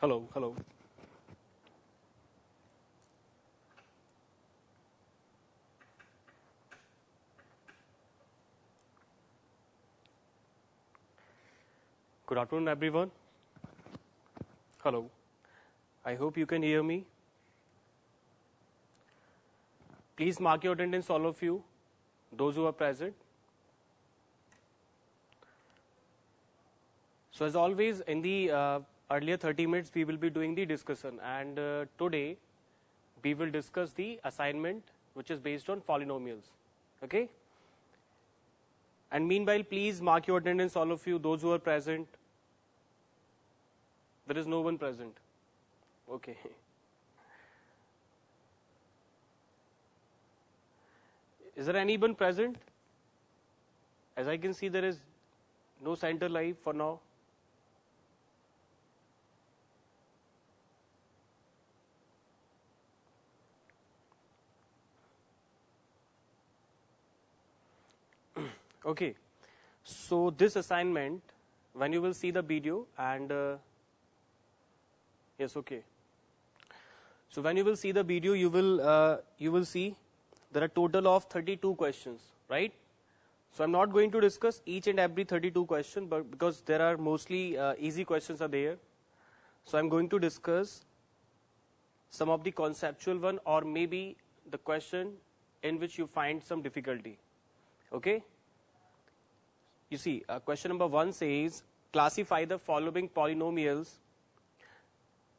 Hello, hello. Good afternoon, everyone. Hello. I hope you can hear me. Please mark your attendance, all of you, those who are present. So, as always, in the earlier 30 minutes, we will be doing the discussion, and today we will discuss the assignment which is based on polynomials. Okay? And meanwhile, please mark your attendance, all of you, those who are present. There is no one present. Okay. Is there anyone present? As I can see, there is no center live for now. Okay. So this assignment, when you will see the video and yes, okay. So when you will see the video, you will see there are total of 32 questions, right? So I'm not going to discuss each and every 32 question, but because there are mostly easy questions are there. So I'm going to discuss some of the conceptual one, or maybe the question in which you find some difficulty. Okay? You see, question number 1 says, classify the following polynomials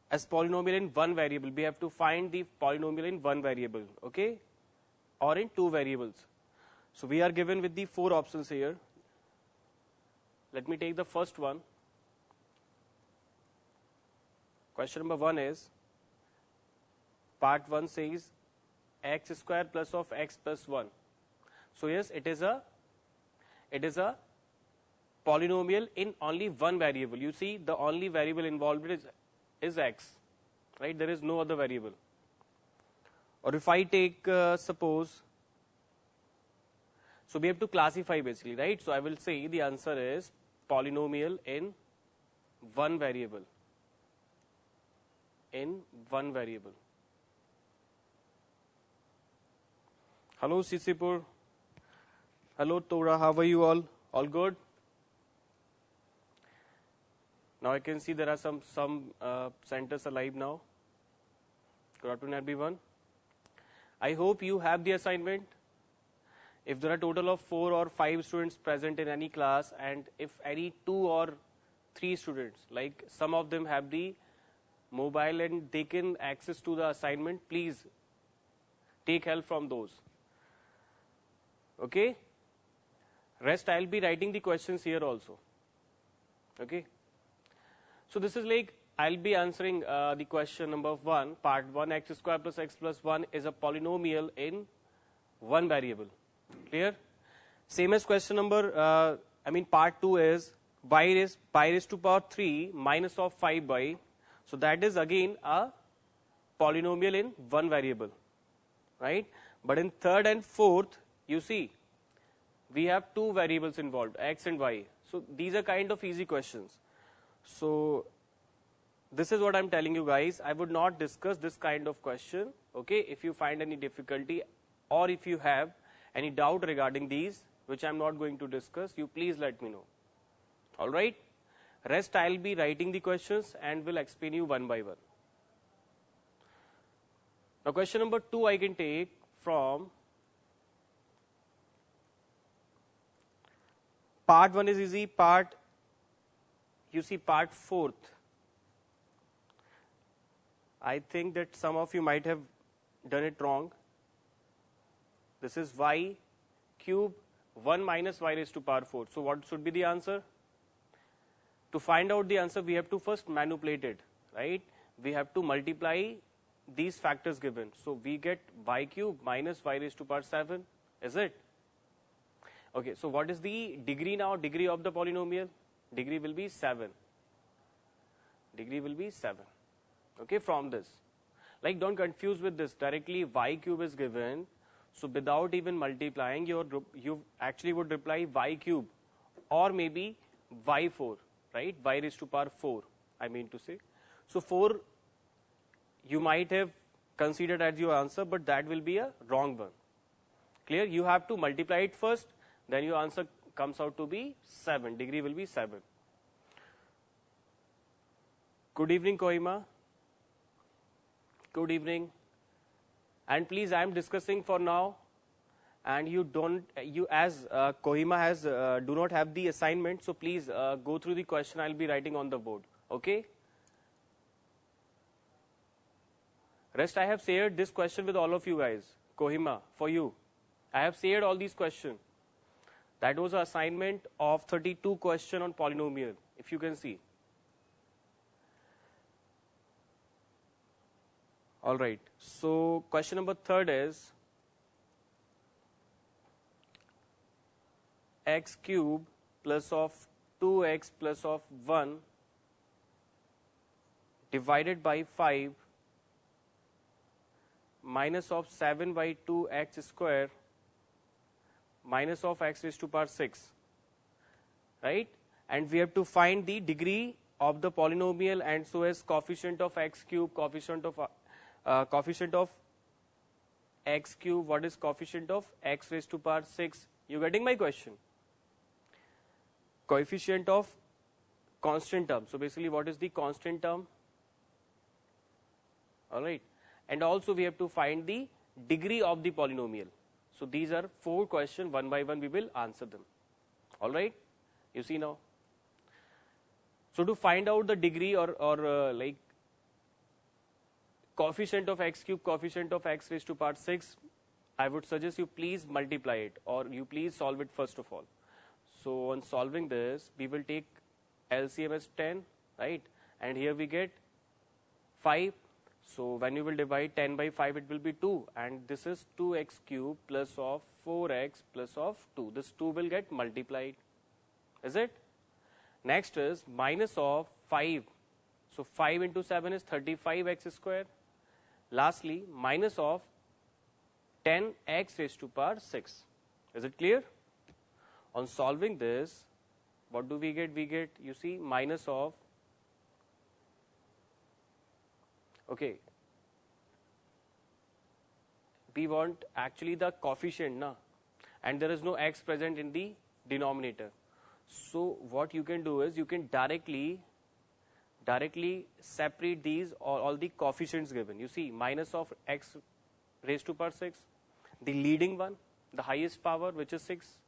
as polynomial in one variable. We have to find the polynomial in one variable, okay, or in two variables. So we are given with the 4 options here. Let me take the first one. Question number 1 is, part 1 says x square plus of x plus 1. So yes, it is a polynomial in only one variable. You see, the only variable involved is x, right? There is no other variable. Or if I take suppose, so we have to classify basically, right? So I will say the answer is polynomial in one variable. In one variable. Hello Sisipur. Hello Tora, how are you all? All good? Now I can see there are some centers alive now. Good afternoon, everyone. I hope you have the assignment. If there are total of 4 or 5 students present in any class, and if any 2 or 3 students, like some of them have the mobile and they can access to the assignment, please take help from those. Okay? Rest I'll be writing the questions here also. Okay? So this is like, I'll be answering the question number 1, part 1, x square plus x plus 1 is a polynomial in one variable. Clear? Same as question number, part 2 is pi raised to power 3 minus of 5y. So that is again a polynomial in one variable, right? But in third and fourth, you see, we have 2 variables involved, x and y. So these are kind of easy questions. So this is what I'm telling you guys. I would not discuss this kind of question, okay? If you find any difficulty or if you have any doubt regarding these, which I'm not going to discuss, you please let me know. All right? Rest I'll be writing the questions and will explain you one by one. Now question number 2 I can take from part 1 is easy, part 4th. I think that some of you might have done it wrong. This is y cube 1 minus y raised to power 4. So what should be the answer? To find out the answer, we have to first manipulate it, right? We have to multiply these factors given. So we get y cube minus y raised to power 7, is it? Okay, so what is the degree now? Degree of the polynomial? Degree will be 7. Degree will be 7. Okay, from this. Like, don't confuse with this. Directly y cube is given. So without even multiplying, you actually would reply y cube or maybe y4, right? Y raised to power 4, I mean to say. So 4 you might have considered as your answer, but that will be a wrong one. Clear? You have to multiply it first, then your answer comes out to be 7. Degree will be 7. Good evening, Kohima. Good evening. And please, I am discussing for now, and you as Kohima has do not have the assignment, so please go through the question. I'll be writing on the board. Okay. Rest, I have shared this question with all of you guys. Kohima, for you, I have shared all these questions. That was an assignment of 32 question on polynomial, if you can see. All right. So question number 3 is x cube plus of 2x plus of 1 divided by 5 minus of 7 by 2x square minus of x raised to power 6, right? And we have to find the degree of the polynomial, and so as coefficient of x cube, coefficient of x cube, what is coefficient of x raised to power 6? You getting my question? Coefficient of constant term. So basically, what is the constant term? All right. And also we have to find the degree of the polynomial. So these are 4 questions, one by one we will answer them. All right. You see now. So to find out the degree or like coefficient of x cube, coefficient of x raised to power 6, I would suggest you please multiply it, or you please solve it first of all. So on solving this, we will take LCM as 10, right? And here we get 5. So when you will divide 10 by 5, it will be 2. And this is 2x cube plus of 4x plus of 2. This 2 will get multiplied. Is it? Next is minus of 5. So 5 into 7 is 35x square. Lastly, minus of 10x raised to power 6. Is it clear? On solving this, what do we get? We get, you see, minus of, okay, we want actually the coefficient, na? And there is no x present in the denominator. So what you can do is you can directly separate these all the coefficients given. You see, minus of x raised to power 6, the leading one, the highest power, which is 6.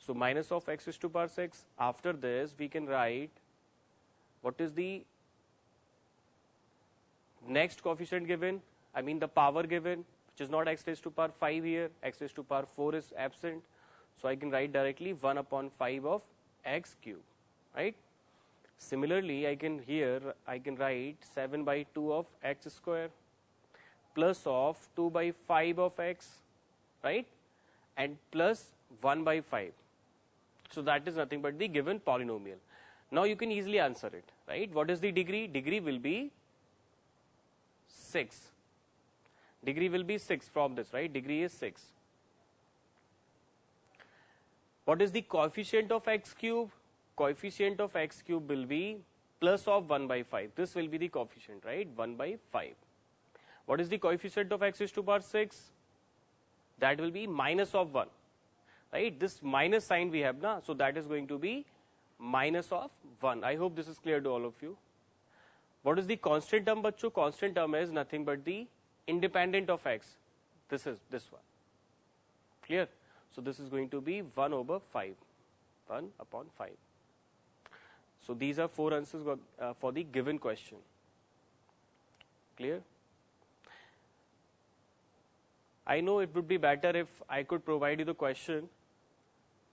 So minus of x raised to power 6. After this, we can write what is the next coefficient given, I mean the power given, which is not x raised to power 5 here, x raised to power 4 is absent. So I can write directly 1 upon 5 of x cube, right? Similarly, I can write 7 by 2 of x square plus of 2 by 5 of x, right? And plus 1 by 5. So that is nothing but the given polynomial. Now you can easily answer it, right? What is the degree? Degree will be 6. Degree will be 6 from this, right? Degree is 6. What is the coefficient of x cube? Coefficient of x cube will be plus of 1 by 5. This will be the coefficient, right? 1 by 5. What is the coefficient of x raised to power 6? That will be minus of 1. Right? This minus sign we have now, so that is going to be minus of 1. I hope this is clear to all of you. What is the constant term, bachcho? Constant term is nothing but the independent of x. This is this one. Clear? So this is going to be 1 over 5. 1 upon 5. So these are 4 answers for the given question. Clear? I know it would be better if I could provide you the question,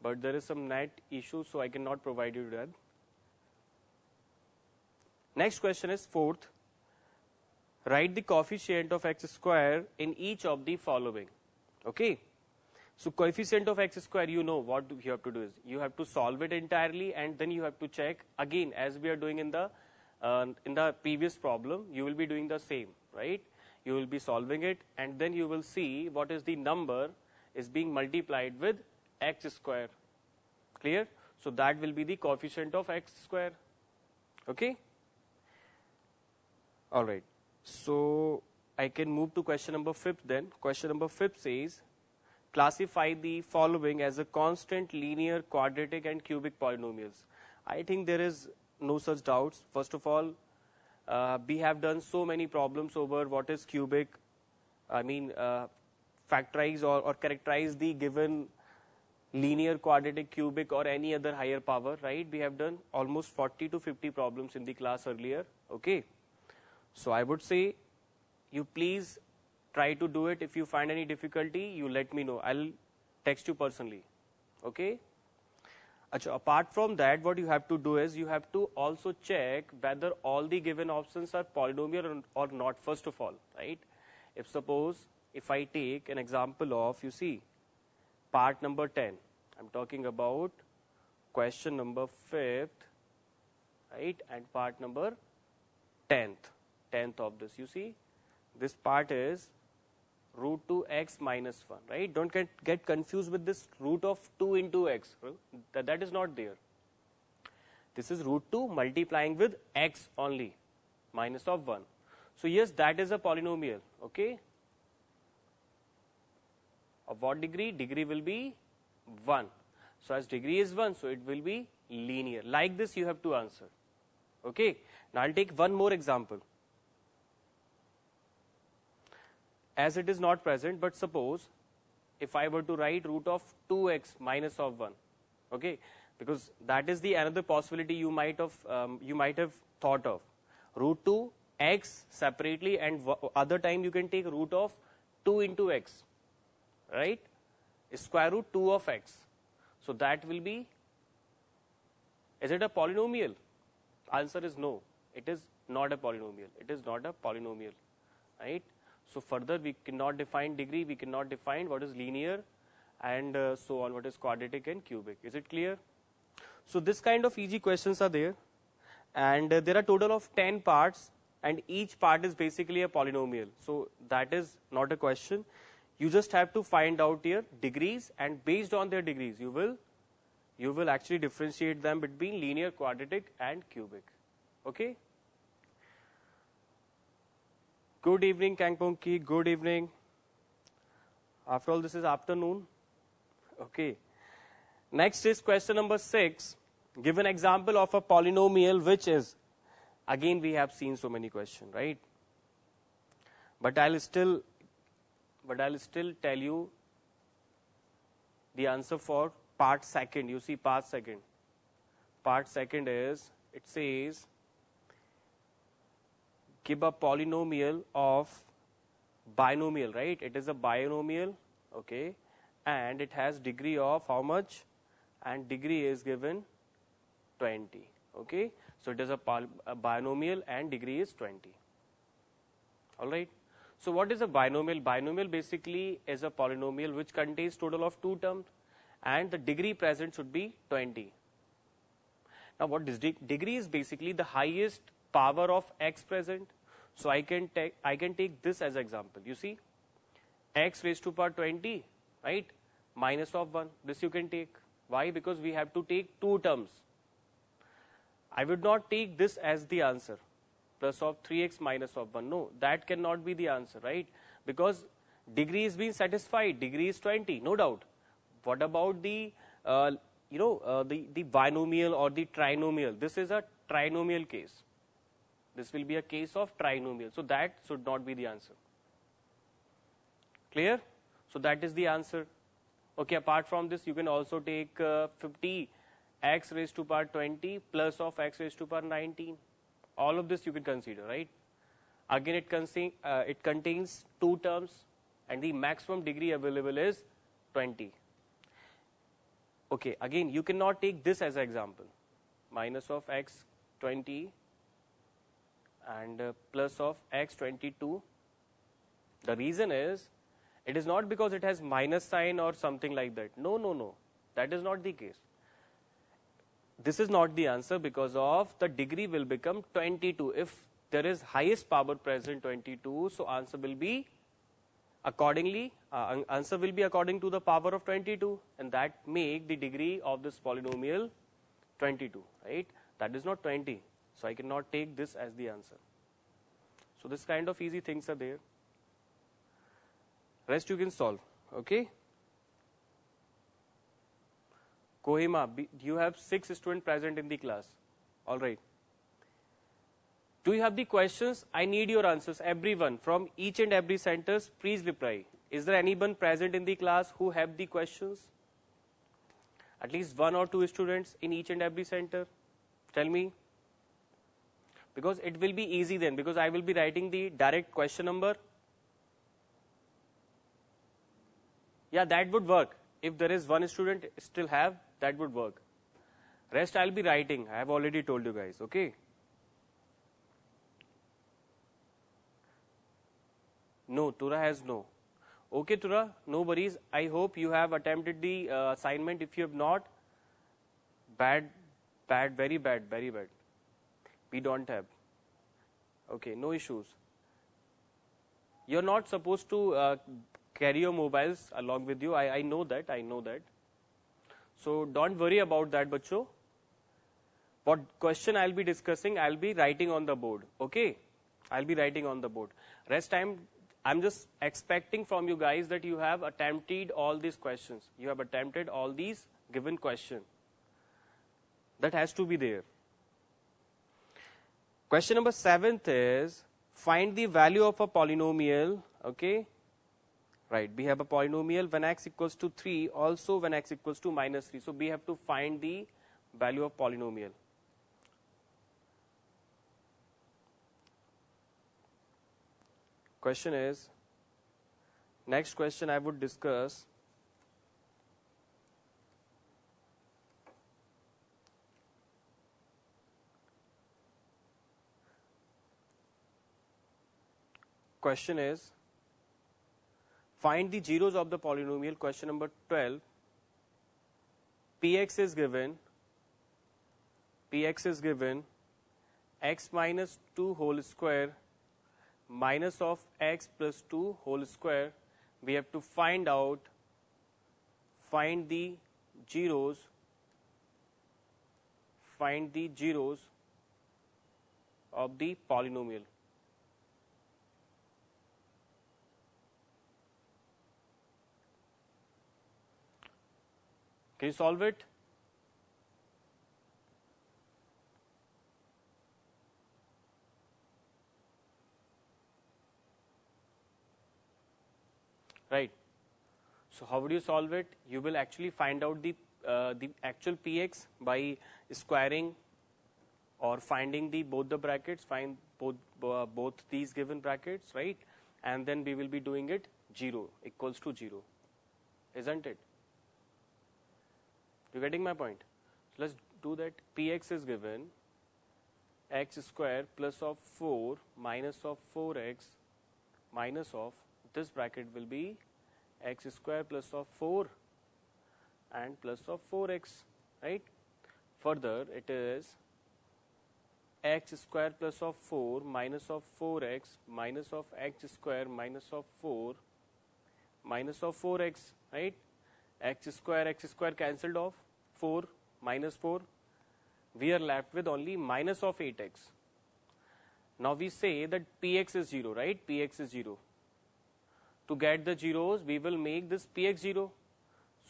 but there is some net issue, so I cannot provide you that. Next question is 4th. Write the coefficient of x square in each of the following. Okay. So coefficient of x square, you know what you have to do is you have to solve it entirely, and then you have to check again, as we are doing in the previous problem. You will be doing the same, right? You will be solving it, and then you will see what is the number is being multiplied with x square. Clear? So that will be the coefficient of x square. Okay. All right. So I can move to question number 5 then. Question number 5 says, classify the following as a constant, linear, quadratic and cubic polynomials. I think there is no such doubts. First of all, we have done so many problems over what is cubic. I mean, factorize or characterize the given linear, quadratic, cubic or any other higher power, right? We have done almost 40 to 50 problems in the class earlier. Okay. So I would say you please try to do it. If you find any difficulty, you let me know. I'll text you personally. Okay. Achha, apart from that, what you have to do is you have to also check whether all the given options are polynomial or not, first of all, right? If suppose, if I take an example of, you see, part number 10, I'm talking about question number 5th, right, and part number 10th of this, you see, this part is root 2x minus 1, right? Don't get confused with this root of 2 into x, that is not there. This is root 2 multiplying with x only, minus of 1. So yes, that is a polynomial, okay? Of what degree? Degree will be 1. So as degree is 1, so it will be linear. Like this you have to answer. Okay. Now I'll take one more example. As it is not present, but suppose if I were to write root of 2x minus of 1, okay, because that is the another possibility you might have thought of. Root 2 x separately, and other time you can take root of 2 into x, right? Square root 2 of x. So that will be, is it a polynomial? Answer is no. It is not a polynomial. It is not a polynomial, right? So further we cannot define degree, we cannot define what is linear and so on, what is quadratic and cubic. Is it clear? So this kind of easy questions are there, and there are total of 10 parts and each part is basically a polynomial. So that is not a question. You just have to find out your degrees, and based on their degrees you will actually differentiate them between linear, quadratic and cubic. Okay? Good evening, Kangpong Ki. Good evening. After all, this is afternoon. Okay. Next is question number 6. Give an example of a polynomial which is, again we have seen so many questions, right? But I'll still tell you the answer for part second. You see part second. Part second is, it says, give a polynomial of binomial, right? It is a binomial, okay, and it has degree of how much? And degree is given 20, okay? So it is a binomial and degree is 20. All right. So what is a binomial? Binomial basically is a polynomial which contains total of 2 terms and the degree present should be 20. Now what is degree is basically the highest power of x present. So I can take this as example. You see, x raised to power 20, right? Minus of 1. This you can take. Why? Because we have to take 2 terms. I would not take this as the answer. Plus of 3x minus of 1. No, that cannot be the answer, right? Because degree is being satisfied. Degree is 20, no doubt. What about the the binomial or the trinomial? This is a trinomial case. This will be a case of trinomial. So that should not be the answer. Clear? So that is the answer. Okay, apart from this, you can also take 50 x raised to power 20 plus of x raised to power 19. All of this you can consider, right? Again, it contains 2 terms and the maximum degree available is 20. Okay, again, you cannot take this as an example. Minus of x 20 and plus of x 22. The reason is, it is not because it has minus sign or something like that. No, no, no. That is not the case. This is not the answer because of the degree will become 22. If there is highest power present 22, so answer will be accordingly, answer will be according to the power of 22, and that make the degree of this polynomial 22, right? That is not 20. So I cannot take this as the answer. So this kind of easy things are there. Rest you can solve. Okay. Kohima, you have 6 students present in the class. All right. Do you have the questions? I need your answers. Everyone from each and every centers, please reply. Is there anyone present in the class who have the questions? At least 1 or 2 students in each and every center. Tell me. Because it will be easy then, because I will be writing the direct question number. Yeah, that would work. If there is 1 student still have, that would work. Rest I'll be writing. I have already told you guys, okay? No, Tura has no. Okay, Tura, no worries. I hope you have attempted the assignment. If you have not, bad, very bad, very bad. We don't have. Okay, no issues. You're not supposed to carry your mobiles along with you. I know that, So don't worry about that, bacho. What question I'll be discussing, I'll be writing on the board. Okay? I'll be writing on the board. Rest I'm just expecting from you guys that you have attempted all these questions. You have attempted all these given questions. That has to be there. Question number 7th is, find the value of a polynomial, okay? Right, we have a polynomial when x equals to 3, also when x equals to minus 3. So we have to find the value of polynomial. Question is, next question I would discuss. Question is, find the zeros of the polynomial. Question number 12. Px is given x minus 2 whole square minus of x plus 2 whole square. We have to find the zeros of the polynomial. Can you solve it? Right. So how would you solve it? You will actually find out the actual px by squaring or finding both the brackets, find both these given brackets, right? And then we will be doing it 0 equals to 0, isn't it? You getting my point? So let's do that. Px is given x square plus of 4 minus of 4x minus of, this bracket will be x square plus of 4 and plus of 4x, right? Further, it is x square plus of 4 minus of 4x minus of x square minus of 4 minus of 4x, right? x square cancelled off, 4 minus 4. We are left with only minus of 8x. Now we say that px is 0, right? Px is 0. To get the zeros, we will make this px 0.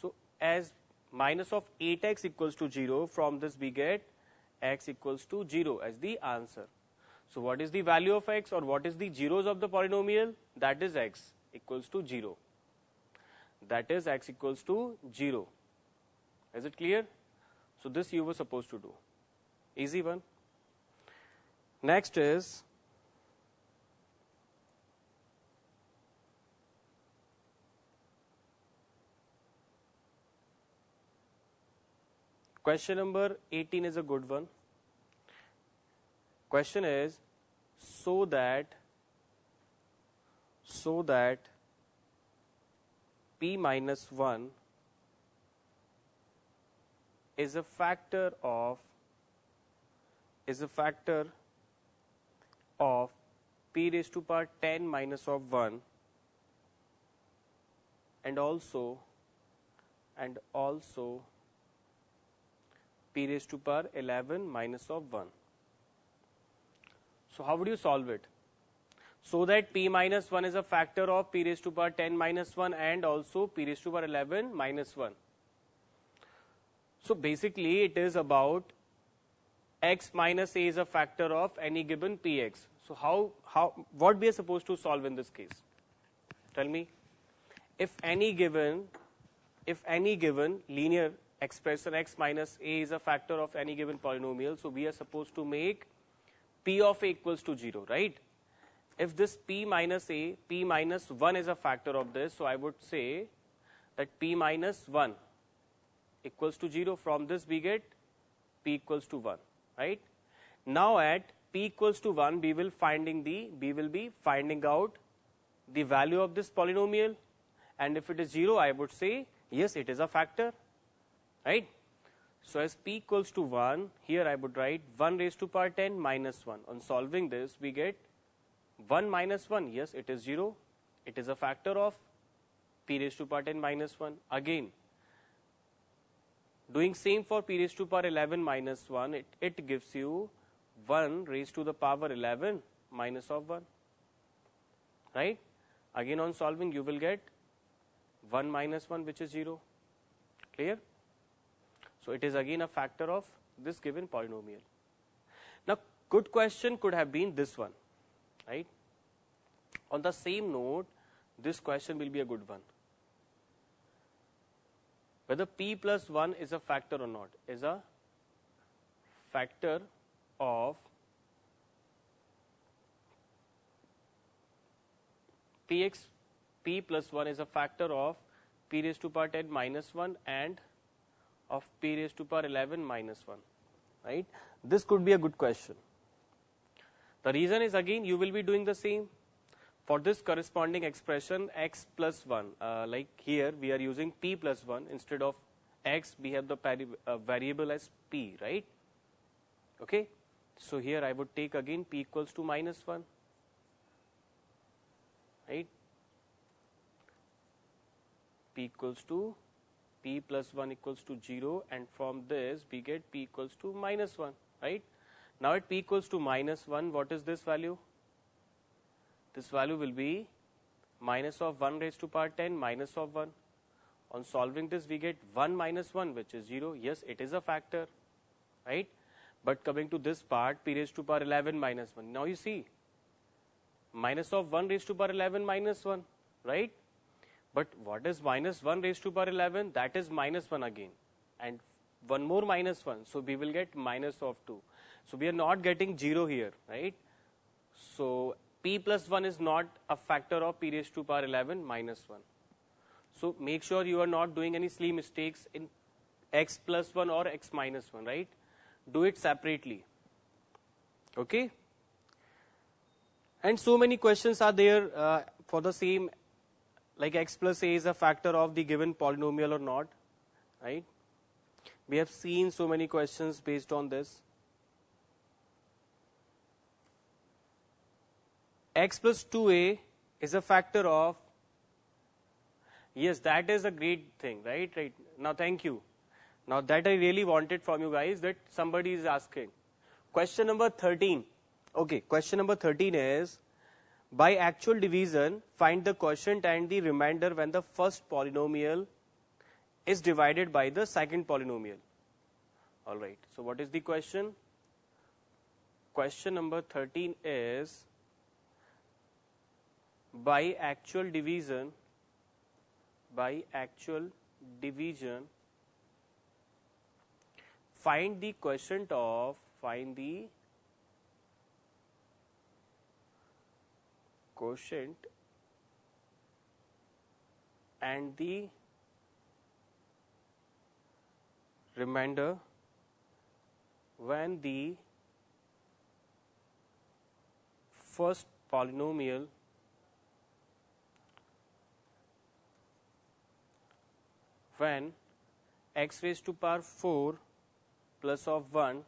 So as minus of 8x equals to 0, from this we get x equals to 0 as the answer. So what is the value of x, or what is the zeros of the polynomial? That is x equals to 0. That is x equals to 0. Is it clear? So this you were supposed to do. Easy one. Next is question number 18 is a good one. Question is, so that p minus 1 is a factor of p raised to power 10 minus of 1 and also p raised to power 11 minus of 1. So how would you solve it? so that p minus 1 is a factor of p raised to power 10 minus 1 and also p raised to power 11 minus 1. So basically it is about x minus a is a factor of any given px. So what we are supposed to solve in this case? Tell me. If any given linear expression x minus a is a factor of any given polynomial, so we are supposed to make p of a equals to 0, right? If this p minus 1 is a factor of this, so I would say that p minus 1 equals to 0. From this we get p equals to 1, right? Now at p equals to 1, we will be finding out the value of this polynomial, and if it is 0, I would say yes, it is a factor, right? So as p equals to 1, here I would write 1 raised to power 10 minus 1. On solving this, we get 1 minus 1, yes, it is 0. It is a factor of p raised to power 10 minus 1. Again, doing same for p raised to power 11 minus 1, it gives you 1 raised to the power 11 minus of 1, right? Again on solving, you will get 1 minus 1, which is 0. Clear? So it is again a factor of this given polynomial. Now, good question could have been this one, right? On the same note, this question will be a good one. Whether p plus 1 is a factor or not, is a factor of p plus 1 is a factor of p raised to power 10 minus 1 and of p raised to power 11 minus 1, right? This could be a good question. The reason is, again, you will be doing the same. For this corresponding expression x plus 1, like here we are using p plus 1, instead of x we have the variable as p, right? Okay, so here I would take again p equals to minus 1, right? P equals to p plus 1 equals to 0, and from this we get p equals to minus 1, right? Now at p equals to minus 1, what is this value? This value will be minus of 1 raised to power 10 minus of 1. On solving this, we get 1 minus 1, which is 0. Yes, it is a factor, right? But coming to this part, p raised to power 11 minus 1. Now you see, minus of 1 raised to power 11 minus 1, right? But what is minus 1 raised to power 11? That is minus 1 again. And one more minus 1. So we will get minus of 2. So we are not getting 0 here, right? So p plus 1 is not a factor of p raised to power 11 minus 1. So make sure you are not doing any silly mistakes in x plus 1 or x minus 1, right? Do it separately. Okay? And so many questions are there for the same, like x plus a is a factor of the given polynomial or not, right? We have seen so many questions based on this. X plus 2a is a factor of, yes, that is a great thing, right? Right. Now, thank you. Now, that I really wanted from you guys, that somebody is asking. Question number 13. Okay, question number 13 is, by actual division, find the quotient and the remainder when the first polynomial is divided by the second polynomial. All right. So, what is the question? Question number 13 is, by actual division, find the quotient of, and the remainder when the first polynomial when x raised to power 4 plus of 1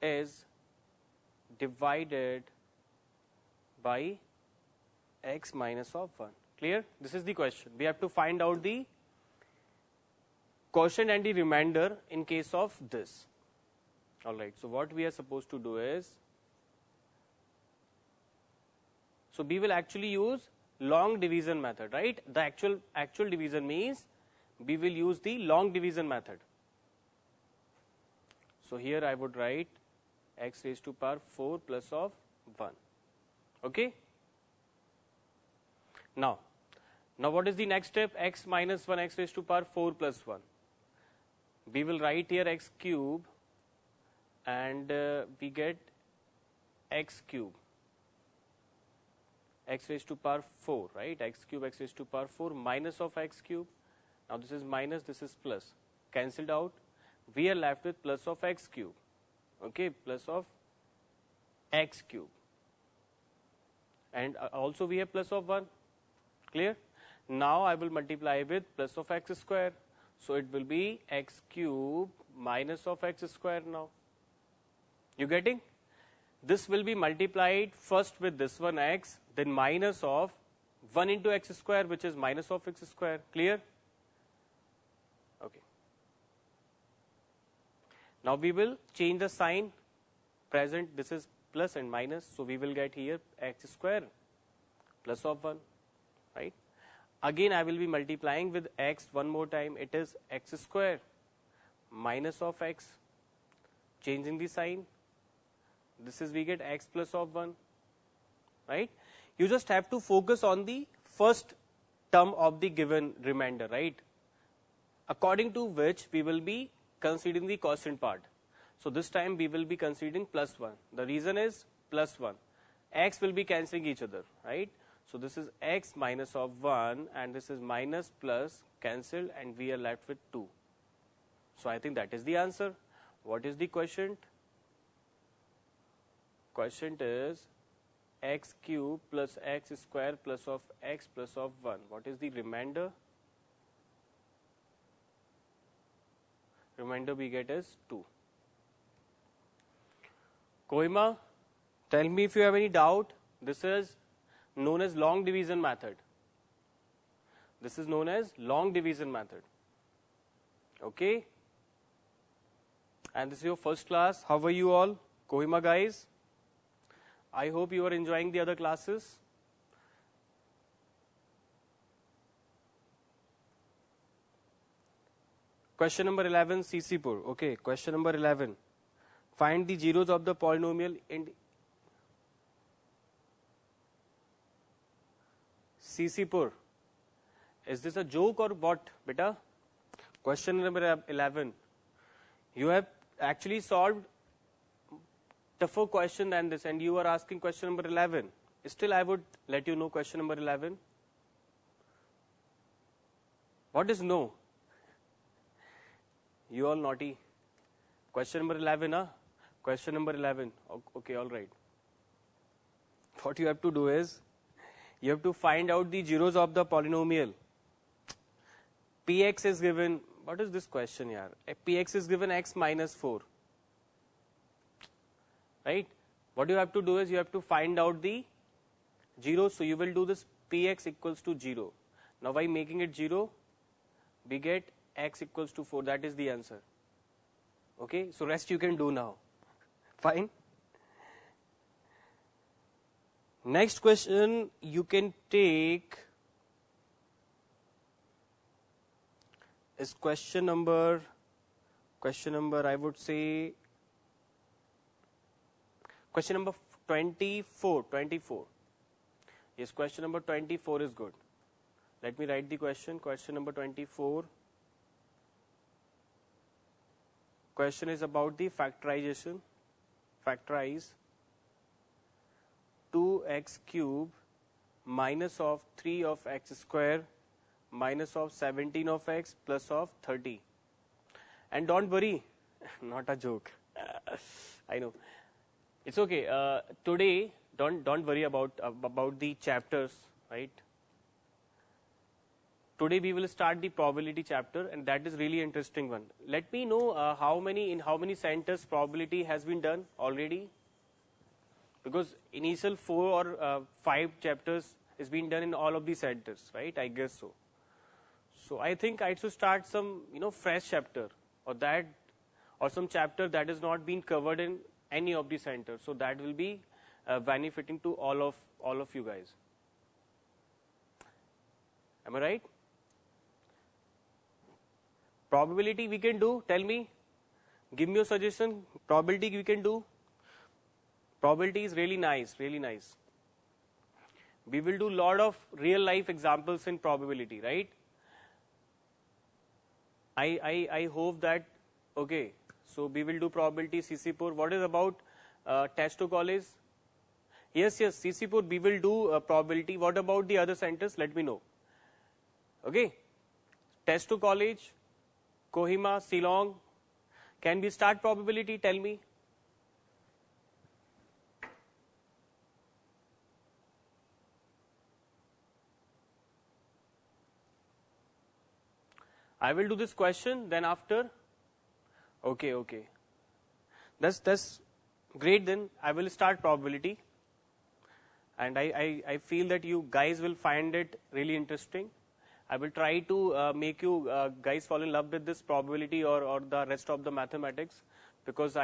is divided by x minus of 1. Clear? This is the question. We have to find out the quotient and the remainder in case of this. All right. So what we are supposed to do is, So we will actually use long division method, right? The actual division means we will use the long division method. So here I would write x raised to power 4 plus of 1. Okay? Now what is the next step? X minus 1 x raised to power 4 plus 1. We will write here x cube and we get x cube, x raised to power 4, right? X cube x raised to power 4 minus of x cube. Now this is minus, this is plus. Cancelled out. We are left with plus of x cube. Okay, plus of x cube. And also we have plus of 1. Clear? Now I will multiply with plus of x square. So it will be x cube minus of x square now. You getting? This will be multiplied first with this one x, then minus of 1 into x square, which is minus of x square. Clear? Okay. Now we will change the sign. Present, this is plus and minus, so we will get here x square plus of 1, right? Again I will be multiplying with x one more time. It is x square minus of x, changing the sign. This is we get x plus of 1, right? You just have to focus on the first term of the given remainder, right? According to which we will be considering the quotient part. So this time we will be considering plus 1. The reason is plus 1. X will be cancelling each other, right? So this is x minus of 1 and this is minus plus cancelled and we are left with 2. So I think that is the answer. What is the quotient? Quotient is x cube plus x square plus of x plus of 1. What is the remainder? Remainder we get is 2. Kohima, tell me if you have any doubt. This is known as long division method. This is known as long division method. Okay? And this is your first class. How are you all? Kohima guys? I hope you are enjoying the other classes. Question number 11, CC4. Okay, question number 11. Find the zeros of the polynomial in CC4. Is this a joke or what, beta? Question number 11. You have actually solved tougher question than this and you are asking question number 11. Still I would let you know question number 11. What is no? You all naughty. Question number 11, huh? Question number 11. Okay, all right. What you have to do is, you have to find out the zeros of the polynomial. Px is given, what is this question here? Px is given x minus 4. Right? What you have to do is, you have to find out the zeros. So you will do this Px equals to 0. Now by making it 0, we get x equals to 4. That is the answer. Okay? So rest you can do now. Fine. Next question you can take is question number I would say question number 24. Yes, question number 24 is good. Let me write the question. Question number 24. Question is about the factorization. Factorize 2x cube minus of 3 of x square minus of 17 of x plus of 30. And don't worry, not a joke. I know. It's okay. Today, don't worry about the chapters, right? Today we will start the probability chapter, and that is really interesting one. Let me know in how many centers probability has been done already. Because initial 4 or 5 chapters is being done in all of the centers, right? I guess so. So I think I should start some fresh chapter or some chapter that is not being covered in any of the centers. So that will be benefiting to all of you guys. Am I right? Probability we can do, tell me, give me a suggestion. Probability we can do. Probability is really nice, really nice. We will do lot of real life examples in probability, right? I hope that, okay, so we will do probability CC4. What is about test to college? Yes, CC4 we will do probability. What about the other centers? Let me know. Okay, test to college, Kohima, Shillong. Can we start probability? Tell me. I will do this question, then after. Okay. That's great. Then I will start probability, and I feel that you guys will find it really interesting. I will try to make you guys fall in love with this probability or the rest of the mathematics, because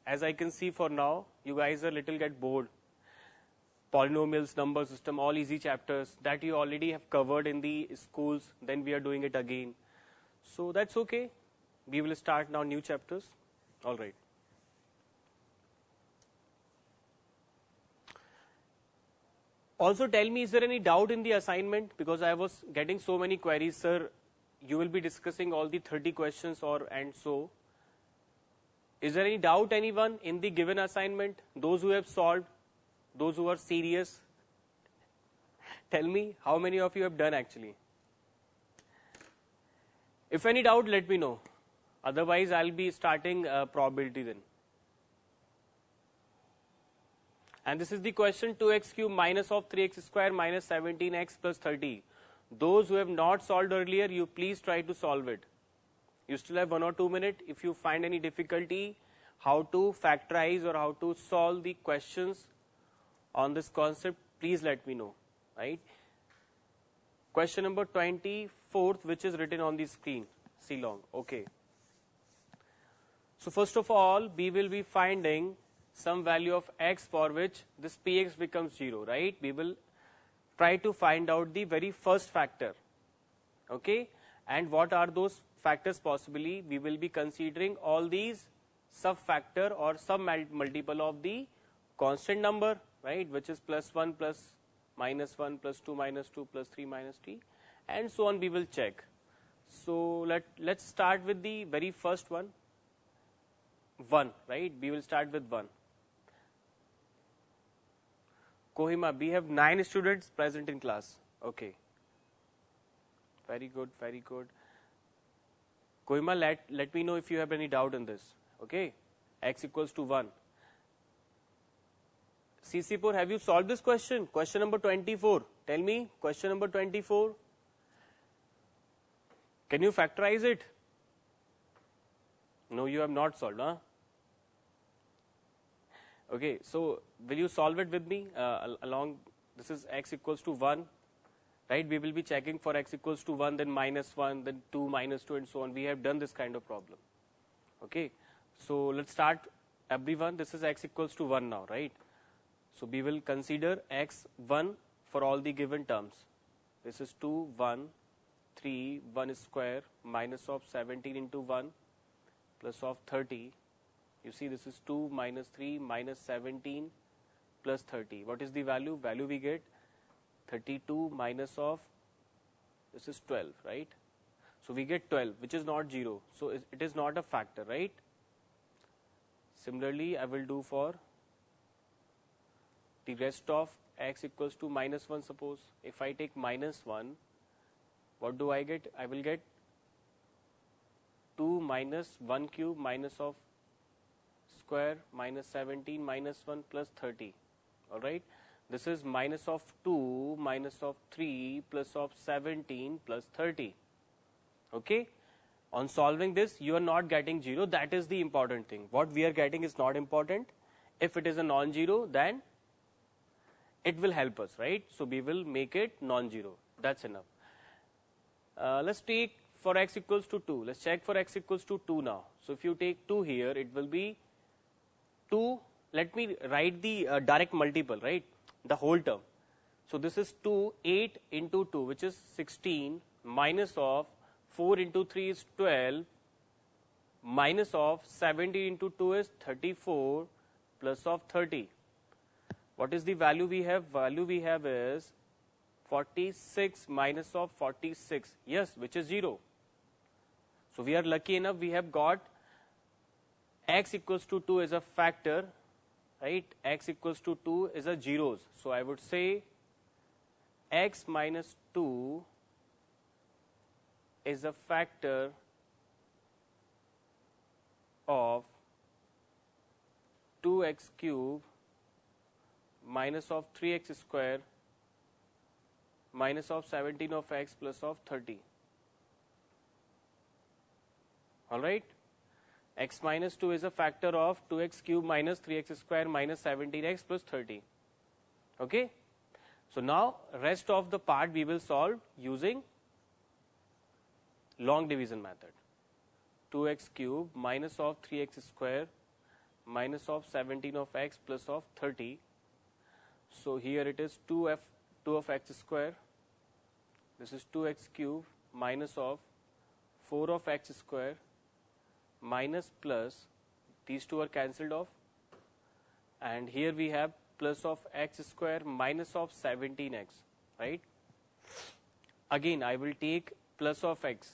as I can see for now, you guys are little get bored. Polynomials, number system, all easy chapters that you already have covered in the schools. Then we are doing it again. So that's okay. We will start now new chapters. All right. Also tell me, is there any doubt in the assignment? Because I was getting so many queries, sir. You will be discussing all the 30 questions and so. Is there any doubt, anyone, in the given assignment? Those who have solved, those who are serious. Tell me, how many of you have done actually? If any doubt, let me know. Otherwise, I'll be starting probability then. And this is the question: 2x cube minus of 3x square minus 17x plus 30. Those who have not solved earlier, you please try to solve it. You still have 1 or 2 minutes. If you find any difficulty, how to factorize or how to solve the questions on this concept, please let me know. Right? Question number 24th, which is written on the screen. Shillong. Okay. So first of all, we will be finding some value of x for which this px becomes 0, right? We will try to find out the very first factor. Okay? And what are those factors possibly? We will be considering all these sub-factor or sub-multiple of the constant number, right? Which is plus 1 plus minus 1 plus 2 minus 2 plus 3 minus 3 and so on. We will check. So let's start with the very first one. 1, right? We will start with 1. Kohima, we have 9 students present in class. Okay. Very good, very good. Kohima, let me know if you have any doubt on this. Okay. X equals to 1. CC4, have you solved this question? Question number 24. Tell me, question number 24. Can you factorize it? No, you have not solved, huh? Okay, so will you solve it with me along? This is x equals to 1, right? We will be checking for x equals to 1, then minus 1, then 2, minus 2 and so on. We have done this kind of problem. Okay, so let's start everyone. This is x equals to 1 now, right? So we will consider x1 for all the given terms. This is 2, 1, 3, 1 square minus of 17 into 1 plus of 30. You see this is 2 minus 3 minus 17 plus 30. What is the value? Value we get 32 minus of, this is 12, right? So we get 12, which is not 0. So it is not a factor, right? Similarly, I will do for the rest of x equals to minus 1, suppose. If I take minus 1, what do I get? I will get 2 minus 1 cube minus of square minus 17 minus 1 plus 30. Alright. This is minus of 2 minus of 3 plus of 17 plus 30. Okay. On solving this, you are not getting 0. That is the important thing. What we are getting is not important. If it is a non-zero, then it will help us, right? So we will make it non-zero. That's enough. Let's take for x equals to 2. Let's check for x equals to 2 now. So if you take 2 here, it will be 2 let me write the direct multiple, right? The whole term. So this is 2, 8 into 2, which is 16, minus of 4 into 3 is 12, minus of 70 into 2 is 34, plus of 30. What is the value we have? Value we have is 46 minus of 46, yes, which is 0. So we are lucky enough, we have got x equals to 2 as a factor, right? X equals to 2 is a zeros. So I would say x minus 2 is a factor of 2x cube minus of 3x square minus of 17 of x plus of 30. Alright? X minus 2 is a factor of 2x cube minus 3x square minus 17x plus 30. Okay? So now rest of the part we will solve using long division method. 2x cube minus of 3x square minus of 17 of x plus of 30. So here it is 2 of x square. This is 2x cube minus of 4 of x square minus plus, these two are cancelled off, and here we have plus of x square minus of 17x, right? Again I will take plus of x,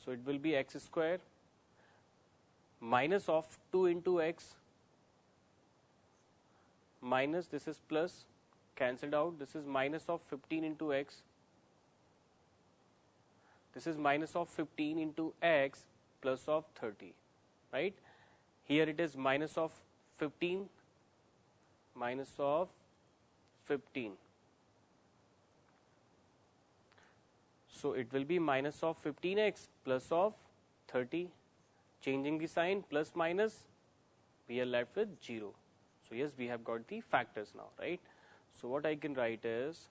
so it will be x square minus of 2 into x minus, this is plus, cancelled out, this is minus of 15 into x, this is minus of 15 into x plus of 30, right? Here it is minus of 15 minus of 15. So it will be minus of 15x plus of 30. Changing the sign, plus minus, we are left with 0. So yes, we have got the factors now, right? So what I can write is,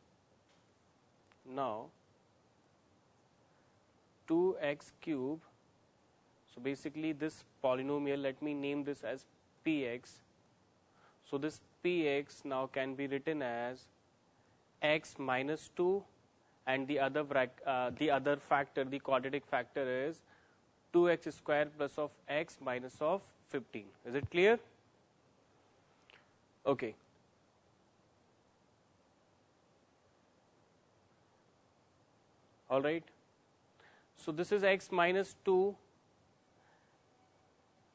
now 2x cube, so basically this polynomial, let me name this as px. So this px now can be written as x minus 2, and the other factor, the quadratic factor is 2x square plus of x minus of 15. Is it clear? Okay. All right. So this is x minus 2.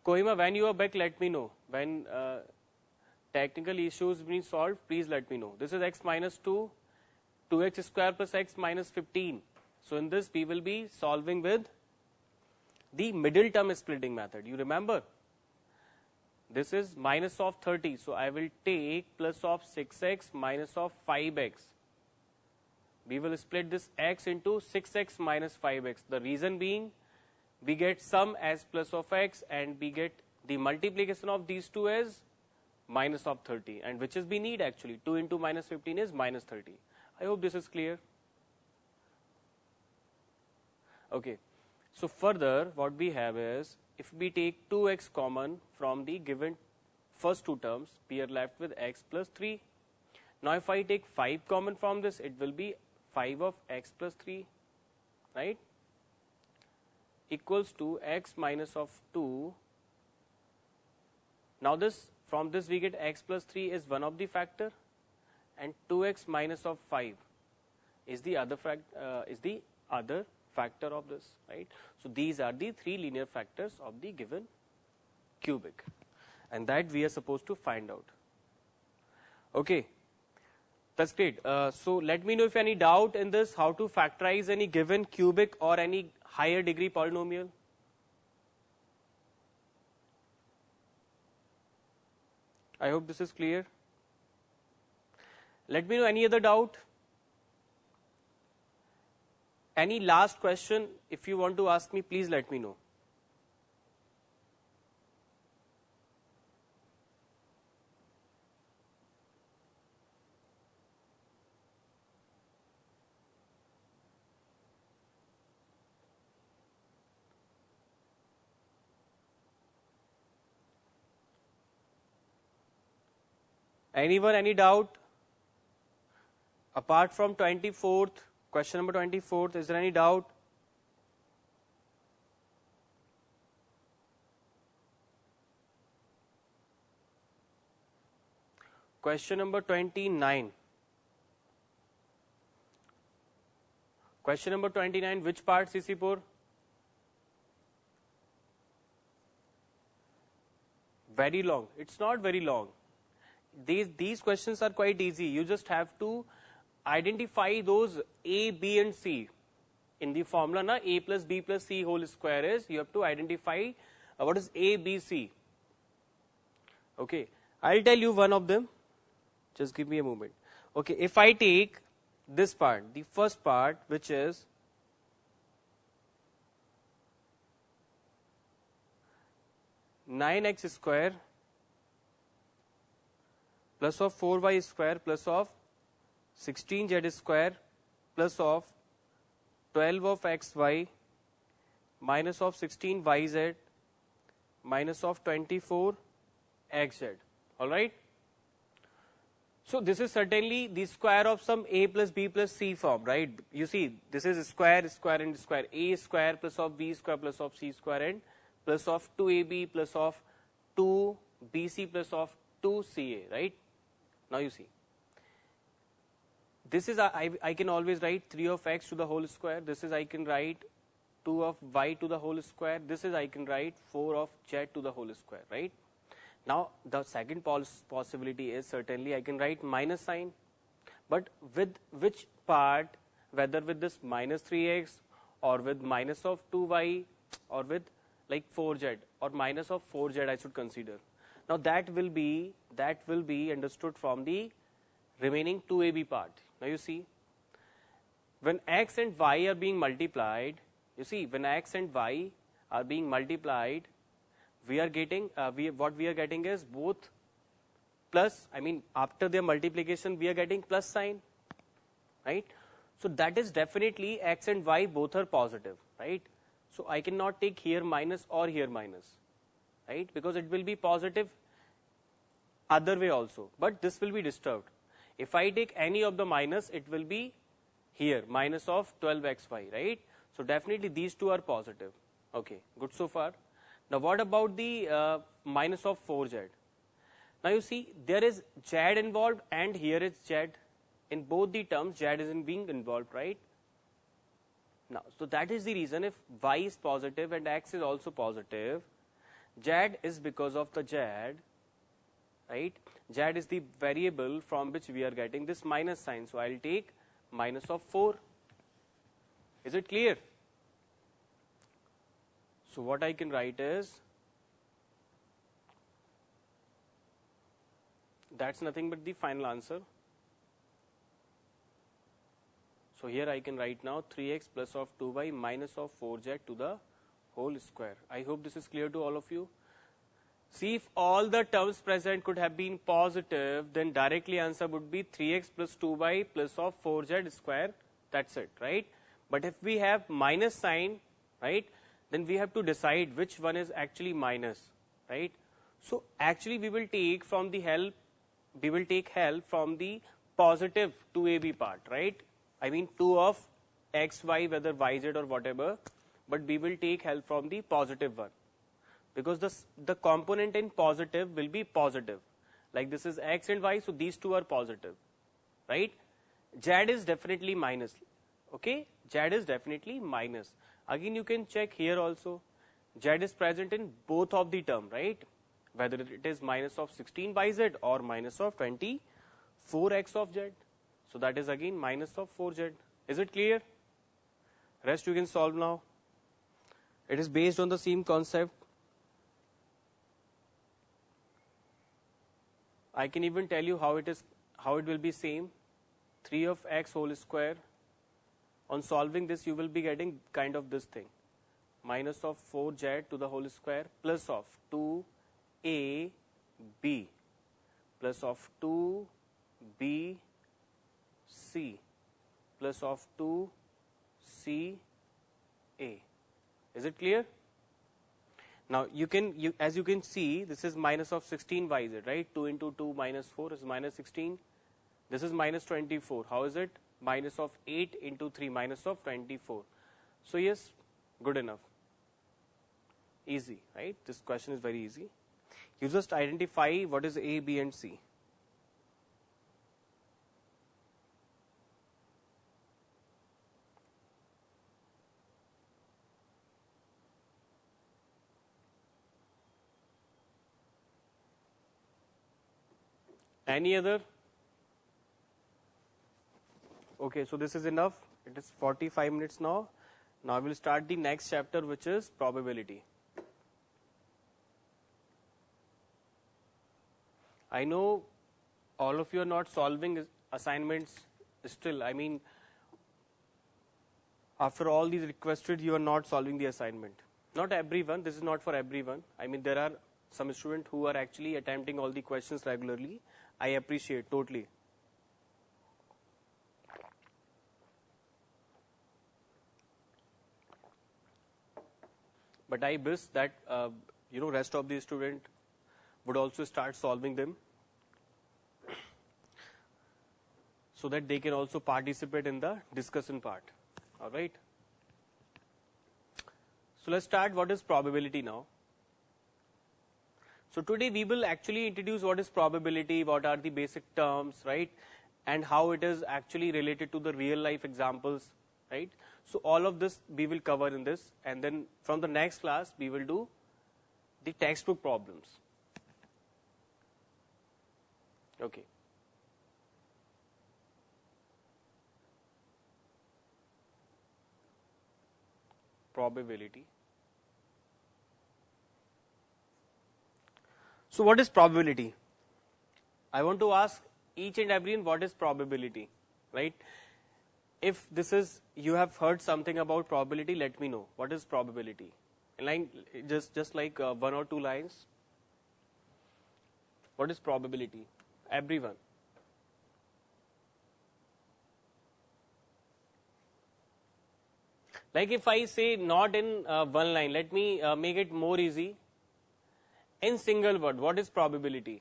Kohima, when you are back, let me know. When technical issues being solved, please let me know. This is x minus 2, 2x square plus x minus 15. So in this we will be solving with the middle term splitting method. You remember? This is minus of 30. So I will take plus of 6x minus of 5x. We will split this x into 6x minus 5x. The reason being, we get sum as plus of x and we get the multiplication of these two as minus of 30, and which is we need actually. 2 into minus 15 is minus 30. I hope this is clear. Okay. So further what we have is, if we take 2x common from the given first two terms, we are left with x plus 3. Now if I take 5 common from this, it will be 5 of x plus 3, right? Equals to x minus of 2. Now this, from this we get x plus 3 is one of the factor, and 2x minus of 5 is the other factor of this, right? So these are the three linear factors of the given cubic, and that we are supposed to find out. Okay, that's great. So let me know if any doubt in this, how to factorize any given cubic or any higher degree polynomial. I hope this is clear. Let me know any other doubt. Any last question, if you want to ask me, please let me know. Anyone, any doubt? Apart from 24th, question number 24th, is there any doubt? Question number 29. Question number 29, which part, CC4? Very long. It's not very long. These questions are quite easy. You just have to identify those A, B and C. In the formula, na, A plus B plus C whole square is, you have to identify what is A, B, C. Okay, I'll tell you one of them. Just give me a moment. Okay, if I take this part, the first part, which is (9x square plus of 4y square plus of 16z square plus of 12 of xy minus of 16yz minus of 24xz. All right. So this is certainly the square of some A plus B plus C form, right? You see, this is square, square and square. A square plus of B square plus of C square and plus of 2AB plus of 2BC plus of 2CA, right? Now you see. This is, I can always write 3 of x to the whole square. This is, I can write 2 of y to the whole square. This is, I can write 4 of z to the whole square, right? Now, the second possibility is certainly I can write minus sign, but with which part, whether with this minus 3x or with minus of 2y or with like 4z or minus of 4z I should consider. Now, that will be understood from the remaining 2ab part. Now, you see, when x and y are being multiplied, you see, when x and y are being multiplied, we are getting, what we are getting is both plus, I mean, after their multiplication, we are getting plus sign, right? So that is definitely x and y both are positive, right? So I cannot take here minus or here minus, right? Because it will be positive other way also, but this will be disturbed. If I take any of the minus, it will be here, minus of 12xy, right? So definitely these two are positive. Okay, good so far. Now, what about the minus of 4z? Now, you see, there is z involved and here is z. In both the terms, z is being involved, right? Now, so that is the reason if y is positive and x is also positive, z is because of the z, right? Z is the variable from which we are getting this minus sign. So, I will take minus of 4. Is it clear? So, what I can write is, that's nothing but the final answer. So, here I can write now 3x plus of 2y minus of 4z to the whole square. I hope this is clear to all of you. See, if all the terms present could have been positive, then directly answer would be 3x plus 2y plus of 4z square. That's it, right? But if we have minus sign, right, then we have to decide which one is actually minus, right? So actually we will take from the help, we will take help from the positive 2ab part, right? I mean 2 of x, y, whether yz or whatever, but we will take help from the positive one. Because the component in positive will be positive. Like this is x and y, so these two are positive, right? Z is definitely minus, okay? Z is definitely minus. Again, you can check here also. Z is present in both of the term, right? Whether it is minus of 16yz or minus of 24x of z. So that is again minus of 4z. Is it clear? Rest you can solve now. It is based on the same concept. I can even tell you how it will be same. 3 of x whole square. On solving this, you will be getting kind of this thing. Minus of 4z to the whole square plus of 2ab plus of 2bc plus of 2ca. Is it clear? Now as you can see, this is minus of 16. Why is it, right? 2 into 2 minus 4 is minus 16. This is minus 24. How is it? Minus of 8 into 3 minus of 24. So yes, good enough. Easy, right? This question is very easy. You just identify what is A, B and C. Any other? Okay, so this is enough. It is 45 minutes now. Now we'll start the next chapter, which is probability. I know all of you are not solving assignments still. I mean, after all these requested, you are not solving the assignment. Not everyone. This is not for everyone. I mean, there are some students who are actually attempting all the questions regularly. I appreciate totally. But I wish that rest of the student would also start solving them, so that they can also participate in the discussion part. All right. So let's start. What is probability now? So today we will actually introduce what is probability, what are the basic terms, right, and how it is actually related to the real life examples, right. So all of this we will cover in this, and then from the next class we will do the textbook problems. Okay. Probability. So what is probability? I want to ask each and everyone, what is probability, right? If this is, you have heard something about probability, let me know. What is probability? Line, just like 1 or 2 lines. What is probability? Everyone. Like if I say not in one line, let me make it more easy. In single word, what is probability?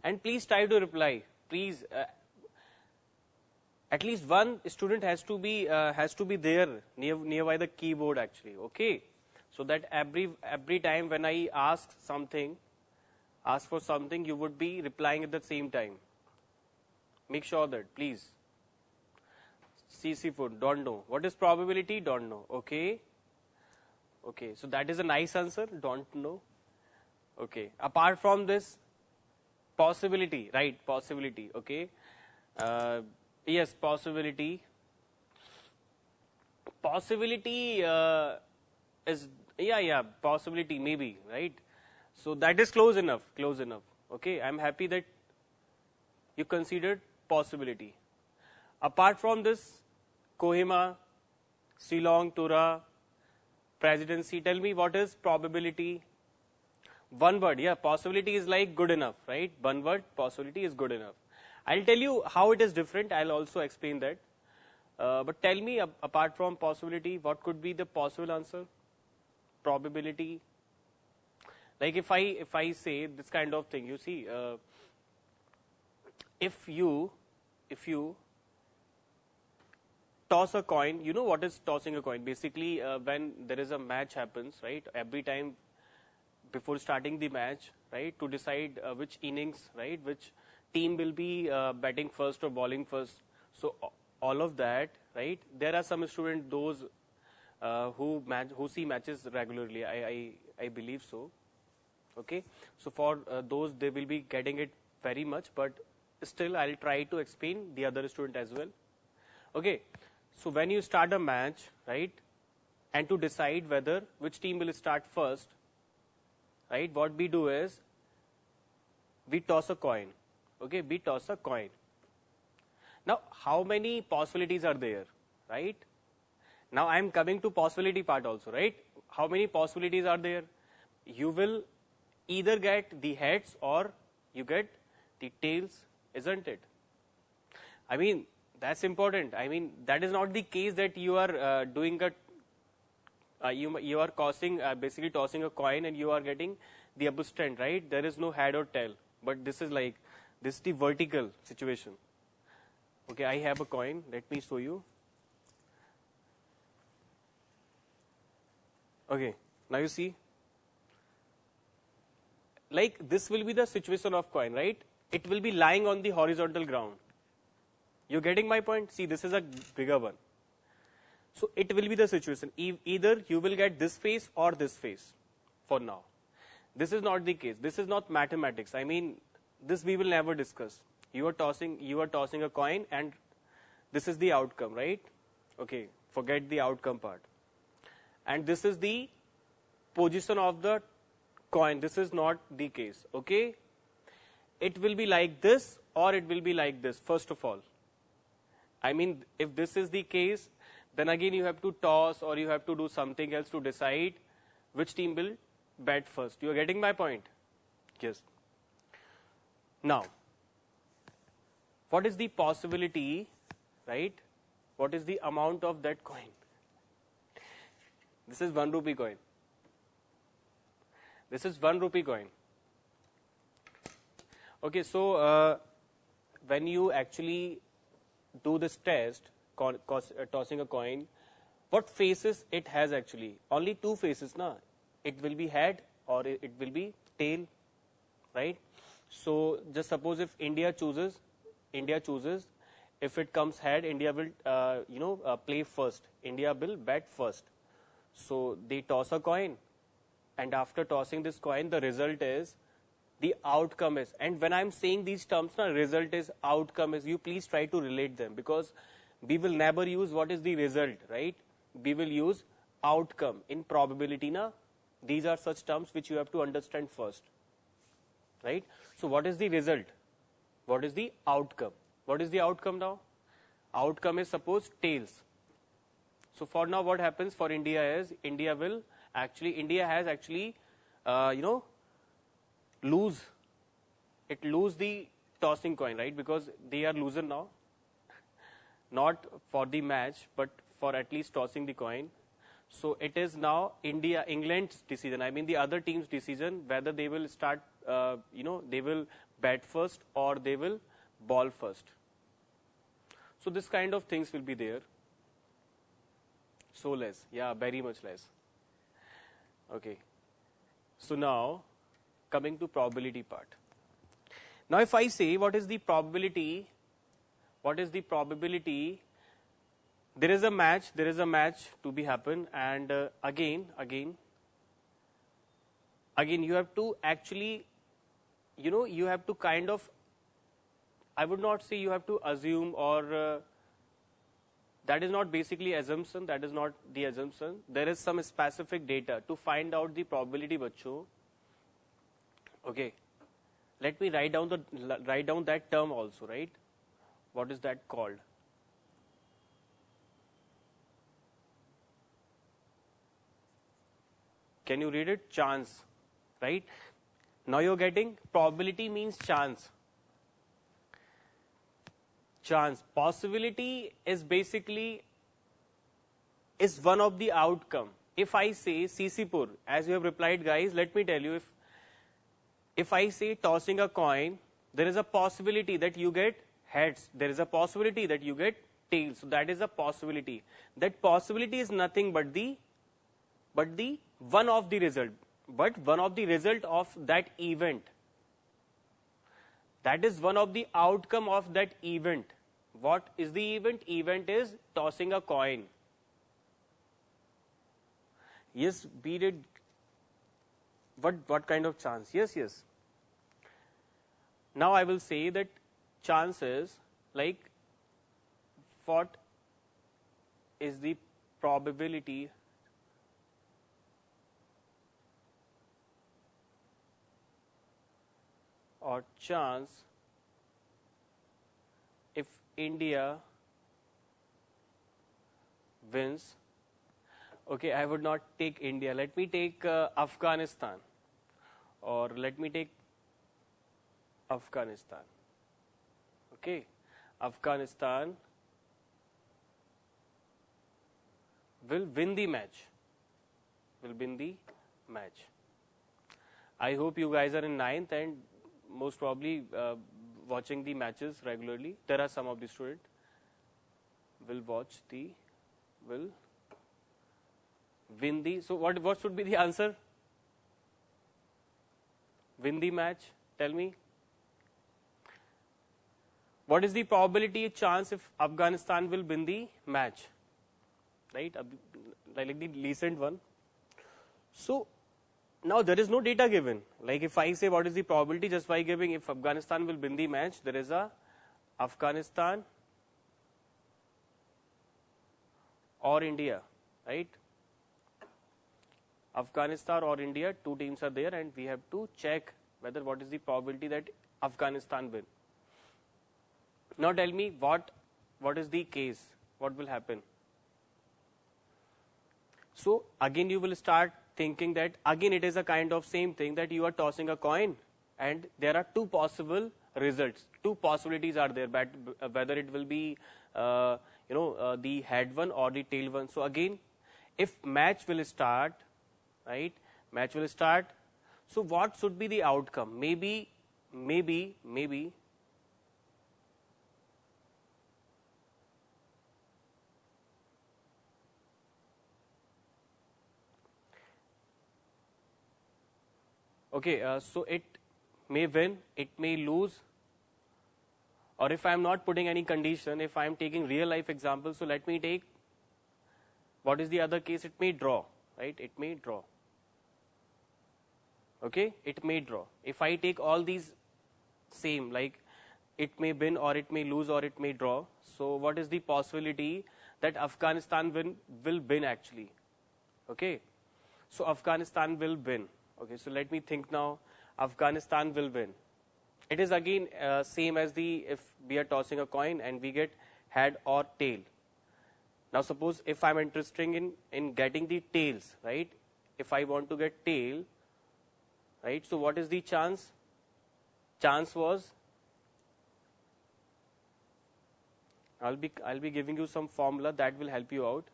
And please try to reply. Please, at least one student has to be there nearby the keyboard actually. Okay, so that every time when I ask for something, you would be replying at the same time. Make sure that, please. CC food, don't know. What is probability? Don't know. Okay. Okay, so that is a nice answer. Don't know. Okay. Apart from this, possibility, right? Possibility. Okay. Yes, possibility. Possibility is possibility maybe, right? So that is close enough. Close enough. Okay. I'm happy that you considered possibility. Apart from this, Kohima, Shillong, Tura, presidency. Tell me what is probability? One word, yeah, possibility is like good enough, right? One word, possibility is good enough. I'll tell you how it is different. I'll also explain that. But tell me, apart from possibility, what could be the possible answer? Probability. Like if I say this kind of thing, you see, if you toss a coin, you know what is tossing a coin? Basically, when there is a match happens, right? Every time before starting the match, right, to decide which innings, right, which team will be batting first or bowling first. So all of that, right? There are some students those who see matches regularly. I believe so. Okay, so for those they will be getting it very much, but still I'll try to explain the other student as well. Okay. So when you start a match, right, and to decide whether which team will start first, right, what we do is we toss a coin. Okay, we toss a coin. Now, how many possibilities are there, right? Now I am coming to possibility part also, right? How many possibilities are there? You will either get the heads or you get the tails, isn't it? I mean, that's important. I mean, that is not the case that you are doing a You are basically tossing a coin and you are getting the abustant, right? There is no head or tail, but this is the vertical situation. Okay, I have a coin. Let me show you. Okay, now you see, like this will be the situation of coin, right? It will be lying on the horizontal ground. You're getting my point? See, this is a bigger one. So it will be the situation. Either you will get this face or this face for now. This is not the case. This is not mathematics. I mean, this we will never discuss. You are tossing a coin and this is the outcome, right? Okay, forget the outcome part. And this is the position of the coin. This is not the case, okay? It will be like this or it will be like this, first of all. I mean, if this is the case, then again you have to toss or you have to do something else to decide which team will bat first. You are getting my point? Yes. Now, what is the possibility, right? What is the amount of that coin? This is 1 rupee coin. This is 1 rupee coin. Okay, so when you actually do this test, tossing a coin, what faces it has actually? Only 2 faces, na? It will be head or it will be tail, right? So just suppose if India chooses, if it comes head, India will, play first. India will bat first. So they toss a coin, and after tossing this coin, the result is, the outcome is, and when I'm saying these terms, na, result is, outcome is, you please try to relate them, because we will never use what is the result, right? We will use outcome in probability, na. These are such terms which you have to understand first, right? So what is the result? What is the outcome? What is the outcome now? Outcome is, suppose, tails. So for now, what happens for India is, India has actually, lose the tossing coin, right? Because they are loser now, not for the match, but for at least tossing the coin. So it is now England's decision. I mean the other team's decision whether they will start, they will bat first or they will ball first. So this kind of things will be there. So less, yeah, very much less. Okay. So now, coming to probability part. Now if I say what is the probability, there is a match to be happen, and again you have to actually, you have to kind of, I would not say you have to assume, or that is not basically assumption, that is not the assumption. There is some specific data to find out the probability, bachcho. Okay, let me write down that term also, right? What is that called? Can you read it? Chance, right? Now you're getting probability means chance. Chance. Possibility is basically one of the outcome. If I say Sisipur, as you have replied, guys, let me tell you, if I say tossing a coin, there is a possibility that you get heads. There is a possibility that you get tails. So that is a possibility. That possibility is nothing but the one of the result. But one of the result of that event. That is one of the outcome of that event. What is the event? Event is tossing a coin. Yes, we did. What kind of chance? Yes. Now I will say that chance is like, what is the probability or chance if India wins. Okay, I would not take India. Let me take Afghanistan, or let me take Afghanistan. Okay, Afghanistan will win the match. will win the match. I hope you guys are in 9th and most probably watching the matches regularly. There are some of the students will win the. So what should be the answer? Win the match. Tell me. What is the probability chance if Afghanistan will win the match? Right, like the recent one. So now there is no data given. Like if I say what is the probability just by giving if Afghanistan will win the match, there is a Afghanistan or India, right? Afghanistan or India, two teams are there and we have to check whether what is the probability that Afghanistan win. Now tell me what is the case, what will happen? So again you will start thinking that again it is a kind of same thing that you are tossing a coin and there are two possible results, two possibilities are there, but whether it will be the head one or the tail one. So again if match will start, right, match will start, so what should be the outcome? Maybe okay, so it may win, it may lose, or if I am not putting any condition, if I am taking real life example, so let me take what is the other case, it may draw, right, it may draw. Okay, it may draw. If I take all these same, like it may win or it may lose or it may draw, so what is the possibility that Afghanistan will win actually? Okay, so Afghanistan will win. Okay, so let me think now. Afghanistan will win. It is again same as the if we are tossing a coin and we get head or tail. Now suppose if I am interested in getting the tails, right? If I want to get tail, right? So what is the chance? Chance was, I'll be giving you some formula that will help you out.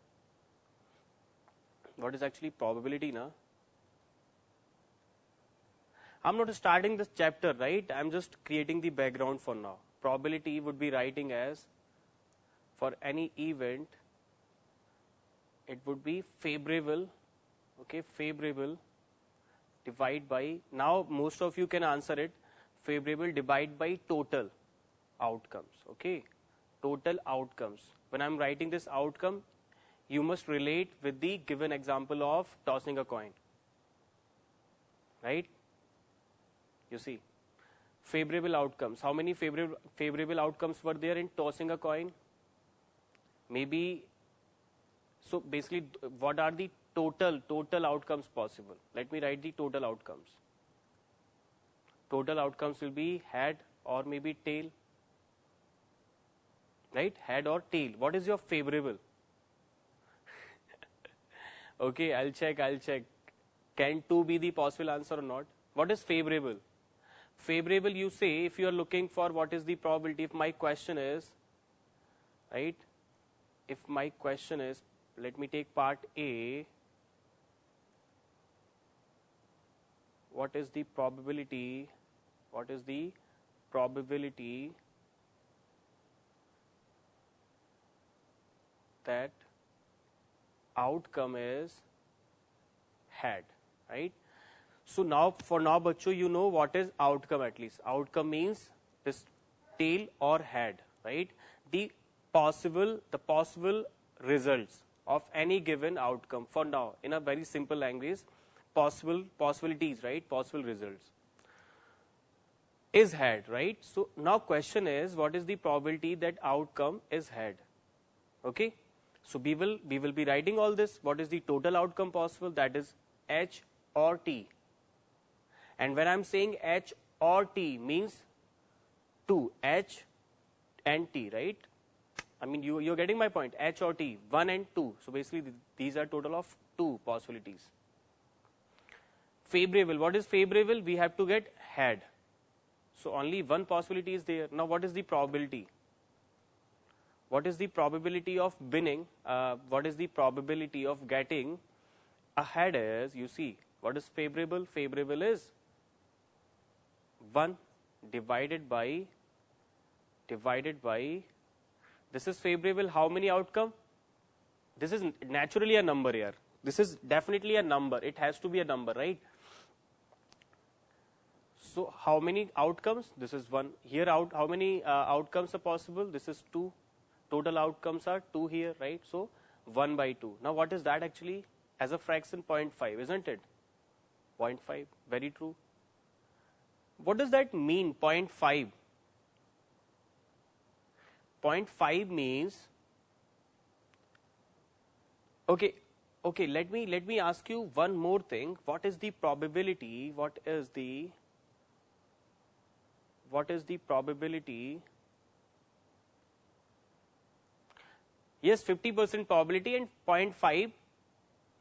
What is actually probability now? I'm not starting this chapter, right? I'm just creating the background for now. Probability would be writing as for any event, it would be favorable, okay, favorable divide by, now most of you can answer it, favorable divide by total outcomes, okay, total outcomes. When I'm writing this outcome, you must relate with the given example of tossing a coin, right? You see, favorable outcomes. How many favorable outcomes were there in tossing a coin? Maybe, so basically what are the total outcomes possible? Let me write the total outcomes. Total outcomes will be head or maybe tail, right? Head or tail. What is your favorable? Okay, I'll check. Can 2 be the possible answer or not? What is favorable? Favorable, you say, if you are looking for what is the probability, if my question is, right, if my question is, let me take part A, what is the probability that outcome is head, right? So now, for now, bachcho, you know what is outcome at least. Outcome means this tail or head, right? The possible results of any given outcome. For now, in a very simple language, possibilities, right? Possible results is head, right? So now question is, what is the probability that outcome is head? Okay. So we will be writing all this. What is the total outcome possible? That is H or T. And when I'm saying H or T means 2, H and T, right? I mean, you're getting my point. H or T, 1 and 2. So basically these are total of 2 possibilities. Favorable, what is favorable? We have to get head. So only one possibility is there. Now what is the probability? What is the probability of winning? What is the probability of getting ahead is, you see, what is favorable? Favorable is 1 divided by, this is favorable, how many outcome? This is naturally a number here. This is definitely a number. It has to be a number, right? So how many outcomes? This is 1. Here how many outcomes are possible? This is 2. Total outcomes are 2 here, right? So 1 by 2. Now what is that actually? As a fraction, 0.5, isn't it? 0.5, very true. What does that mean, 0.5? 0.5 means, okay, let me ask you one more thing. What is the probability? What is the probability? Yes, 50% probability and 0.5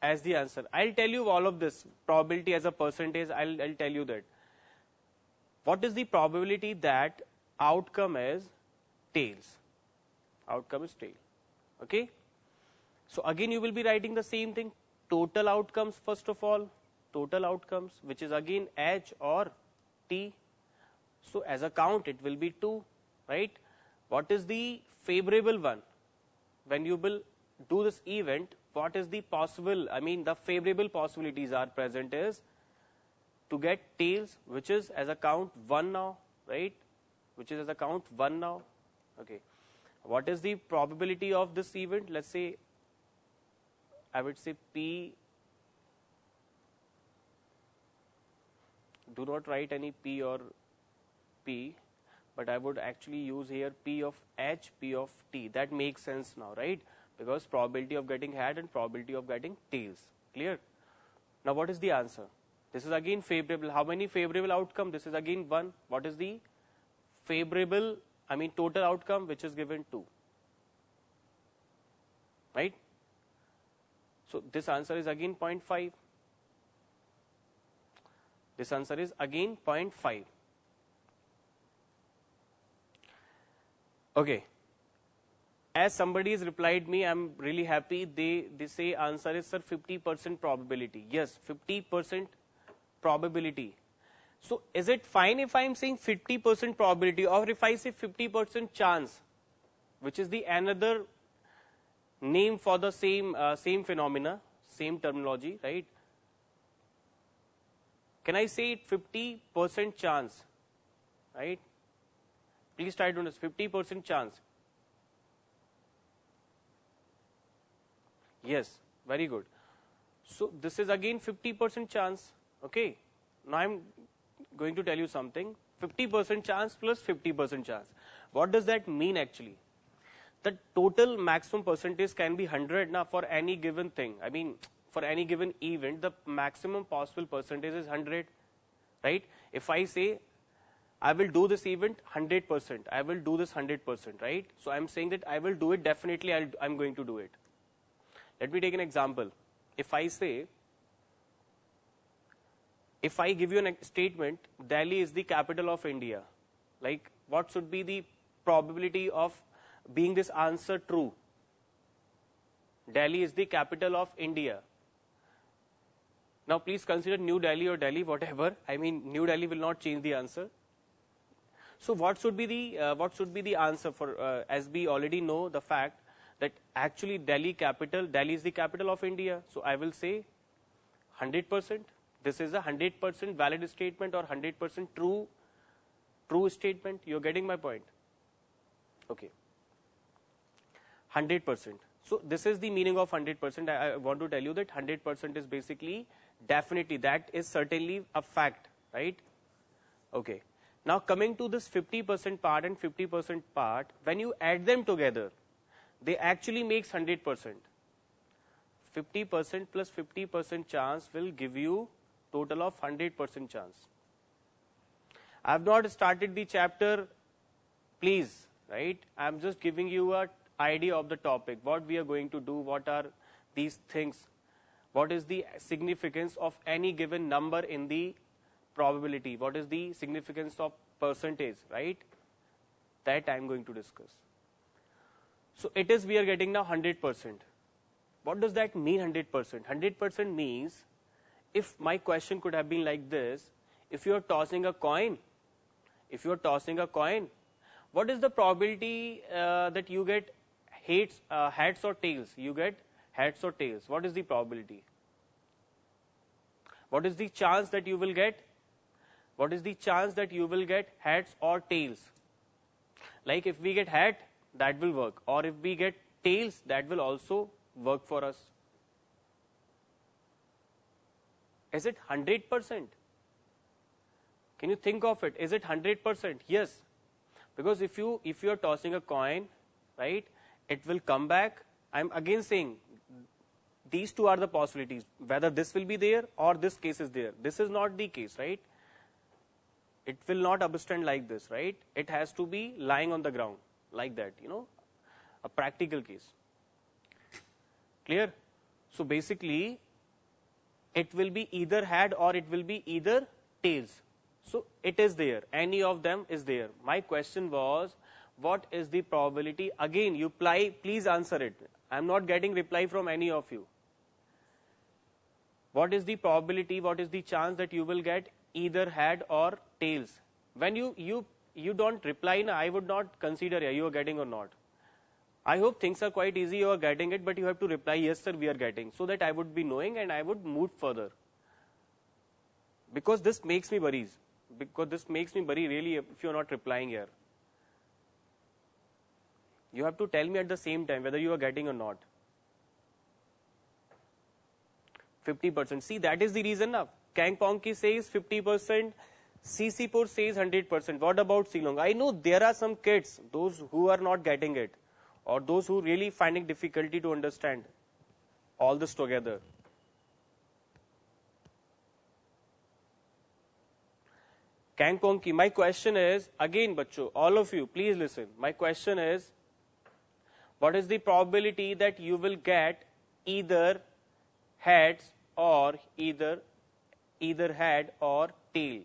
as the answer. I'll tell you all of this probability as a percentage. I'll tell you that. What is the probability that outcome is tails? Outcome is tail. Okay. So again you will be writing the same thing. Total outcomes first of all. Total outcomes, which is again H or T. So as a count it will be 2, right? What is the favorable one? When you will do this event, what is the possible, the favorable possibilities are present is to get tails, which is as a count 1 now, right? Which is as a count 1 now. Okay. What is the probability of this event? Let's say, I would say P, do not write any P or P, but I would actually use here P of H, P of T. That makes sense now, right? Because probability of getting head and probability of getting tails. Clear? Now what is the answer? This is again favorable. How many favorable outcome? This is again 1. What is the favorable, total outcome, which is given 2. Right? So this answer is again 0.5. This answer is again 0.5. Okay. As somebody has replied me, I'm really happy. They say answer is, sir, 50% probability. Yes, 50% probability. So is it fine if I'm saying 50% probability, or if I say 50% chance, which is the another name for the same phenomena, same terminology, right? Can I say it 50% chance, right? Please try to understand, 50% chance. Yes, very good. So this is again 50% chance. Okay. Now I'm going to tell you something. 50% chance plus 50% chance. What does that mean actually? The total maximum percentage can be 100 now for any given thing. For any given event, the maximum possible percentage is 100. Right? If I say I will do this event 100%, I will do this 100%, right? So I'm saying that I will do it, definitely I'm going to do it. Let me take an example. If I say, if I give you a statement, Delhi is the capital of India, like what should be the probability of being this answer true? Delhi is the capital of India. Now please consider New Delhi or Delhi, whatever. New Delhi will not change the answer. So what should be the answer for, as we already know the fact that actually Delhi is the capital of India. So I will say 100%. This is a 100% valid statement or 100% true statement. You're getting my point? Okay. 100%. So this is the meaning of 100%. I want to tell you that 100% is basically definitely, that is certainly a fact, right? Okay. Now coming to this 50% part and 50% part, when you add them together, they actually makes 100%. 50% plus 50% chance will give you total of 100% chance. I have not started the chapter, please, right? I am just giving you an idea of the topic, what we are going to do, what are these things, what is the significance of any given number in the probability, what is the significance of percentage, right? That I am going to discuss. So it is, we are getting now 100%. What does that mean 100%? 100% means, if my question could have been like this, if you are tossing a coin, what is the probability that you get heads or tails? You get heads or tails. What is the probability? What is the chance that you will get? What is the chance that you will get heads or tails? Like if we get head, that will work, or if we get tails, that will also work for us. Is it 100%? Can you think of it? Is it 100%? Yes. Because if you are tossing a coin, right, it will come back. I'm again saying these two are the possibilities, whether this will be there or this case is there. This is not the case, right? It will not upstand like this, right? It has to be lying on the ground like that, a practical case. Clear? So basically, it will be either head or it will be either tails. So it is there. Any of them is there. My question was, what is the probability? Again, you please answer it. I'm not getting reply from any of you. What is the probability? What is the chance that you will get either head or tails? When you don't reply, I would not consider you are getting or not. I hope things are quite easy, you are getting it, but you have to reply, yes sir, we are getting, so that I would be knowing and I would move further. Because this makes me worry. Really, if you are not replying here. You have to tell me at the same time whether you are getting or not. 50%. See, that is the reason now. Kang Pongki says 50%, CC4 says 100%. What about Silong? I know there are some kids, those who are not getting it, or those who really finding difficulty to understand all this together. Kang Pongki, my question is, again bacho, all of you, please listen. My question is, what is the probability that you will get either heads or either head or tail?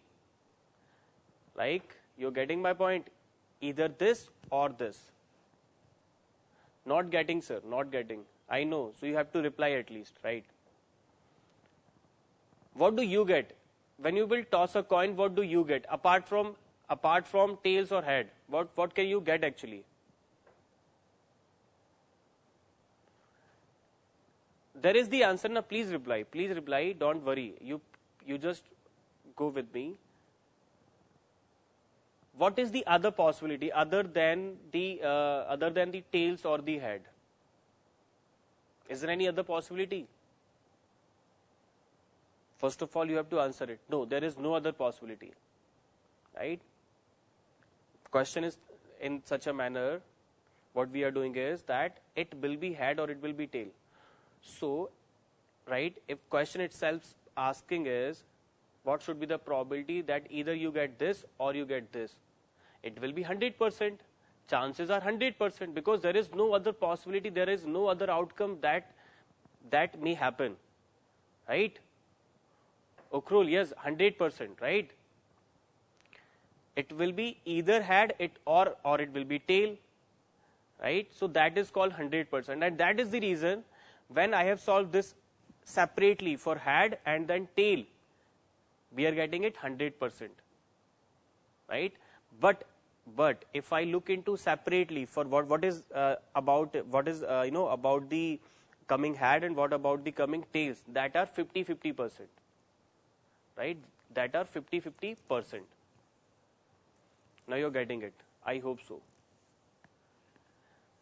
Like, you're getting my point? Either this or this. Not getting, sir, not getting. I know, so you have to reply at least, right? What do you get? When you will toss a coin, what do you get? Apart from tails or head, what can you get actually? There is the answer. Now please reply. Please reply. Don't worry. You just go with me. What is the other possibility other than the tails or the head? Is there any other possibility? First of all, you have to answer it. No, there is no other possibility. Right? The question is in such a manner, what we are doing is that it will be head or it will be tail. So, right, if question itself asking is, what should be the probability that either you get this or you get this? It will be 100%. Chances are 100% because there is no other possibility, there is no other outcome that may happen. Right? Ukhrul, yes, 100%, right? It will be either head or it will be tail. Right? So that is called 100%. And that is the reason when I have solved this separately for head and then tail, we are getting it 100%, right? But if I look into separately for what is about the coming head and what about the coming tails, that are 50-50%, right? That are 50-50%. Now you're getting it. I hope so.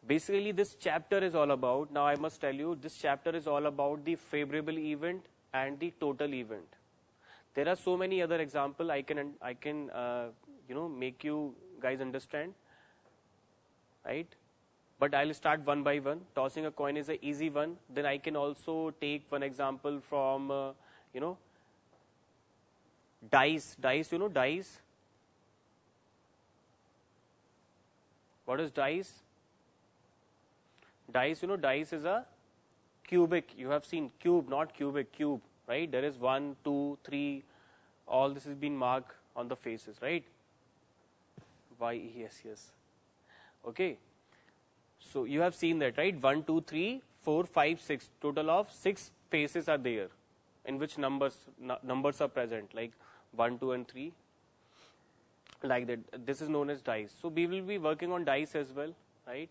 Basically, this chapter is all about, now I must tell you, this chapter is all about the favorable event and the total event. There are so many other examples I can make you guys understand, right? But I'll start one by one. Tossing a coin is an easy one. Then I can also take one example from, dice. Dice, dice. What is dice? Dice, dice is a cubic. You have seen cube, not cubic, cube, right? There is 1, 2, 3. All this has been marked on the faces, right? Why? Yes. Okay. So you have seen that, right? 1, 2, 3, 4, 5, 6. Total of 6 faces are there in which numbers are present, like 1, 2, and 3. Like that. This is known as dice. So we will be working on dice as well, right?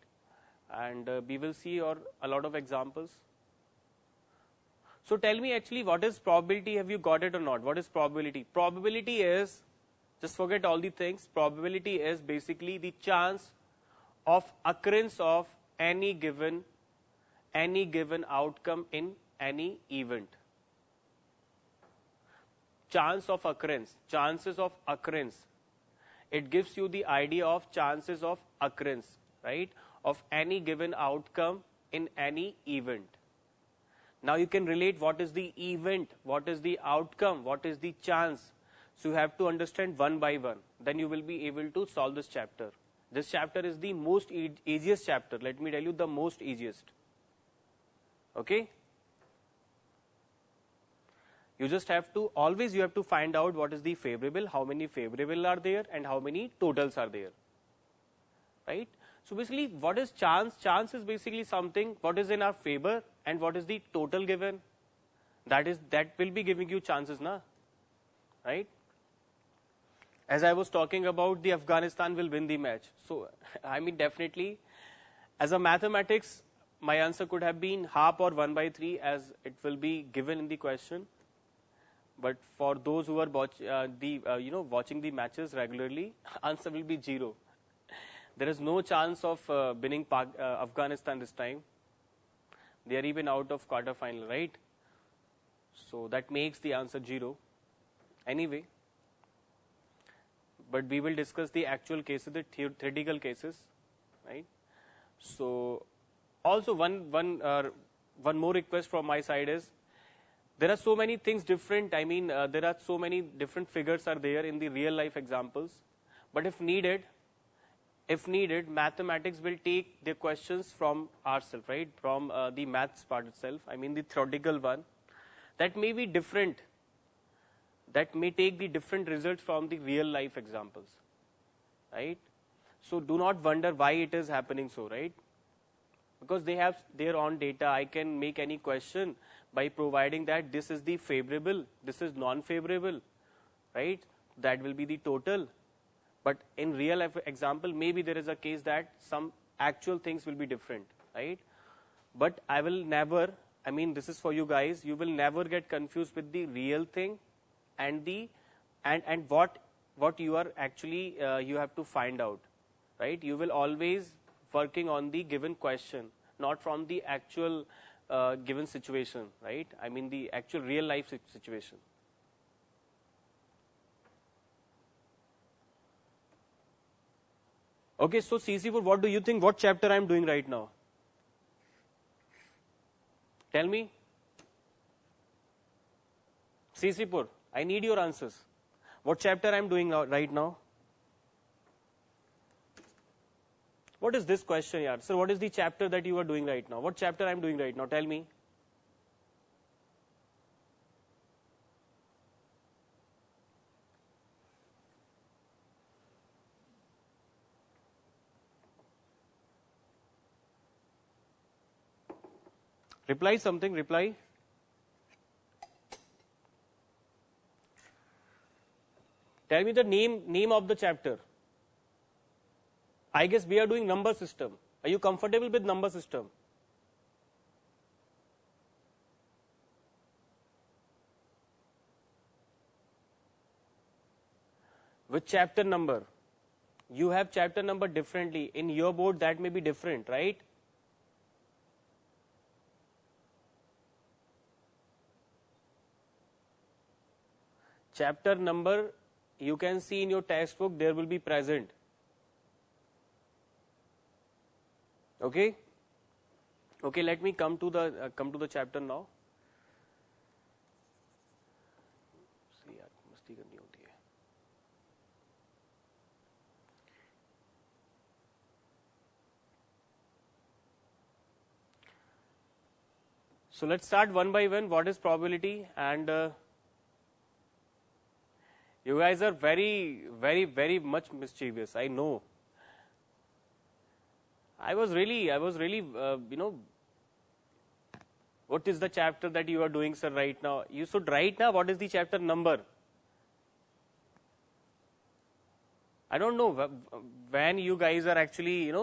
And we will see a lot of examples. So tell me actually, what is probability? Have you got it or not? What is probability? Probability is, just forget all the things. Probability is basically the chance of occurrence of any given outcome in any event. Chance of occurrence, chances of occurrence. It gives you the idea of chances of occurrence, right, of any given outcome in any event. Now you can relate what is the event, what is the outcome, what is the chance. So you have to understand one by one. Then you will be able to solve this chapter. This chapter is the most easiest chapter. Let me tell you, the most easiest. Okay? You just have to, always you have to find out what is the favorable, how many favorable are there, and how many totals are there. Right? So basically, what is chance? Chance is basically something, what is in our favor and what is the total given. That will be giving you chances, na? Right? As I was talking about, the Afghanistan will win the match. So, I mean, definitely, as a mathematics, my answer could have been half or 1 by 3 as it will be given in the question. But for those who are watching the matches regularly, answer will be 0. There is no chance of winning Afghanistan this time. They are even out of quarterfinal, right? So that makes the answer 0. Anyway, but we will discuss the actual cases, the theoretical cases, right? So also one more request from my side is, there are so many things different. I mean, there are so many different figures are there in the real life examples. But if needed, mathematics will take the questions from ourselves, right? From the maths part itself. I mean, the theoretical one. That may be different. That may take the different results from the real life examples, right? So do not wonder why it is happening so, right? Because they have their own data. I can make any question by providing that this is the favorable, this is non-favorable, right? That will be the total. But in real life example, maybe there is a case that some actual things will be different, right? But I will never, I mean, this is for you guys, you will never get confused with the real thing and what you are actually, you have to find out, right? You will always working on the given question, not from the actual given situation, right? I mean the actual real life situation. Okay, so CC4, what do you think? What chapter I am doing right now? Tell me. CC4, I need your answers. What chapter I am doing right now? What is this question, yaar? Sir, what is the chapter that you are doing right now? What chapter I am doing right now? Tell me. Reply something, reply. Tell me the name of the chapter. I guess we are doing number system. Are you comfortable with number system? With chapter number. You have chapter number differently. In your board that may be different, right? Chapter number you can see in your textbook, there will be present. Okay? Okay, let me come to the chapter now. See, yaar, मस्ती करनी होती है. So let's start one by one. What is probability? And you guys are very, very, very much mischievous. I know. I was really, What is the chapter that you are doing, sir, right now? You should write now what is the chapter number. I don't know when you guys are actually,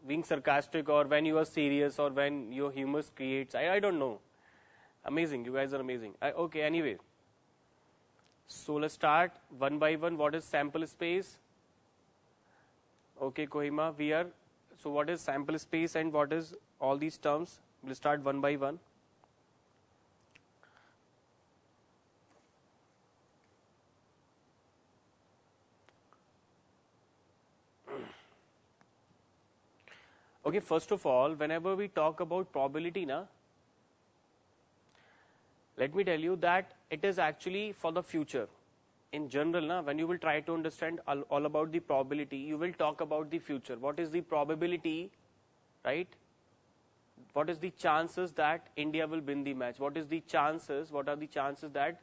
being sarcastic, or when you are serious, or when your humor creates. I don't know. Amazing. You guys are amazing. Okay, anyway. So let's start one by one. What is sample space? Okay, Kohima, so what is sample space and what is all these terms? We'll start one by one. Okay, first of all, whenever we talk about probability, let me tell you that it is actually for the future. In general, when you will try to understand all about the probability, you will talk about the future. What is the probability, right? What is the chances that India will win the match? What are the chances that,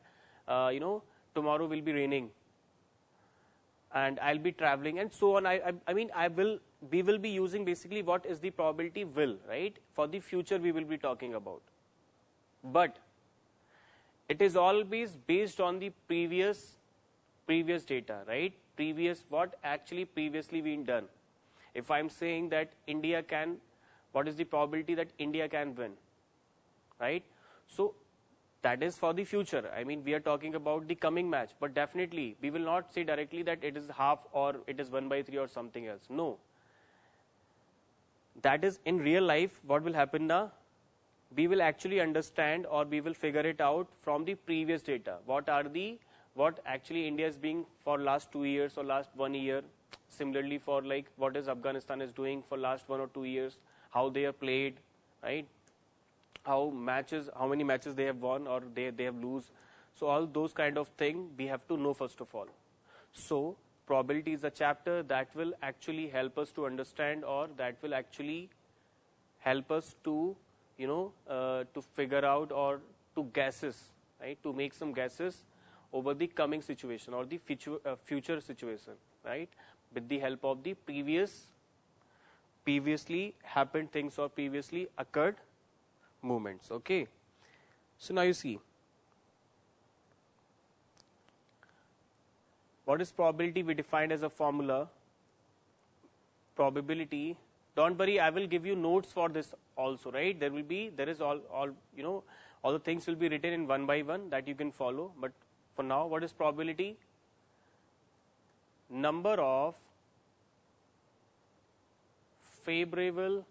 tomorrow will be raining and I'll be traveling and so on. We will be using basically what is the probability will, right? For the future we will be talking about. But it is always based on the previous data, right? What actually previously been done. If I'm saying that what is the probability that India can win, right? So that is for the future. We are talking about the coming match, but definitely we will not say directly that it is half or it is 1/3 or something else. No. That is in real life. What will happen now? We will actually understand, or we will figure it out from the previous data. What actually India is being for last 2 years or last 1 year. Similarly for what is Afghanistan is doing for last 1 or 2 years, how they have played, right? How many matches they have won or they have lose. So all those kind of thing we have to know first of all. So probability is a chapter that will actually help us to understand, or that will actually help us to to figure out or to guesses, right? To make some guesses over the coming situation or the future situation, right? With the help of the previously happened things or previously occurred movements. Okay. So now you see, what is probability? We defined as a formula. Probability. Don't worry, I will give you notes for this also, right? There is all the things will be written in one by one that you can follow. But for now, what is probability? Number of favorable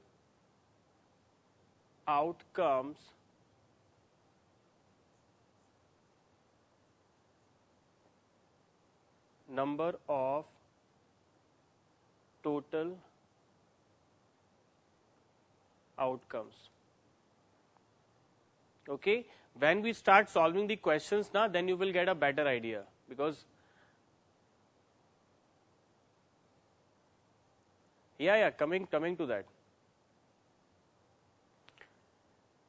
outcomes number of total outcomes. Okay, when we start solving the questions now, then you will get a better idea, because coming to that.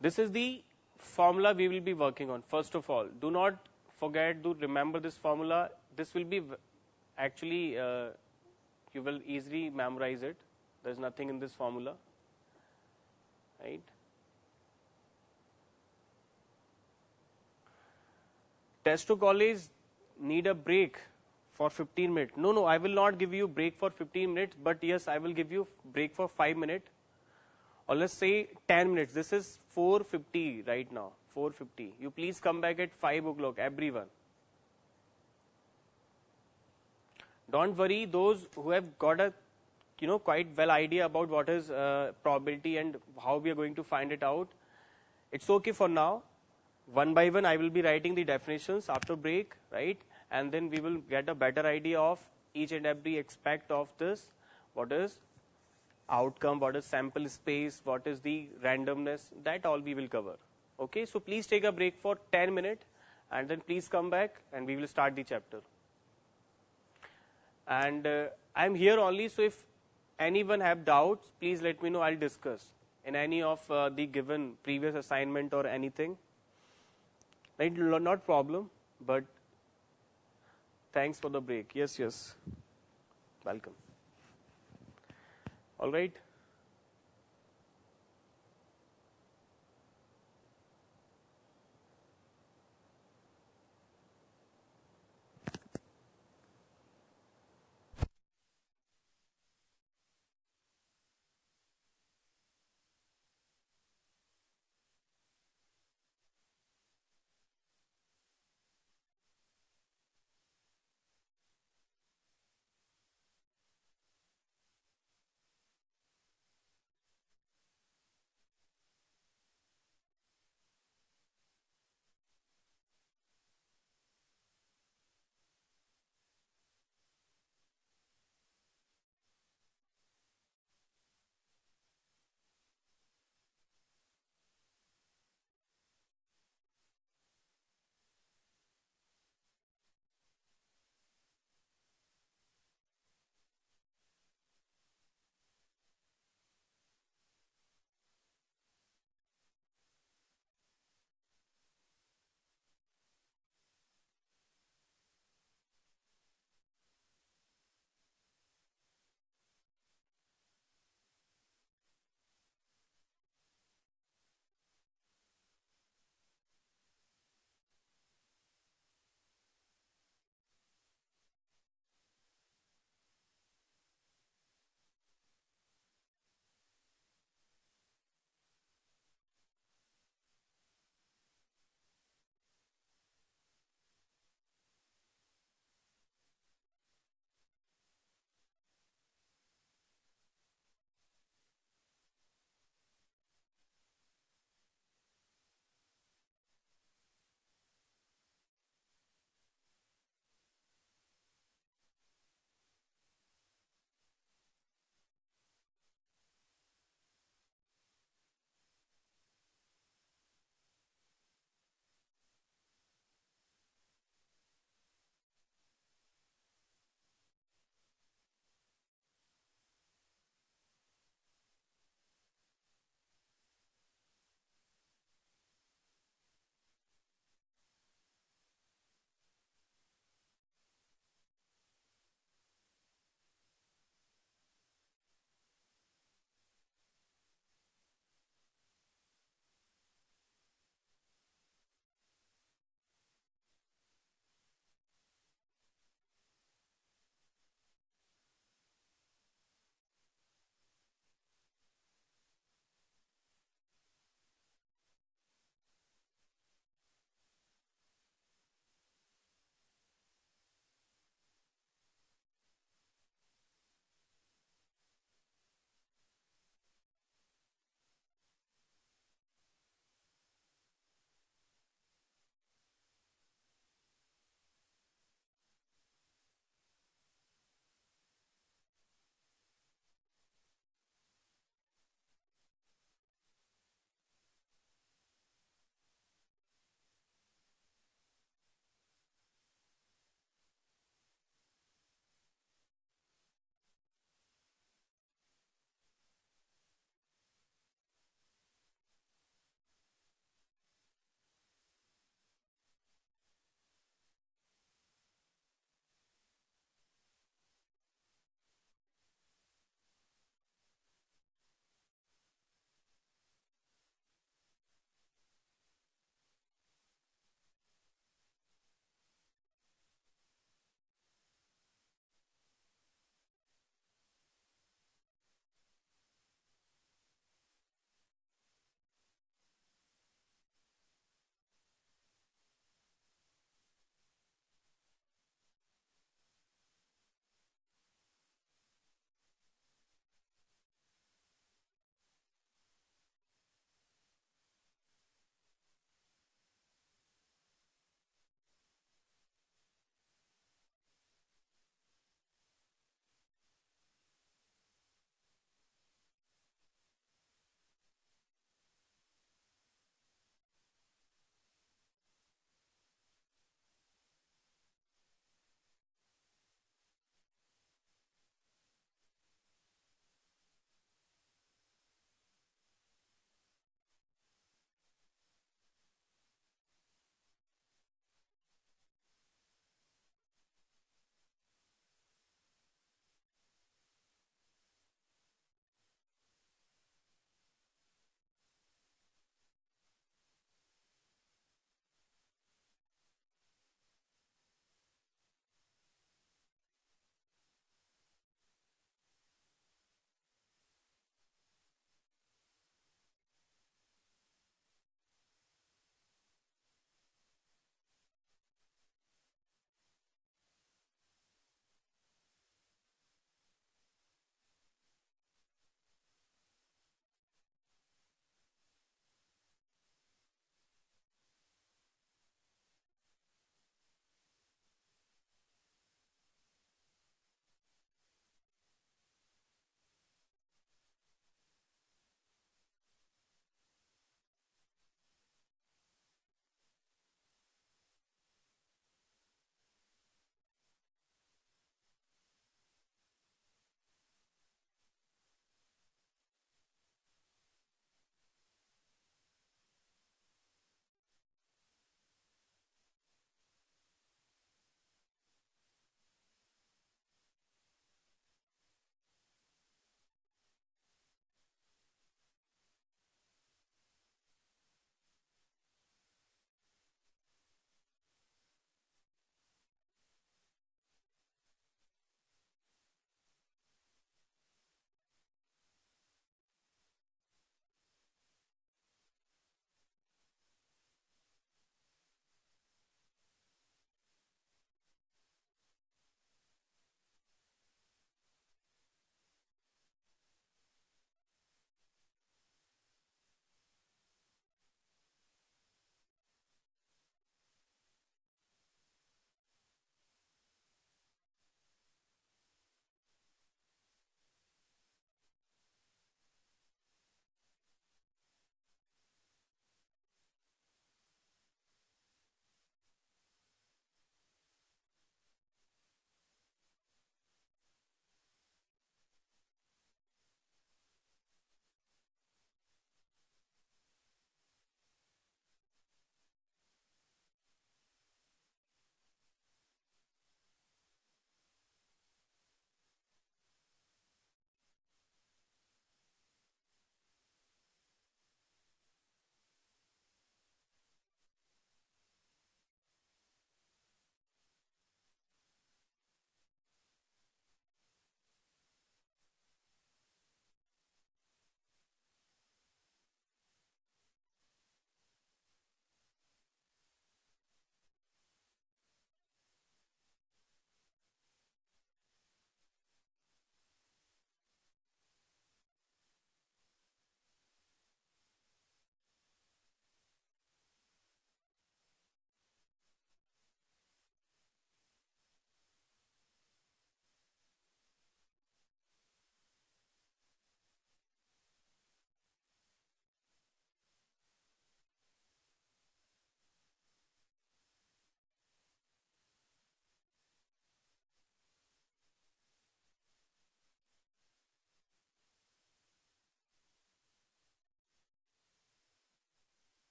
This is the formula we will be working on. First of all, do not forget to remember this formula. This will be actually you will easily memorize it. There is nothing in this formula, right? Testo college need a break for 15 minutes. No, I will not give you break for 15 minutes, but yes, I will give you break for 5 minutes, or let's say 10 minutes. This is 4:50 right now, 4:50. You please come back at 5 o'clock, everyone. Don't worry, those who have got a quite well idea about what is probability and how we are going to find it out, it's okay for now. One by one I will be writing the definitions after break, right? And then we will get a better idea of each and every aspect of this. What is outcome, what is sample space, what is the randomness, that all we will cover. Okay, so please take a break for 10 minutes and then please come back and we will start the chapter. And I'm here only, so if anyone have doubts, please let me know, I'll discuss in any of the given previous assignment or anything. Right, not problem, but thanks for the break. Yes, welcome. All right.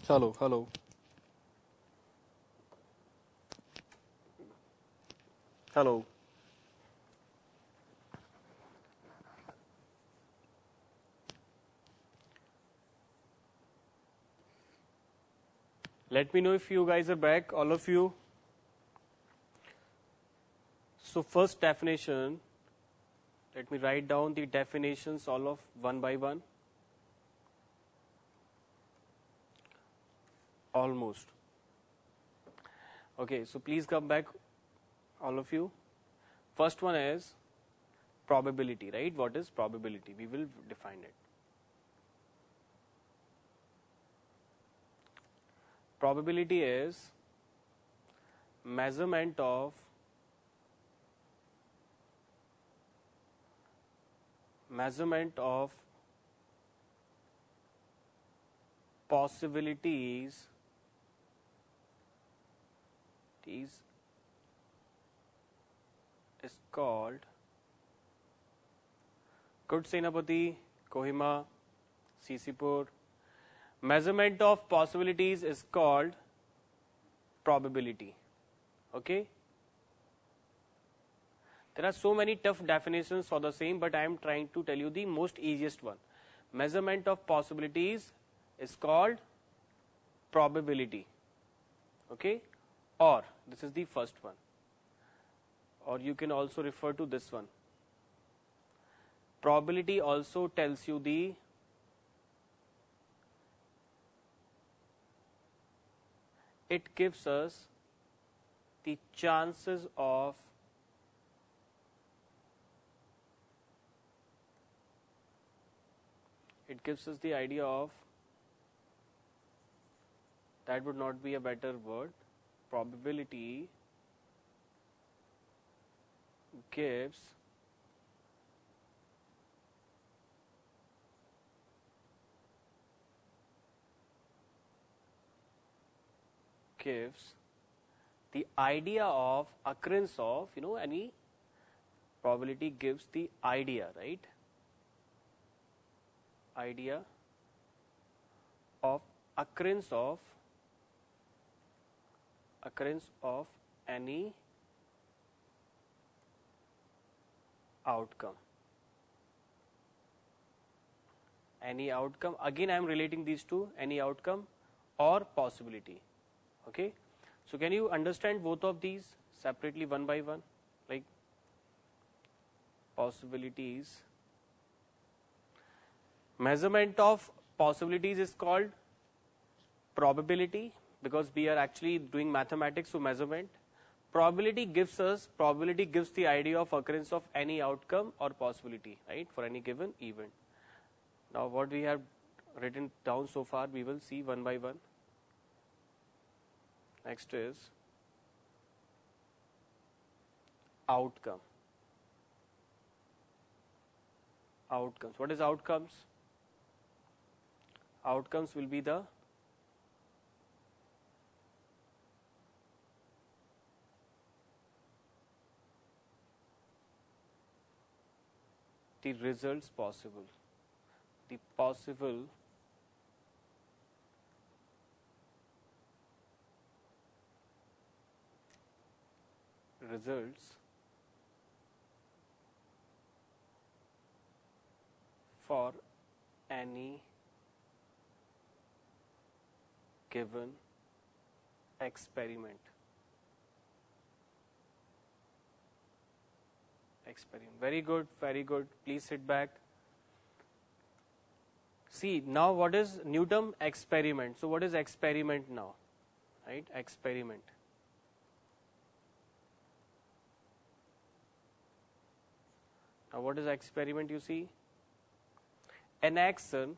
Hello, hello. Hello. Let me know if you guys are back, all of you. So first definition, let me write down the definitions all of one by one. Almost. Okay, so please come back, all of you. First one is probability, right? What is probability? We will define it. Probability is measurement of possibilities is called, good Senapati, Kohima, Sisipur. Measurement of possibilities is called probability. Okay? There are so many tough definitions for the same, but I am trying to tell you the most easiest one. Measurement of possibilities is called probability. Okay? Or, this is the first one. Or you can also refer to this one. Probability also tells you it gives us the chances of it gives us the idea of, that would not be a better word, probability gives the idea of occurrence of, any probability gives the idea, right? Idea of occurrence of any outcome. Any outcome, again I am relating these two, any outcome or possibility. Okay, so can you understand both of these separately one by one? Like possibilities, measurement of possibilities is called probability, because we are actually doing mathematics, so measurement. Probability gives the idea of occurrence of any outcome or possibility, right, for any given event. Now what we have written down so far, we will see one by one. Next is outcome. Outcomes. What is outcomes? Outcomes will be the results possible. The possible results for any given experiment. Very good, very good. Please sit back. See, now what is new term? Experiment. So what is experiment now? Right? Experiment. Now what is experiment, you see? An action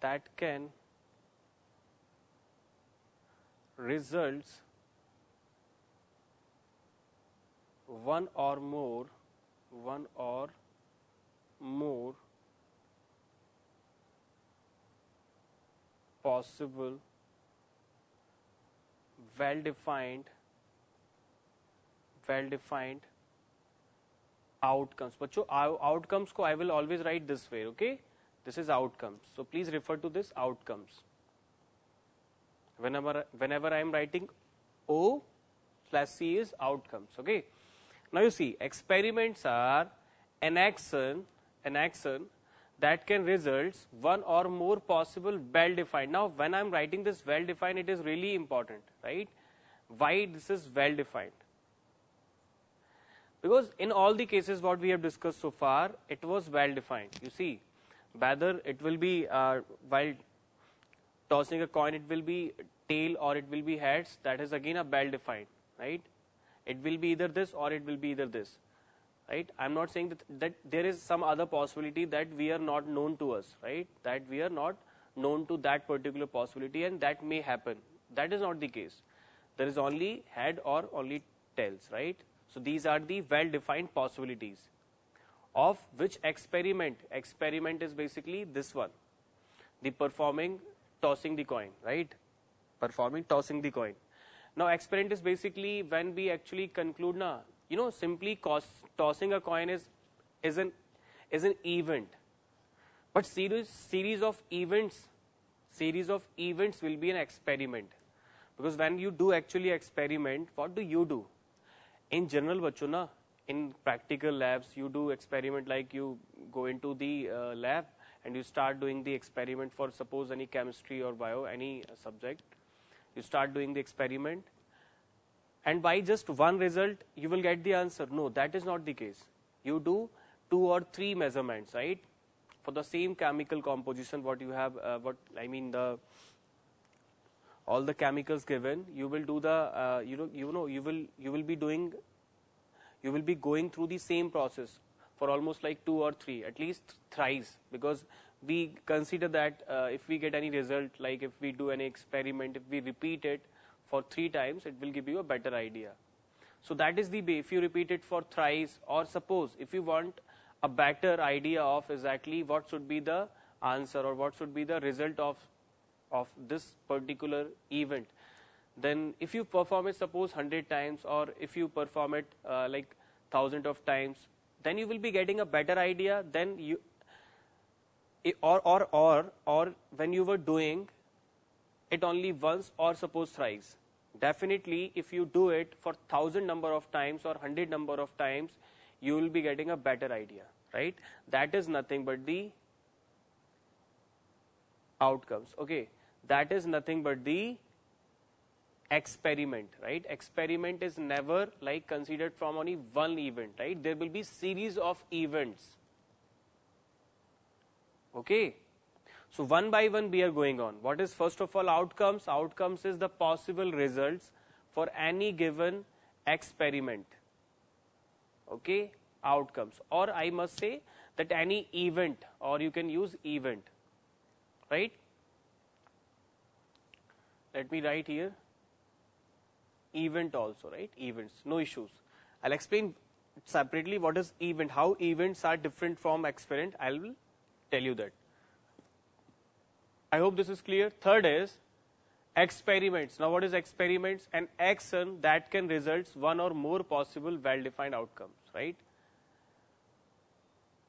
that can results one or more possible well-defined outcomes. बच्चों outcomes को I will always write this way, okay? This is outcomes. So please refer to this outcomes. Whenever I am writing O/C is outcomes, okay? Now you see, experiments are an action that can result one or more possible well-defined. Now when I am writing this well-defined, it is really important, right? Why this is well-defined? Because in all the cases what we have discussed so far, it was well-defined. You see, whether it will be while tossing a coin, it will be tail or it will be heads, that is again a well-defined, right? It will be either this or it will be either this, right? I am not saying that there is some other possibility that we are not known to us, right? That we are not known to that particular possibility and that may happen. That is not the case. There is only head or only tails, right? So these are the well-defined possibilities of which experiment is basically this one, the performing tossing the coin, right? Performing tossing the coin. Now experiment is basically when we actually conclude na, you know, simply tossing a coin is an event, but series of events will be an experiment. Because when you do actually experiment, what do you do? In general, बच्चों ना, in practical labs, you do experiment like you go into the lab and you start doing the experiment for suppose any chemistry or bio, any subject. You start doing the experiment and by just one result, you will get the answer. No, that is not the case. You do 2 or 3 measurements, right? For the same chemical composition, what you have, all the chemicals given, you will do the you will be going through the same process for almost like 2 or 3, at least thrice, because we consider that if we get any result, like if we do any experiment, if we repeat it for 3 times, it will give you a better idea. So that is the way. If you repeat it for thrice, or suppose if you want a better idea of exactly what should be the answer or what should be the result of this particular event, then if you perform it suppose 100 times or if you perform it like 1000 of times, then you will be getting a better idea than you or when you were doing it only once or suppose thrice. Definitely if you do it for 1000 number of times or 100 number of times, you will be getting a better idea, right? That is nothing but the outcomes, okay? That is nothing but the experiment, right? Experiment is never like considered from only one event, right? There will be series of events, okay? So one by one we are going on. What is first of all outcomes? Outcomes is the possible results for any given experiment, okay? Outcomes, or I must say that any event, or you can use event, right? Let me write here event also, right? Events, no issues. I'll explain separately what is event, how events are different from experiment. I will tell you that. I hope this is clear. Third is experiments. Now what is experiments? An action that can result one or more possible well-defined outcomes, right?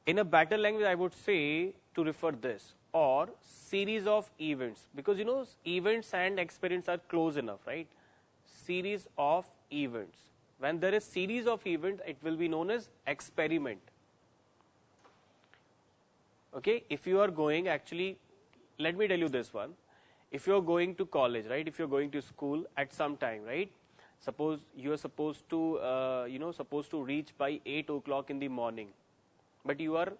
In a better language, I would say to refer this, or series of events, because you know events and experiments are close enough, right? Series of events. When there is series of events, it will be known as experiment. Okay, if you are going, actually, let me tell you this one. If you are going to college, right? If you are going to school at some time, right? Suppose you are supposed to, supposed to reach by 8 o'clock in the morning, but you are,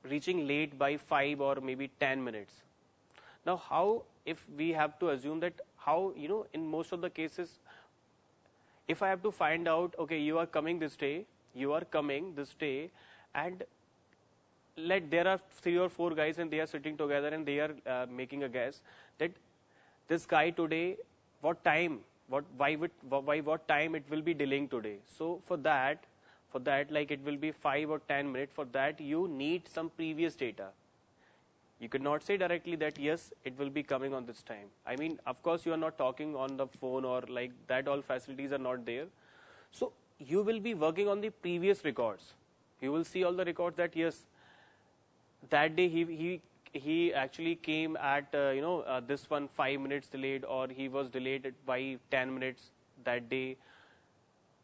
reaching late by 5 or maybe 10 minutes. Now, how, if we have to assume that, how, in most of the cases, if I have to find out, okay, you are coming this day, and there are 3 or 4 guys and they are sitting together and they are making a guess that this guy today, what time, what time it will be delaying today. So for that, like it will be 5 or 10 minutes. For that, you need some previous data. You could not say directly that yes, it will be coming on this time. I mean, of course, you are not talking on the phone or like that. All facilities are not there. So you will be working on the previous records. You will see all the records that yes, that day he actually came at this one 5 minutes delayed, or he was delayed by 10 minutes that day.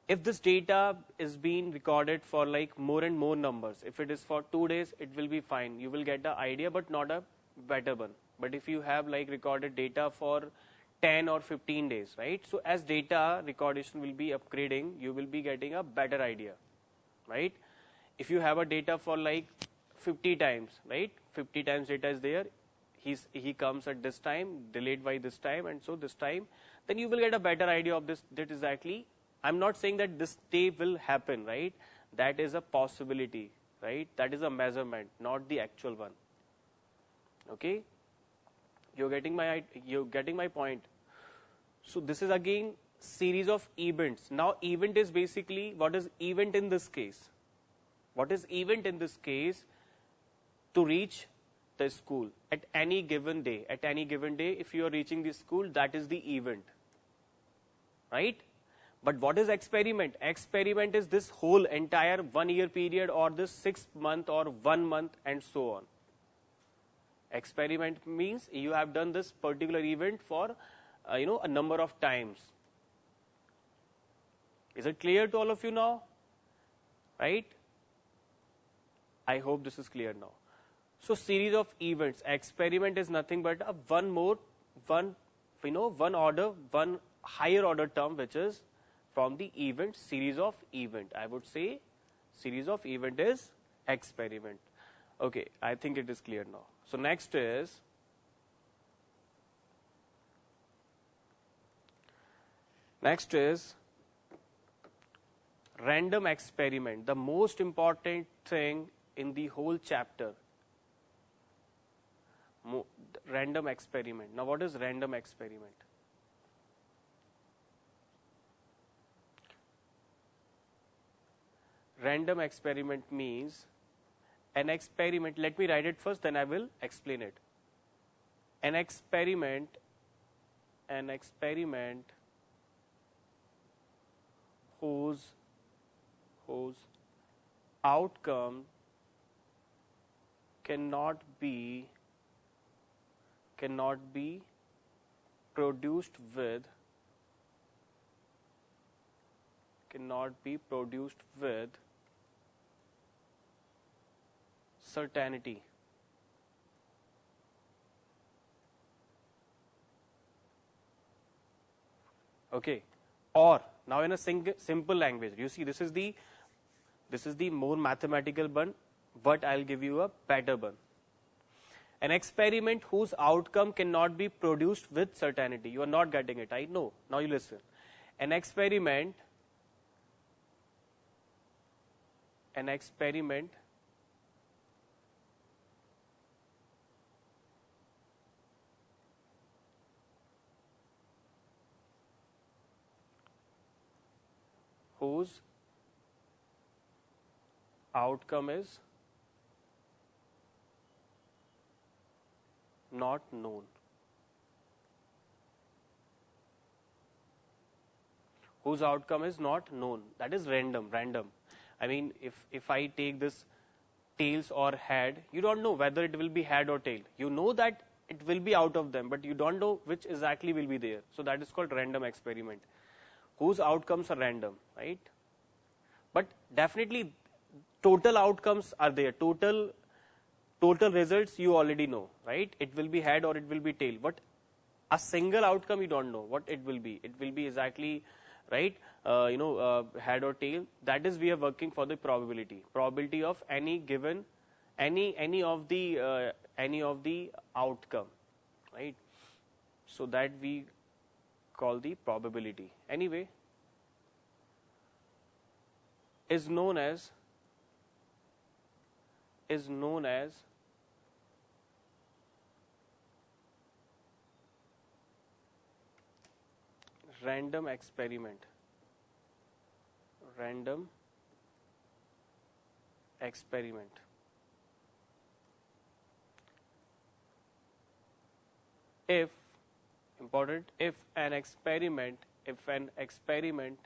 If this data is being recorded for like more and more numbers, if it is for 2 days, it will be fine. You will get the idea, but not a better one. But if you have like recorded data for 10 or 15 days, right? So as data recordation will be upgrading, you will be getting a better idea, right? If you have a data for like 50 times, right? 50 times data is there. He comes at this time, delayed by this time, and so this time, then you will get a better idea of this. That exactly. I'm not saying that this day will happen, right? That is a possibility, right? That is a measurement, not the actual one. Okay? You're getting my point. So this is again series of events. Now event is basically, what is event in this case? What is event in this case? To reach the school at any given day. At any given day, if you are reaching the school, that is the event, right? But what is experiment? Experiment is this whole entire 1 year period, or this 6 month or 1 month, and so on. Experiment means you have done this particular event for a number of times. Is it clear to all of you now? Right? I hope this is clear now. So series of events. Experiment is nothing but a one higher order term, which is from the event, series of event. I would say series of event is experiment. Okay, I think it is clear now. So next is random experiment, the most important thing in the whole chapter. Random experiment. Now what is random experiment? Random experiment means an experiment. Let me write it first, then I will explain it. An experiment whose outcome cannot be produced with certainty. Okay. Or now in a simple language, you see this is the more mathematical one, but I'll give you a better one. An experiment whose outcome cannot be produced with certainty. You are not getting it, I know. Now you listen. An experiment whose outcome is not known. Whose outcome is not known. That is random. I mean, if I take this tails or head, you don't know whether it will be head or tail. You know that it will be out of them, but you don't know which exactly will be there. So that is called random experiment, whose outcomes are random, right? But definitely total outcomes are there. Total results you already know, right? It will be head or it will be tail. But a single outcome you don't know what it will be. It will be exactly, right? Head or tail. That is, we are working for the probability of any given, any of the outcome, right? So that we call the probability. Anyway, is known as random experiment. If an experiment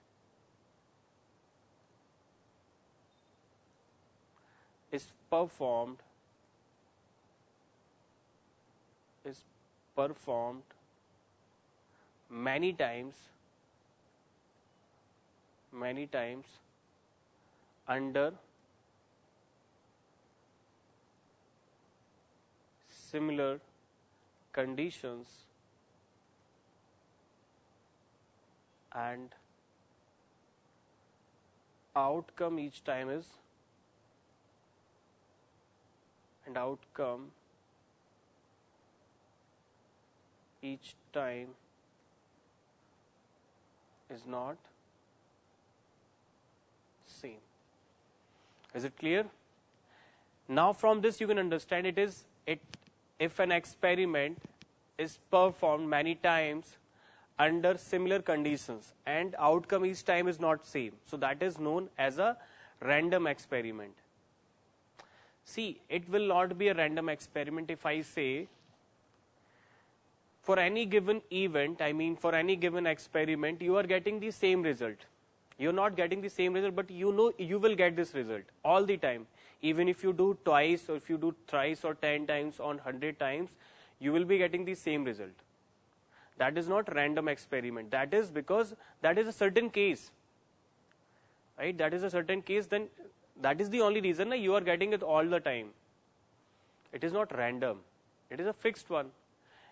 performed many times under similar conditions and outcome each time is not same. Is it clear? Now from this you can understand if an experiment is performed many times under similar conditions and outcome each time is not same, so that is known as a random experiment. See, it will not be a random experiment if I say for any given event, I mean for any given experiment, you are getting the same result. You are not getting the same result, but you know you will get this result all the time. Even if you do twice or if you do thrice or 10 times or 100 times, you will be getting the same result. That is not random experiment. That is because that is a certain case. Right? That is a certain case, then that is the only reason you are getting it all the time. It is not random. It is a fixed one.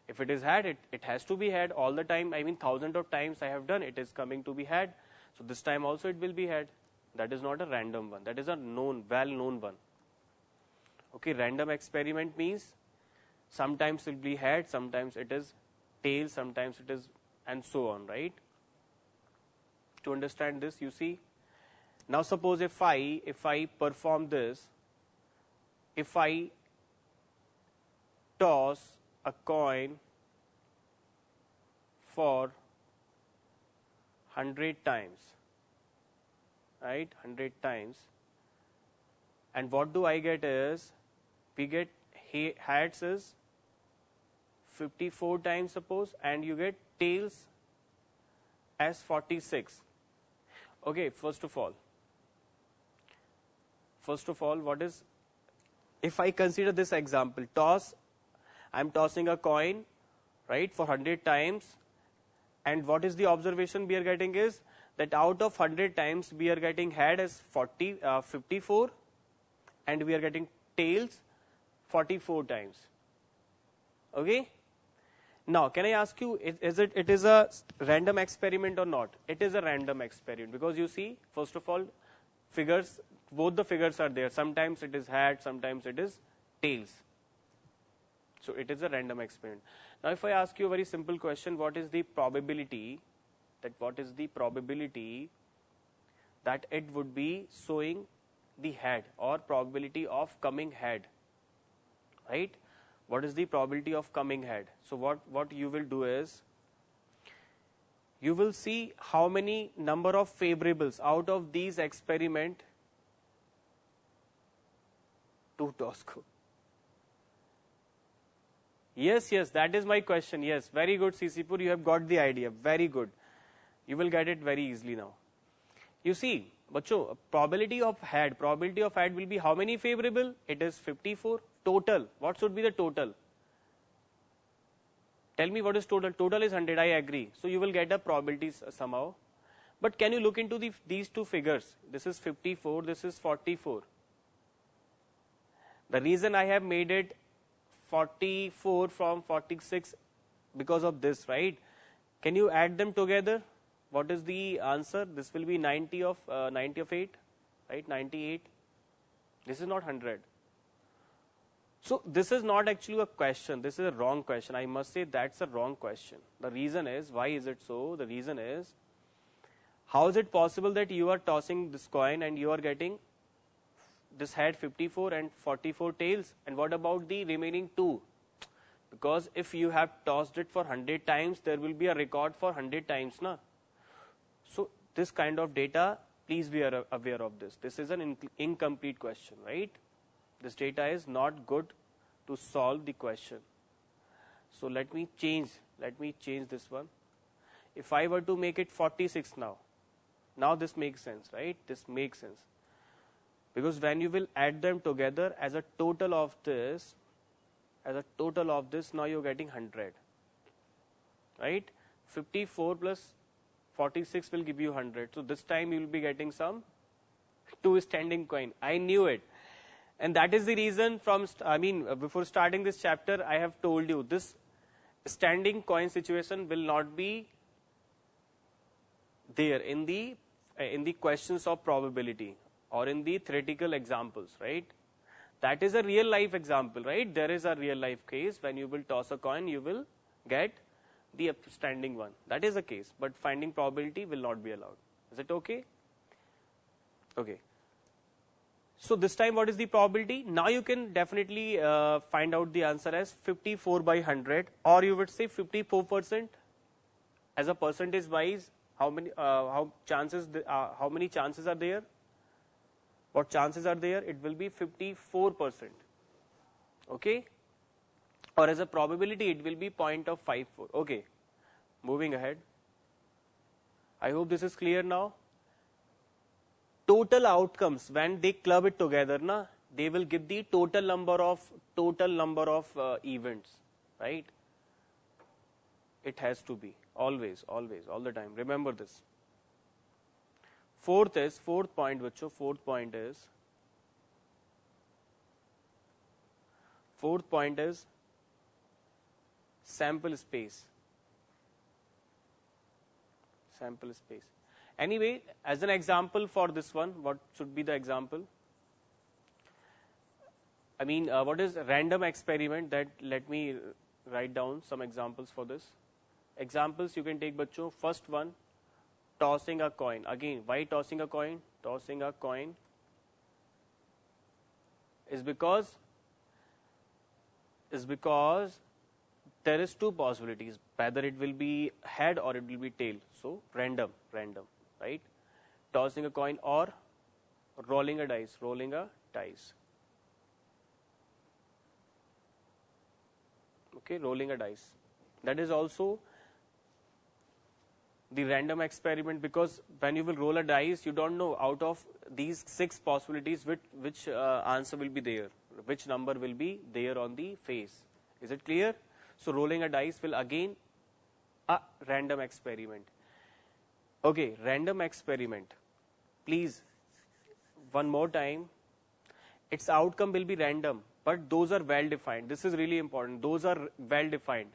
If it is had, it has to be had all the time. I mean, thousands of times I have done, it is coming to be had. So this time also it will be had. That is not a random one. That is a known, well-known one. Okay, random experiment means sometimes it will be had, sometimes it is tail, sometimes it is, and so on, right? To understand this, you see. Now suppose if I perform this, if I toss a coin for 100 times, right, 100 times, and what do I get is, we get heads is 54 times suppose, and you get tails as 46. Okay, first of all, what is, if I consider this example, I am tossing a coin, right, for 100 times, and what is the observation we are getting is that out of 100 times we are getting head as 54, and we are getting tails 44 times. Okay. Now, can I ask you, it is a random experiment or not? It is a random experiment because you see, first of all, figures, both the figures are there. Sometimes it is head, sometimes it is tails. So it is a random experiment. Now, if I ask you a very simple question, what is the probability that it would be showing the head, or probability of coming head, right? What is the probability of coming head? So what you will do is, you will see how many number of favorables out of these experiment to Tosco. Yes, that is my question. Yes, very good, CC-Pur, you have got the idea. Very good. You will get it very easily now. You see, bachcho, probability of head will be how many favorable? It is 54. Total, what should be the total? Tell me what is total. Total is 100, I agree. So you will get a probability somehow. But can you look into these two figures? This is 54, this is 44. The reason I have made it 44 from 46 because of this, right? Can you add them together? What is the answer? This will be 90 of 8, right? 98. This is not 100. So this is not actually a question. This is a wrong question. I must say that's a wrong question. The reason is, why is it so? The reason is, how is it possible that you are tossing this coin and you are getting this head 54 and 44 tails, and what about the remaining 2? Because if you have tossed it for 100 times, there will be a record for 100 times, na? So this kind of data, please be aware of this. This is an incomplete question, right? This data is not good to solve the question. So let me change this one. If I were to make it 46 now this makes sense, right? This makes sense. because when you will add them together as a total of this, now you're getting 100, right? 54 plus 46 will give you 100. So this time you will be getting some 2 standing coin. I knew it. And that is the reason before starting this chapter, I have told you this standing coin situation will not be there in the questions of probability or in the theoretical examples, right? That is a real life example, right? There is a real life case when you will toss a coin, you will get the upstanding one. That is the case, but finding probability will not be allowed. Is it okay? Okay. So this time what is the probability? Now you can definitely find out the answer as 54 by 100, or you would say 54%. As a percentage wise, how many chances are there? What chances are there? It will be 54%. Okay? Or as a probability, it will be 0.54. Okay. Moving ahead. I hope this is clear now. Total outcomes, when they club it together, they will give the total number of events, right? It has to be always, all the time. Remember this. Fourth point is sample space. Anyway, as an example for this one, what should be the example? What is random experiment? That let me write down some examples for this. Examples you can take, bachcho. First one, tossing a coin. Again, why tossing a coin? Tossing a coin is because there is 2 possibilities, whether it will be head or it will be tail. So random, right? Tossing a coin or rolling a dice. Okay, rolling a dice. That is also the random experiment, because when you will roll a dice, you don't know out of these 6 possibilities which answer will be there, which number will be there on the face. Is it clear? So rolling a dice will again a random experiment. Okay, random experiment. Please, one more time. Its outcome will be random, but those are well defined. This is really important. Those are well defined.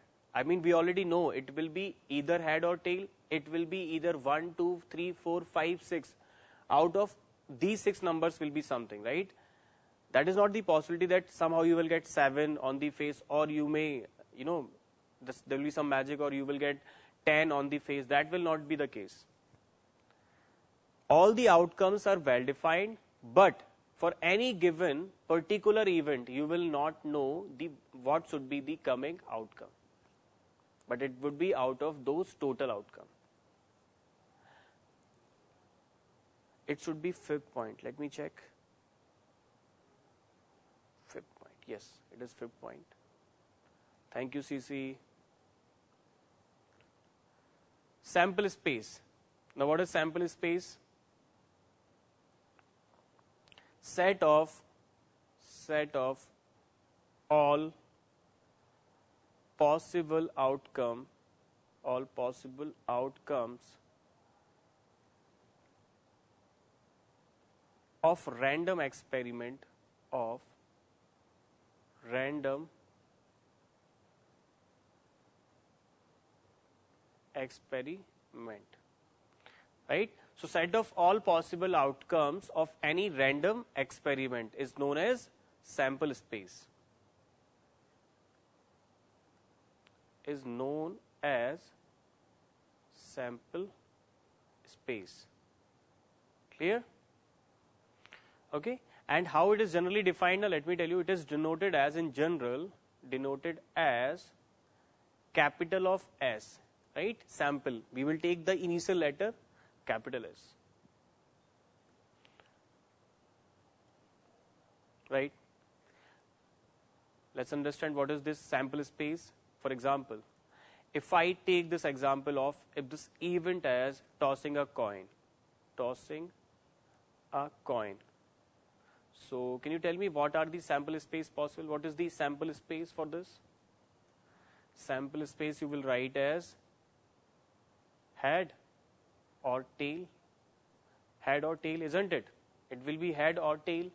We already know it will be either head or tail. It will be either 1, 2, 3, 4, 5, 6. Out of these 6 numbers will be something, right? That is not the possibility that somehow you will get 7 on the face, or you may, there will be some magic, or you will get 10 on the face. That will not be the case. All the outcomes are well defined, but for any given particular event, you will not know what should be the coming outcome. But it would be out of those total outcome. It should be 5th point. Let me check. 5th point. Yes, it is 5th point. Thank you, CC. Sample space. Now, what is sample space? Set of all possible outcomes of random experiment right? So set of all possible outcomes of any random experiment is known as sample space. Clear? Okay. And how it is generally defined? Now let me tell you. It is denoted as, in general, capital of S. Right? Sample. We will take the initial letter, capital S. Right? Let's understand what is this sample space. For example, if I take this example of, if this event as tossing a coin. So can you tell me what are the sample space possible? What is the sample space for this? Sample space you will write as head or tail. Head or tail, isn't it? It will be head or tail.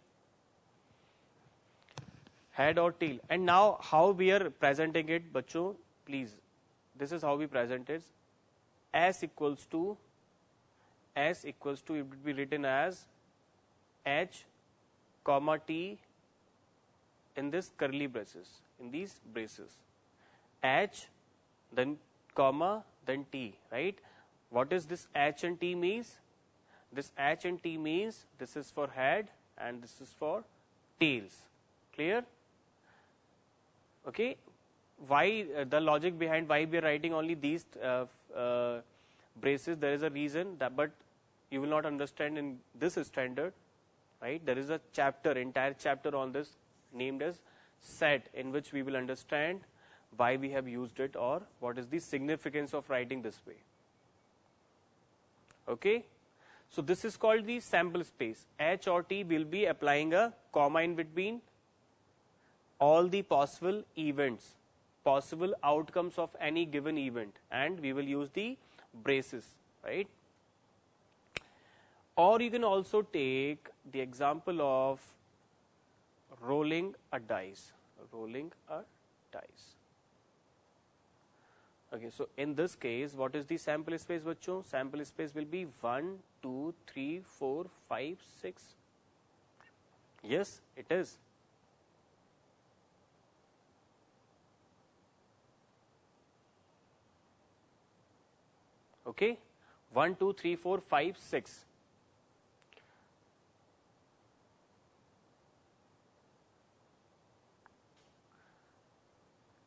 Head or tail. And now how we are presenting it, bachcho, please. This is how we present it. S equals to, it will be written as H comma T in this curly braces, in these braces. H, then comma, then T, right? What is this H and T means? This H and T means this is for head and this is for tails. Clear? Okay. Why the logic behind why we are writing only these braces? There is a reason that, but you will not understand in this standard, right? There is a chapter, entire chapter on this named as set, in which we will understand why we have used it or what is the significance of writing this way. Okay. So this is called the sample space. H or T will be applying a comma in between all the possible events, possible outcomes of any given event, and we will use the braces, right? Or you can also take the example of rolling a dice. Rolling a dice. Okay, so in this case, what is the sample space, bachcho? Sample space will be 1, 2, 3, 4, 5, 6. Yes, it is. Okay, 1, 2, 3, 4, 5, 6.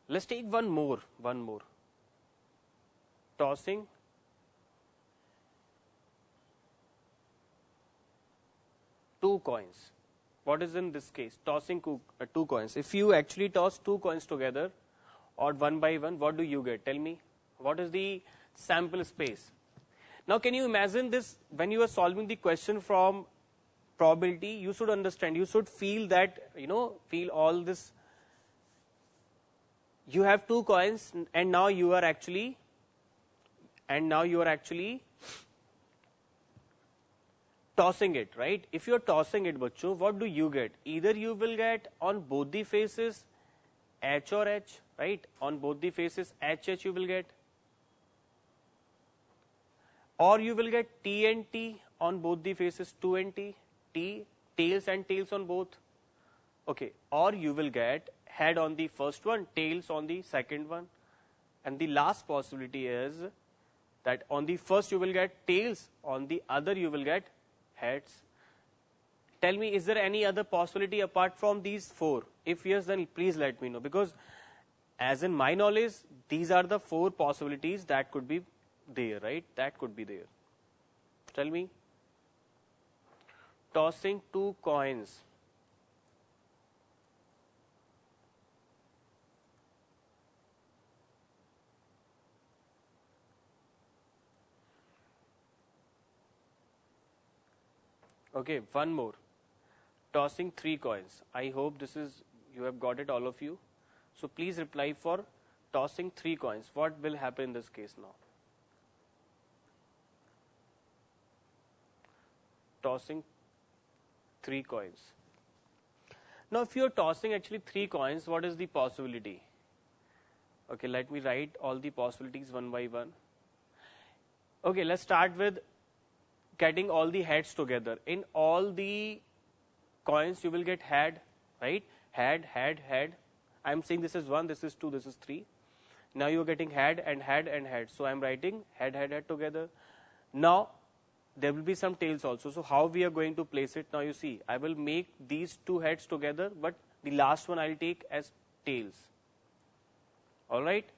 Let's take one more. Tossing two coins. What is in this case? Tossing two coins. If you actually toss two coins together or one by one, what do you get? Tell me. What is the sample space? Now can you imagine this when you are solving the question from probability? You should understand, you should feel that, feel all this. You have two coins and now you are actually tossing it, right? If you are tossing it, bachcho, what do you get? Either you will get on both the faces H or H, right? On both the faces H you will get, or you will get T and T on both the faces 2 and T, tails and tails on both. Okay, or you will get head on the first one, tails on the second one, and the last possibility is that on the first you will get tails, on the other you will get heads. Tell me, is there any other possibility apart from these four? If yes, then please let me know, because as in my knowledge, these are the four possibilities that could be there, right? That could be there. Tell me. Tossing two coins. Okay, one more. Tossing three coins. I hope you have got it, all of you. So please reply for tossing three coins. What will happen in this case now? Tossing three coins. Now if you are tossing actually three coins, what is the possibility? Okay, let me write all the possibilities one by one. Okay, let's start with getting all the heads together. In all the coins you will get head, right? Head. I am saying this is 1, this is 2, this is 3. Now you are getting head and head and head. So I am writing head together. Now there will be some tails also. So how we are going to place it? Now you see, I will make these two heads together, but the last one I will take as tails. Alright?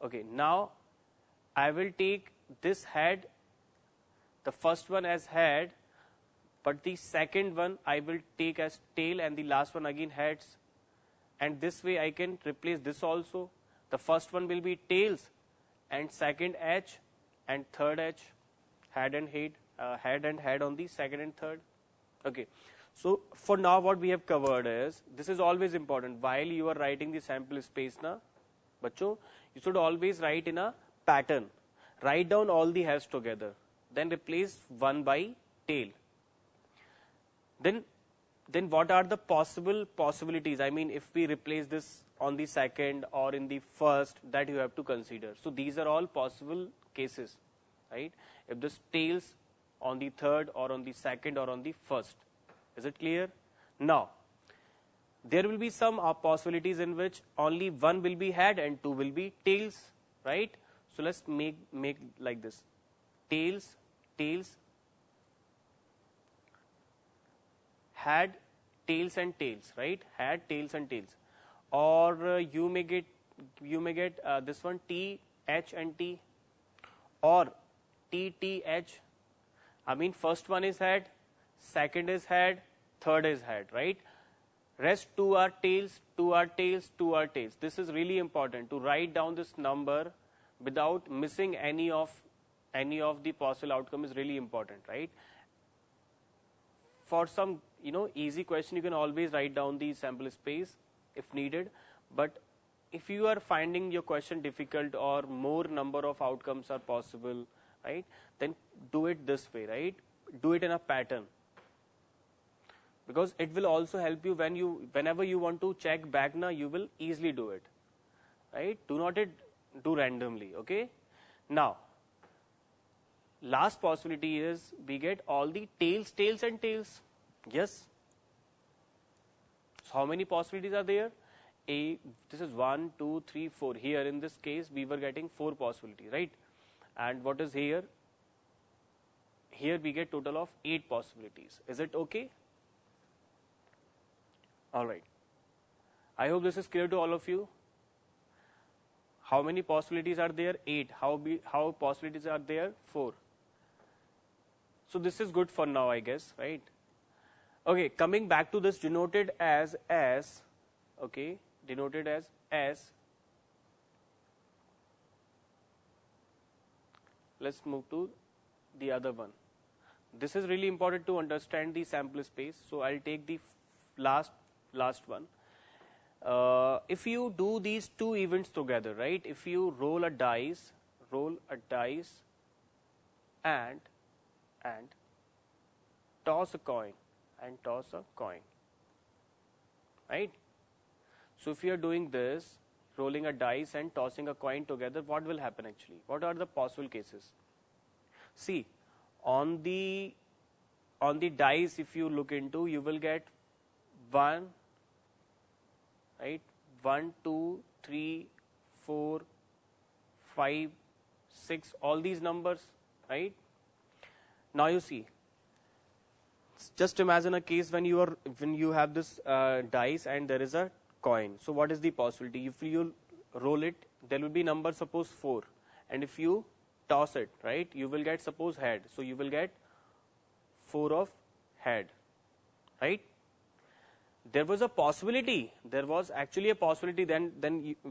Okay, now I will take this head, the first one as head, but the second one I will take as tail and the last one again heads. And this way I can replace this also. The first one will be tails and second H and third H, head and head on the second and third. Okay, So for now what we have covered is, this is always important while you are writing the sample space na, bachcho, you should always write in a pattern. Write down all the hairs together, then replace one by tail. Then what are the possibilities? I mean, if we replace this on the second or in the first, that you have to consider. So these are all possible cases, right? If this tails on the third or on the second or on the first. Is it clear? Now, there will be some possibilities in which only one will be head and two will be tails, right? So let's make like this. Tails, had, tails and tails, right? Had, tails and tails. Or you may get this one, T, H and T, or T, T, H. I mean, first one is head, second is head, third is head, right? Rest two are tails, two are tails, two are tails. This is really important to write down this number without missing any of the possible outcome is really important, right? For some, easy question, you can always write down the sample space if needed. But if you are finding your question difficult or more number of outcomes are possible, right, then do it this way, right? Do it in a pattern. Because it will also help you whenever you want to check back now, you will easily do it, right? Do not do randomly, okay? Now, last possibility is we get all the tails and tails. Yes. So how many possibilities are there? This is 1, 2, 3, 4. Here in this case, we were getting 4 possibilities, right? And what is here? Here we get total of 8 possibilities. Is it okay? Alright. I hope this is clear to all of you. How many possibilities are there? 8. How possibilities are there? 4. So this is good for now, I guess, right? Okay, coming back to this, denoted as S, okay, denoted as S. Let's move to the other one. This is really important to understand the sample space, so I'll take the last one. If you do these two events together, right? If you roll a dice and toss a coin, right? So if you are doing this, rolling a dice and tossing a coin together, what will happen actually? What are the possible cases? See, on the dice, if you look into, you will get 1, right? 1, 2, 3, 4, 5, 6, all these numbers, right? Now you see, just imagine a case when you have this dice and there is a coin. So what is the possibility? If you roll it, there will be number, suppose 4, and if you toss it, right, you will get, suppose, head. So you will get 4 of head, right? There was a possibility. There was actually a possibility. Then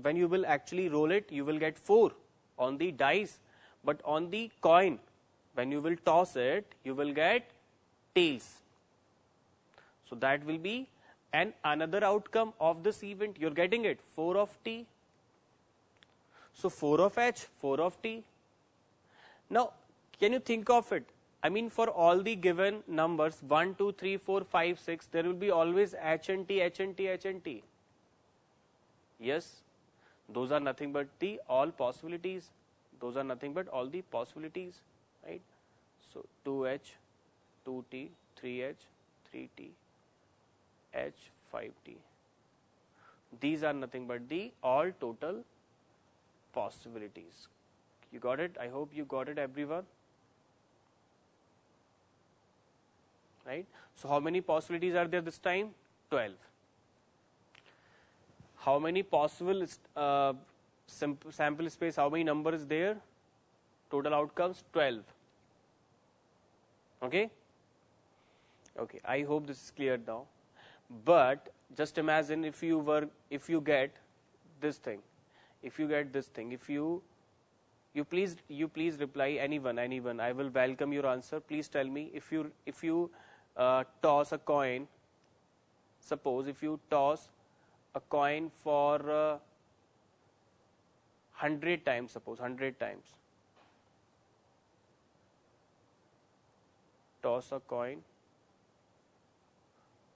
when you will actually roll it, you will get 4 on the dice, but on the coin, when you will toss it, you will get tails. So that will be another outcome of this event. You're getting it, 4 of T. So 4 of H, 4 of T. Now, can you think of it? I mean, for all the given numbers, 1, 2, 3, 4, 5, 6, there will be always H and T, H and T, H and T. Yes, those are nothing but the all possibilities. Those are nothing but all the possibilities, right? So 2H, 2T, 3H, 3T, H, 5T. These are nothing but the all total possibilities. You got it? I hope you got it, everyone. Right? So how many possibilities are there this time? 12. How many possible sample space, how many numbers is there? Total outcomes, 12. Okay? Okay, I hope this is clear now. But just imagine if you get this thing, if you please reply, anyone, I will welcome your answer. Please tell me if you toss a coin suppose if you toss a coin for 100 times, suppose 100 times, toss a coin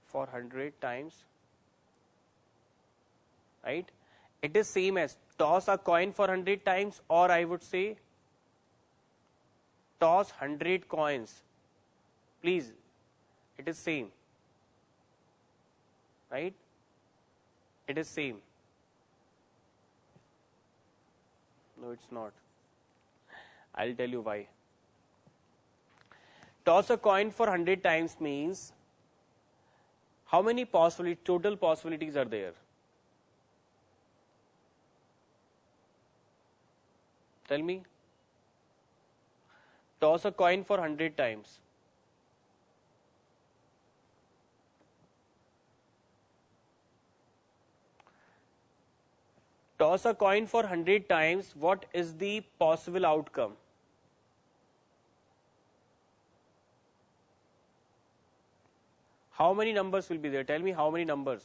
for 100 times, right? It is same as toss a coin for 100 times, or I would say toss 100 coins. Please, it is same, right? It is same. No, it's not. I'll tell you why. Toss a coin for 100 times means how many total possibilities are there? Tell me. Toss a coin for 100 times. Toss a coin for 100 times, what is the possible outcome? How many numbers will be there? Tell me how many numbers.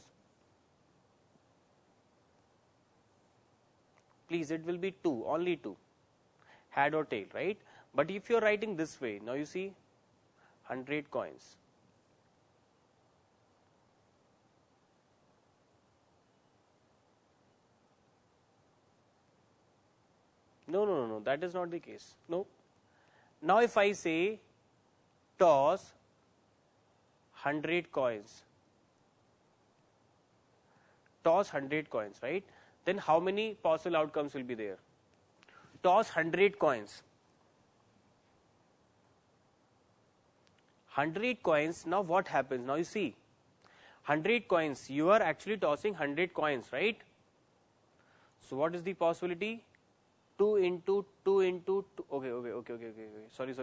Please, it will be 2, only 2. Head or tail, right? But if you are writing this way, now you see 100 coins. No, that is not the case. No. Now if I say toss 100 coins, toss 100 coins, right? Then how many possible outcomes will be there? Toss 100 coins. 100 coins, now what happens? Now you see, 100 coins, you are actually tossing 100 coins, right? So what is the possibility? 2 into 2 into 2. Okay. Sorry.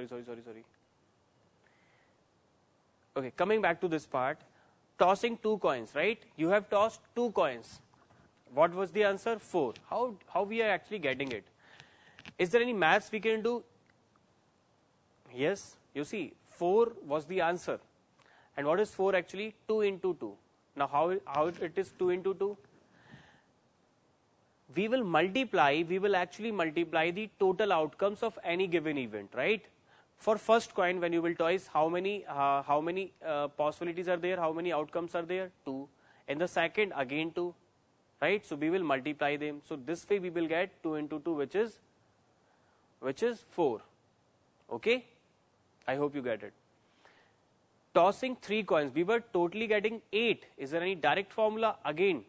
Okay, coming back to this part. Tossing 2 coins, right? You have tossed 2 coins. What was the answer? 4. How we are actually getting it? Is there any maths we can do? Yes, you see, 4 was the answer. And what is 4 actually? 2 into 2. Now how it is 2 into 2? We will actually multiply the total outcomes of any given event, right? For first coin, when you will toss, how many possibilities are there? How many outcomes are there? 2. In the second, again 2, right? So we will multiply them. So this way we will get 2 into 2, which is 4. Okay? I hope you get it. Tossing 3 coins, we were totally getting 8. Is there any direct formula? Again,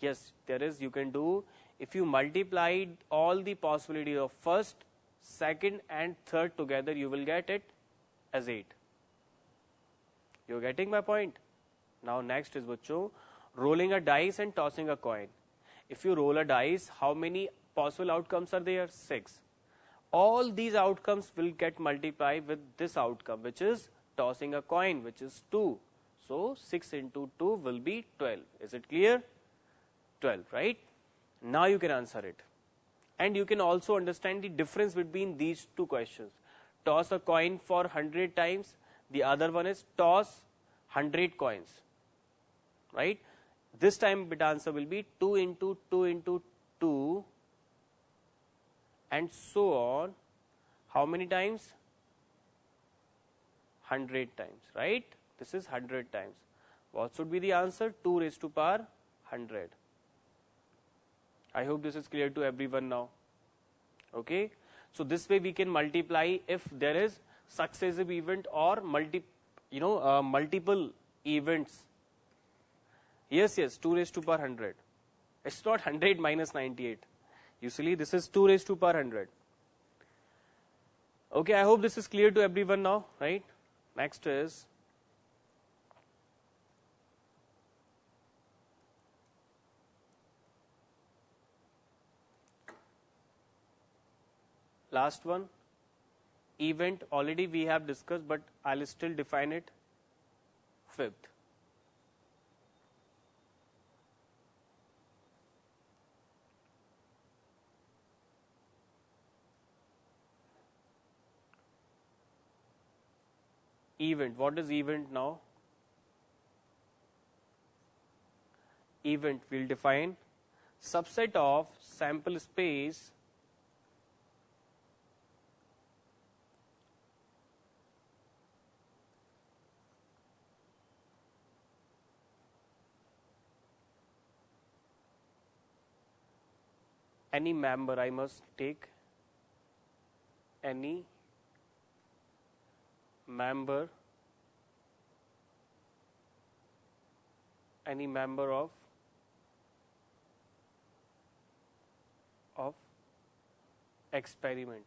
yes, there is. You can do. If you multiplied all the possibilities of first, second and third together, you will get it as 8. You're getting my point? Now next is bachcho, rolling a dice and tossing a coin. If you roll a dice, how many possible outcomes are there? 6. All these outcomes will get multiplied with this outcome, which is tossing a coin, which is 2. So 6 into 2 will be 12. Is it clear? 12, right? Now you can answer it. And you can also understand the difference between these two questions. Toss a coin for 100 times. The other one is toss 100 coins. Right? This time bit answer will be 2 into 2 into 2 and so on. How many times? 100 times, right? This is 100 times. What should be the answer? 2 raised to power 100. I hope this is clear to everyone now. Okay? So this way we can multiply if there is successive event or multiple events. Yes, 2 raised to power 100. It's not 100 minus 98. Usually this is 2 raised to power 100. Okay, I hope this is clear to everyone now, right? Next is last one. Event already we have discussed, but I'll still define it. Fifth. Event. What is event now? event, we'll define subset of sample space any member. I must take any member of experiment.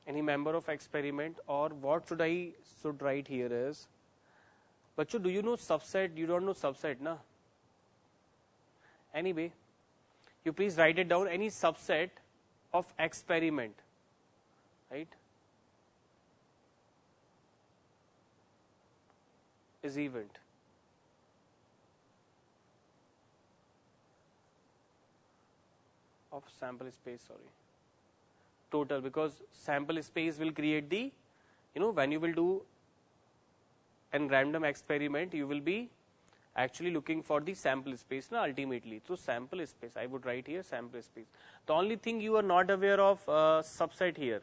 Any member of experiment, or what should write here is, Bacho, do you know subset? You don't know subset, na? Anyway, you please write it down. Any subset of experiment, right, is event. Of sample space, sorry. Total, because sample space will create the, when you will do an random experiment, you will be actually looking for the sample space, na, ultimately. So sample space, I would write here sample space. The only thing you are not aware of subset here,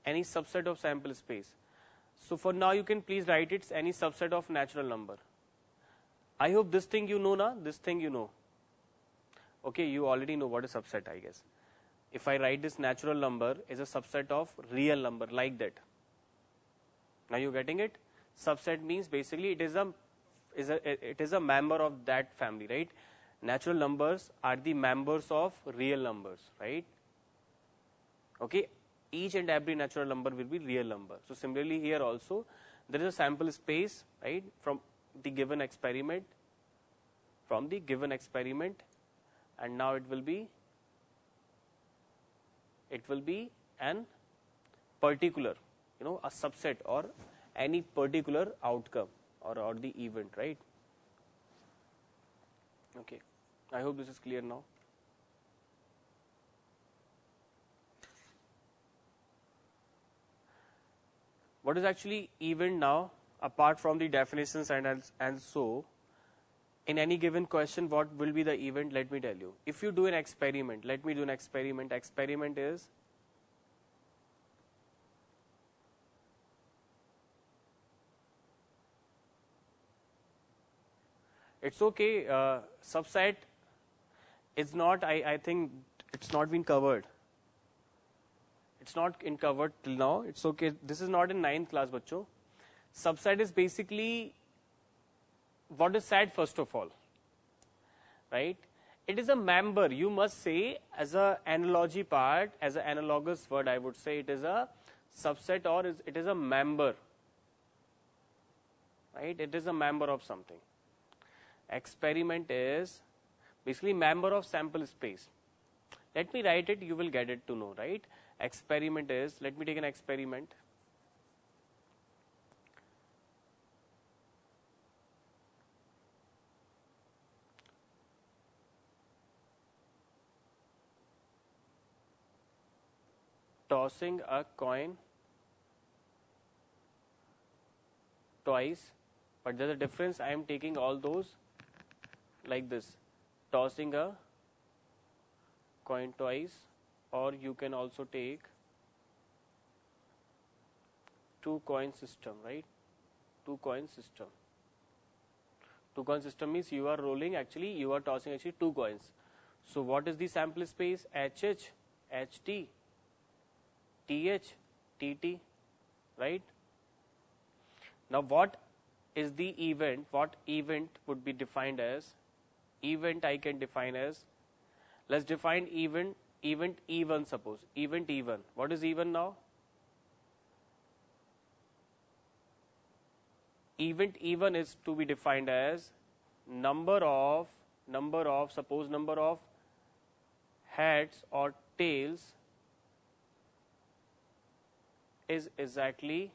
any subset of sample space. So for now you can please write it's any subset of natural number. I hope this thing you know, na, this thing you know. Okay, you already know what is subset, I guess. If I write this natural number is a subset of real number, like that. Now you getting it? Subset means basically it is a member of that family, right? Natural numbers are the members of real numbers, right? Okay, each and every natural number will be real number. So similarly here also there is a sample space, right, from the given experiment, and now it will be an particular, a subset or any particular outcome or the event, right? Okay, I hope this is clear now. What is actually event now, apart from the definitions and so, in any given question, what will be the event? Let me tell you. If you do an experiment, let me do an experiment. Experiment is it's okay. Subset is not. I think it's not been covered. It's not in covered till now. It's okay. This is not in 9th class, bachcho. Subset is basically what is said first of all, right? It is a member. You must say as a analogy part, as an analogous word, I would say it is a subset or it is a member, right? It is a member of something. Experiment is basically member of sample space. Let me write it, you will get it to know, right? Experiment is, let me take an experiment. Tossing a coin twice, but there's a difference. I am taking all those like this, tossing a coin twice, or you can also take two coin system, right? Two coin system. Two coin system means you are rolling, actually you are tossing actually two coins. So what is the sample space? HH, HT, TH, TT, right? Now what is the event? What event would be defined as? Event I can define as, let's define event E1, suppose. Event E1. What is E1 now? Event E1 is to be defined as number of heads or tails is exactly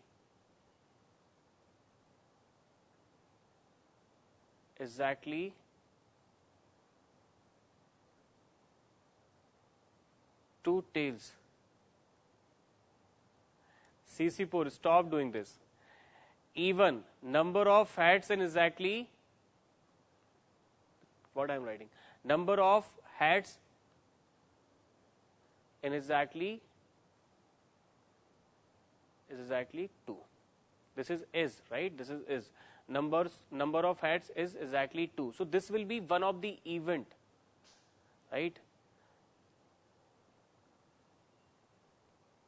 two tails. CC4, stop doing this. even, number of hats in exactly what I am writing, number of hats in exactly 2. This is right, this is number of hats is exactly 2. So this will be one of the event, right?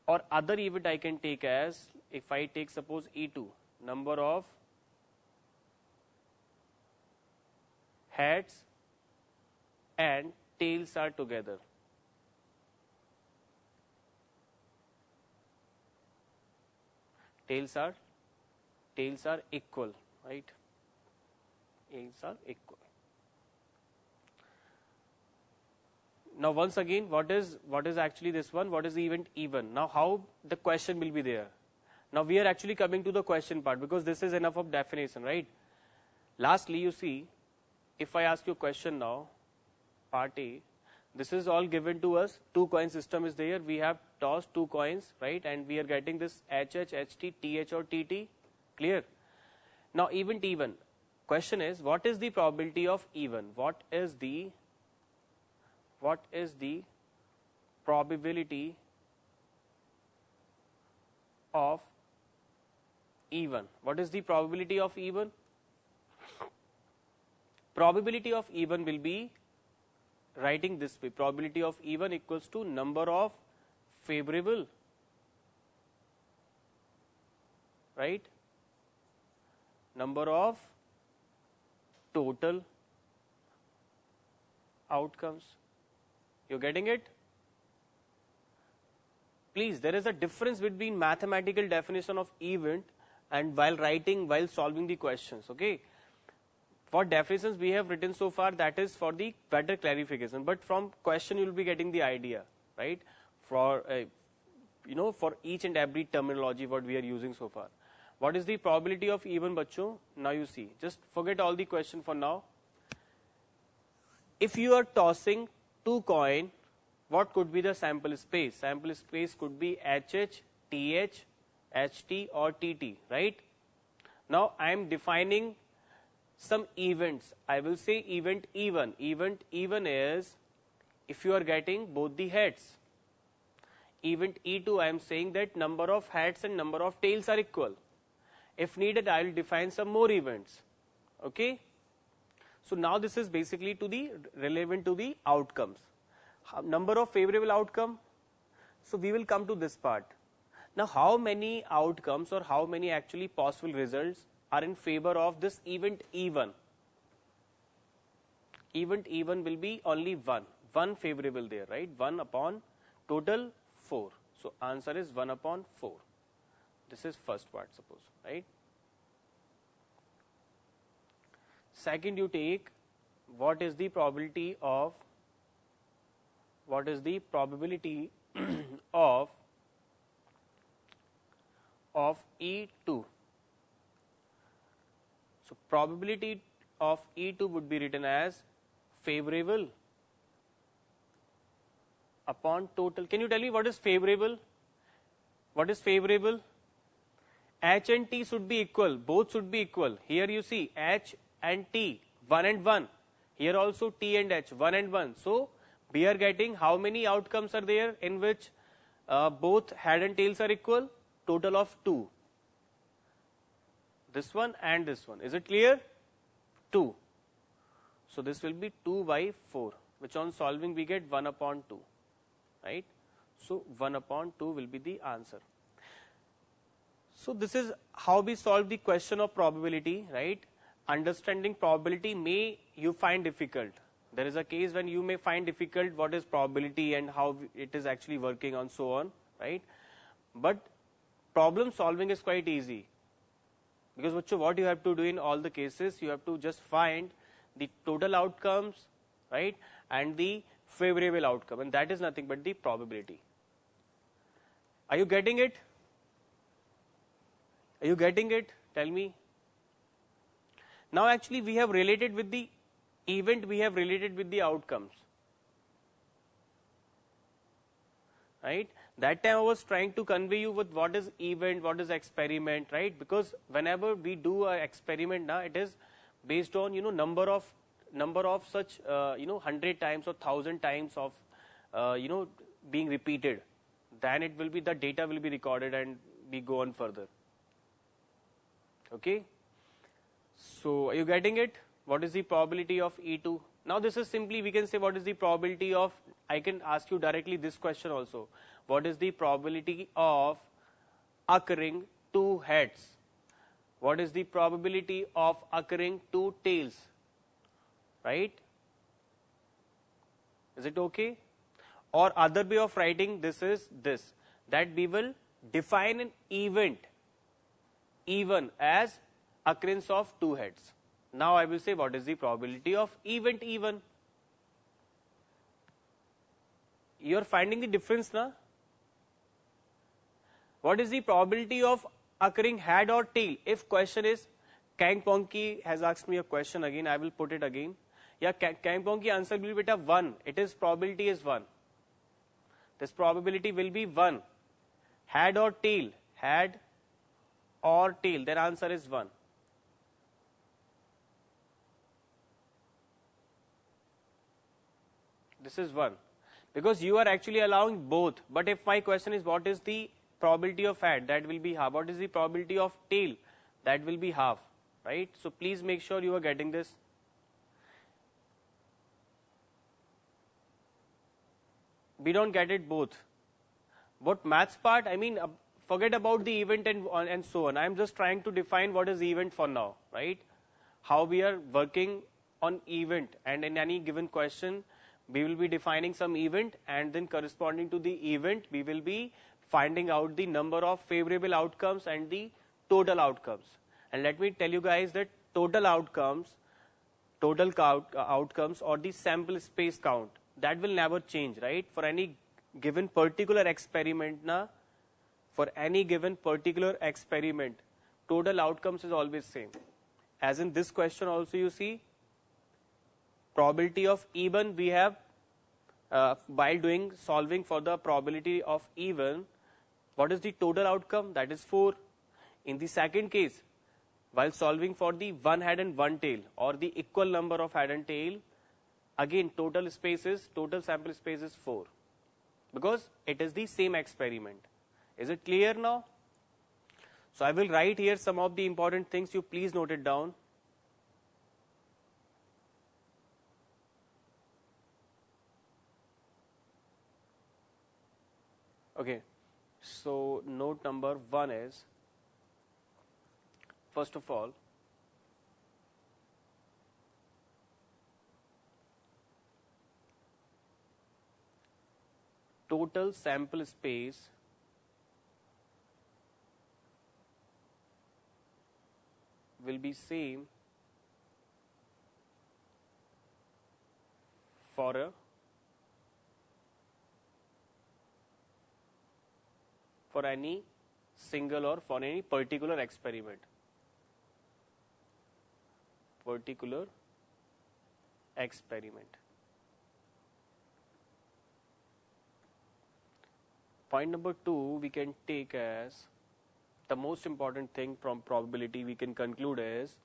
Or other event I can take as, if I take suppose E2, number of heads and tails are together. Tails are equal, right? Tails are equal. Now once again, what is actually this one? What is the event even? Now how the question will be there? Now we are actually coming to the question part, because this is enough of definition, right? Lastly, you see, if I ask you a question now, part A, this is all given to us, 2 coin system is there, we have tossed 2 coins, right? And we are getting this HH, HT, TH or TT, clear? Now event even, question is, what is the probability of even? What is the probability of even? What is the probability of even? Probability of even will be writing this way, probability of even equals to number of favorable, right, number of total outcomes. You're getting it? Please, there is a difference between mathematical definition of event and while solving the questions, okay? For definitions we have written so far, that is for the better clarification, but from question you will be getting the idea, right? For for each and every terminology what we are using so far. What is the probability of even, bachcho? Now you see, just forget all the question for now. If you are tossing 2 coin, what could be the sample space? Sample space could be HH, TH, HT or TT, right? Now I am defining some events. I will say event even. Event even is if you are getting both the heads. Event E2, I am saying that number of heads and number of tails are equal. If needed, I will define some more events. Okay? So now this is basically relevant to the outcomes. Number of favorable outcome. So we will come to this part. Now how many outcomes or how many actually possible results are in favor of this event even? Event even will be only one favorable there, right? 1 upon total 4. So answer is 1 upon 4. This is first part, suppose, right? Second, you take what is the probability of of E2. So probability of E2 would be written as favorable upon total. Can you tell me what is favorable? What is favorable? H and T should be equal. Both should be equal. Here you see H and T, 1 and 1. Here also T and H, 1 and 1. So we are getting how many outcomes are there in which both head and tails are equal? Total of 2. This one and this one. Is it clear? 2. So this will be 2 by 4, which on solving we get 1 upon 2, right? So 1 upon 2 will be the answer. So this is how we solve the question of probability, right? Understanding probability may you find difficult. There is a case when you may find difficult what is probability and how it is actually working and so on, right? But problem solving is quite easy. Because what you have to do in all the cases, you have to just find the total outcomes, right, and the favorable outcome, and that is nothing but the probability. Are you getting it? Are you getting it? Tell me. Now actually we have related with the event, we have related with the outcomes. right? That time I was trying to convey you with what is event, what is experiment, right? Because whenever we do a experiment now, it is based on, you know, number of such, you know, 100 times or 1,000 times of, you know, being repeated. Then it will be, the data will be recorded and we go on further. Okay. So are you getting it? What is the probability of E2? Now this is simply, we can say what is the probability of, I can ask you directly this question also. What is the probability of occurring two heads? What is the probability of occurring two tails? Right? Is it okay? Or other way of writing this is this, that we will define an event even as occurrence of two heads. Now I will say what is the probability of event even. You are finding the difference now? What is the probability of occurring head or tail? If question is, Kang Pongki has asked me a question again, I will put it again. Yeah, Kang Pongki answer will be 1. It is probability is 1. This probability will be 1. Head or tail? Head or tail? Their answer is 1. This is 1. Because you are actually allowing both. But if my question is what is the probability of head, that will be half. What is the probability of tail? That will be half. Right? So please make sure you are getting this. We don't get it both. What maths part, I mean, forget about the event and so on. I'm just trying to define what is event for now, right? How we are working on event, and in any given question, we will be defining some event, and then corresponding to the event, we will be finding out the number of favorable outcomes and the total outcomes. And let me tell you guys that total outcomes or the sample space count, that will never change, right? For any given particular experiment, total outcomes is always same. As in this question also, you see, probability of even, we have, while solving for the probability of even, what is the total outcome? That is 4. In the second case, while solving for the one head and one tail, or the equal number of head and tail, again total sample space is 4, because it is the same experiment. Is it clear now? So I will write here some of the important things, you please note it down. Okay, so note number 1 is, first of all, total sample space will be same for any single or for any particular experiment. Point number 2 we can take as the most important thing from probability we can conclude is,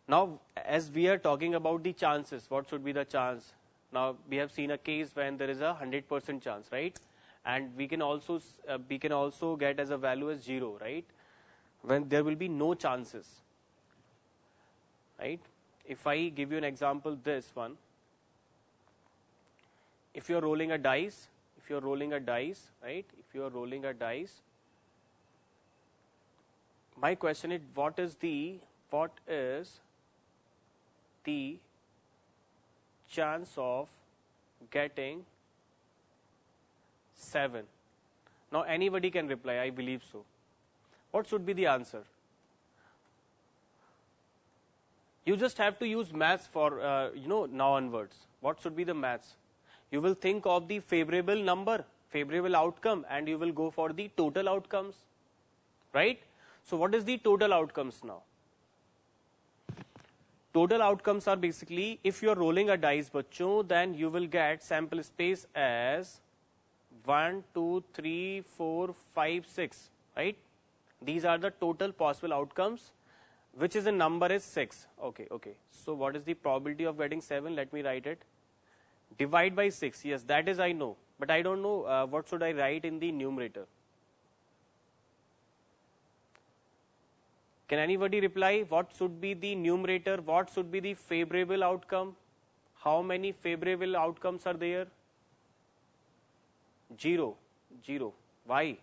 now as we are talking about the chances, what should be the chance? Now we have seen a case when there is a 100% chance, right? And we can also get as a value as 0, right? When there will be no chances, right? If I give you an example, this one, if you are rolling a dice, right? If you are rolling a dice, my question is, what is the chance of getting 7? Now anybody can reply, I believe so. What should be the answer? You just have to use maths for, now onwards. What should be the maths? You will think of the favorable number, favorable outcome, and you will go for the total outcomes, right? So what is the total outcomes now? Total outcomes are basically, if you are rolling a dice, bachcho, then you will get sample space as 1, 2, 3, 4, 5, 6, right? These are the total possible outcomes, which is a number is 6. Okay, okay. So what is the probability of getting 7? Let me write it. Divide by 6. Yes, that is I know. But I don't know what should I write in the numerator. Can anybody reply? What should be the numerator? What should be the favorable outcome? How many favorable outcomes are there? 0. 0. Why?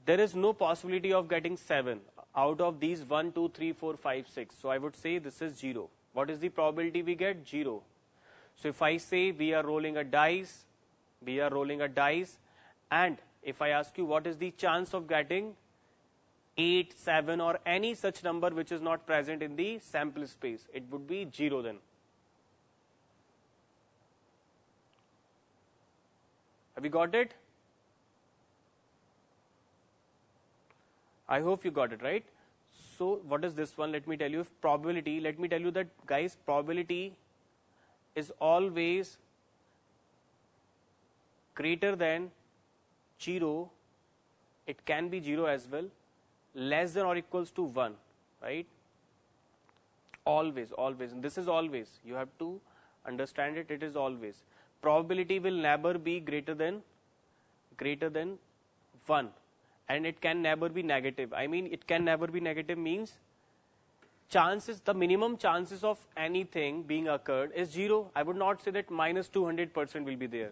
There is no possibility of getting 7 out of these 1, 2, 3, 4, 5, 6. So I would say this is 0. What is the probability we get? 0. So if I say we are rolling a dice, and if I ask you what is the chance of getting 8, 7 or any such number which is not present in the sample space, it would be 0 then. Have you got it? I hope you got it, right? So what is this one? Let me tell you, if probability, let me tell you that guys, probability is always greater than 0. It can be 0 as well, less than or equals to 1, right? Always, always. And this is always. You have to understand it. It is always. Probability will never be greater than 1. And it can never be negative. I mean, it can never be negative means chances, the minimum chances of anything being occurred is 0. I would not say that minus 200% will be there.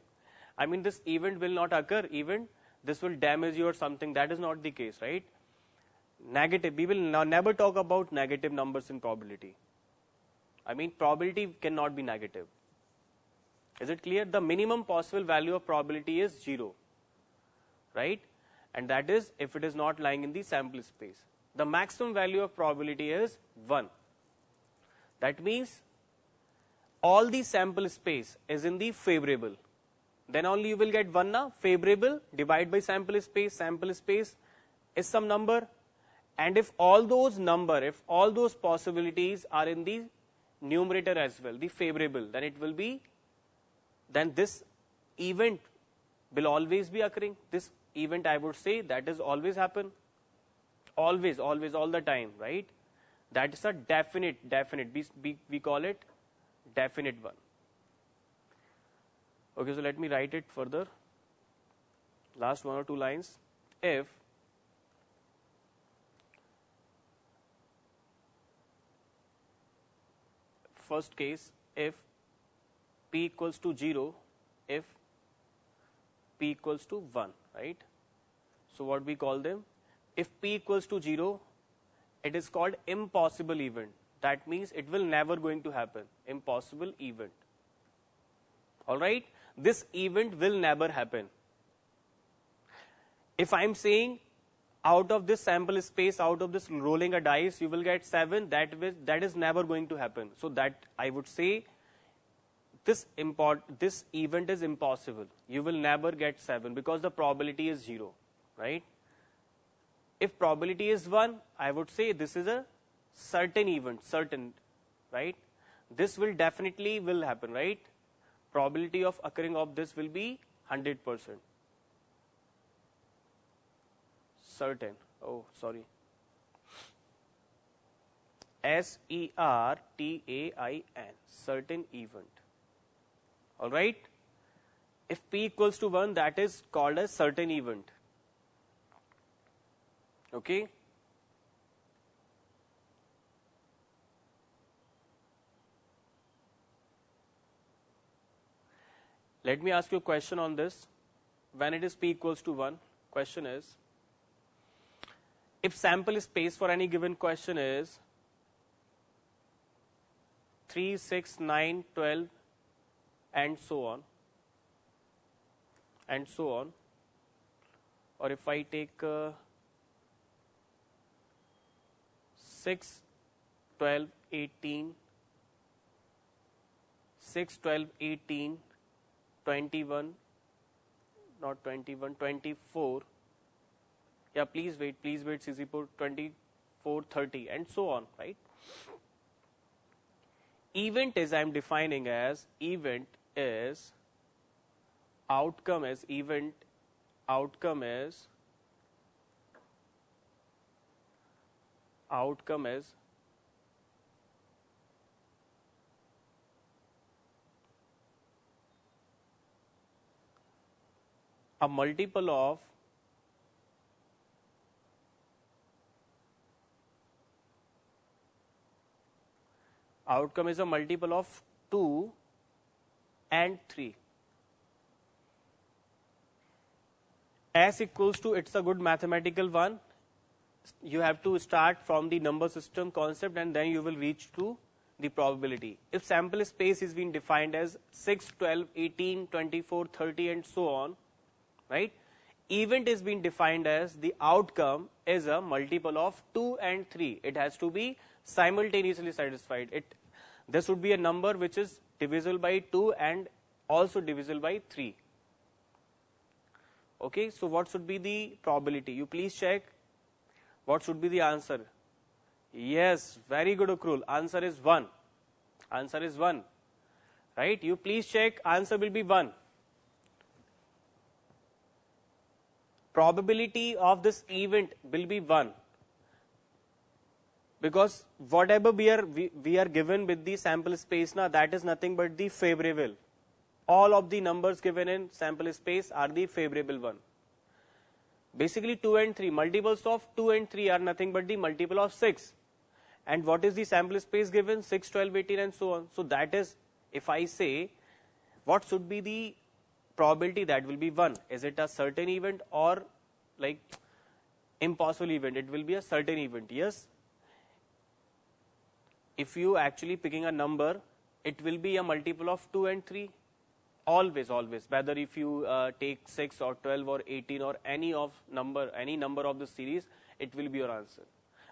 I mean, this event will not occur, even this will damage you or something. That is not the case, right? Negative, we will never talk about negative numbers in probability. I mean, probability cannot be negative. Is it clear? The minimum possible value of probability is 0, right? And that is if it is not lying in the sample space. The maximum value of probability is 1. That means all the sample space is in the favorable. Then only you will get 1 now. Favorable, divide by sample space is some number. And if all those possibilities are in the numerator as well, the favorable, then it will be, then this event will always be occurring. This event, I would say, that is always happen. Always, always, all the time, right? That is a definite. We call it definite one. Okay, so let me write it further. Last 1 or 2 lines. If first case, if p equals to 0, if p equals to 1, right? So what we call them? If p equals to 0, it is called impossible event. That means it will never going to happen. Impossible event. Alright? This event will never happen. If I am saying out of this sample space, out of this rolling a dice, you will get 7, that is never going to happen. So that I would say this event is impossible. You will never get 7 because the probability is 0, right? If probability is 1, I would say this is a certain event, certain, right? This will definitely will happen, right? Probability of occurring of this will be 100%. Certain. Oh, sorry. SERTAIN. Certain event. Alright? If p equals to 1, that is called a certain event. Okay? Let me ask you a question on this. When it is p equals to 1, question is, if sample space for any given question is 3, 6, 9, 12, and so on, or if I take 6, 12, 18, 6, 12, 18, 21, not 21, 24, yeah, please wait, CZ4, 24, 30, and so on, right? Event is, I am defining as, event is outcome is event, outcome is a multiple of outcome is a multiple of 2 and 3. S equals to, it's a good mathematical one. You have to start from the number system concept and then you will reach to the probability. If sample space is being defined as 6, 12, 18, 24, 30 and so on, right? Event is being defined as the outcome is a multiple of 2 and 3. It has to be simultaneously satisfied. This would be a number which is divisible by 2 and also divisible by 3. Okay, so what should be the probability? You please check. What should be the answer? Yes, very good, Ukrul. Answer is 1. Answer is 1. Right? You please check. Answer will be 1. Probability of this event will be 1. Because whatever we are given with the sample space, that is nothing but the favorable. All of the numbers given in sample space are the favorable one. Basically 2 and 3, multiples of 2 and 3 are nothing but the multiple of 6. And what is the sample space given? 6, 12, 18 and so on. So that is, if I say, what should be the probability? That will be 1. Is it a certain event or like impossible event? It will be a certain event, yes. If you actually picking a number, it will be a multiple of 2 and 3. Always, whether if you take 6 or 12 or 18 or any number of the series, it will be your answer.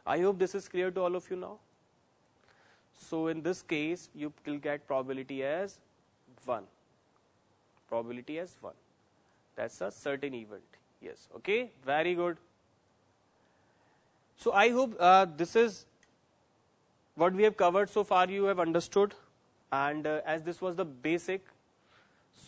I hope this is clear to all of you now. So in this case, you will get probability as 1. Probability as 1. That's a certain event. Yes, okay, very good. So I hope this is what we have covered so far. You have understood, and as this was the basic,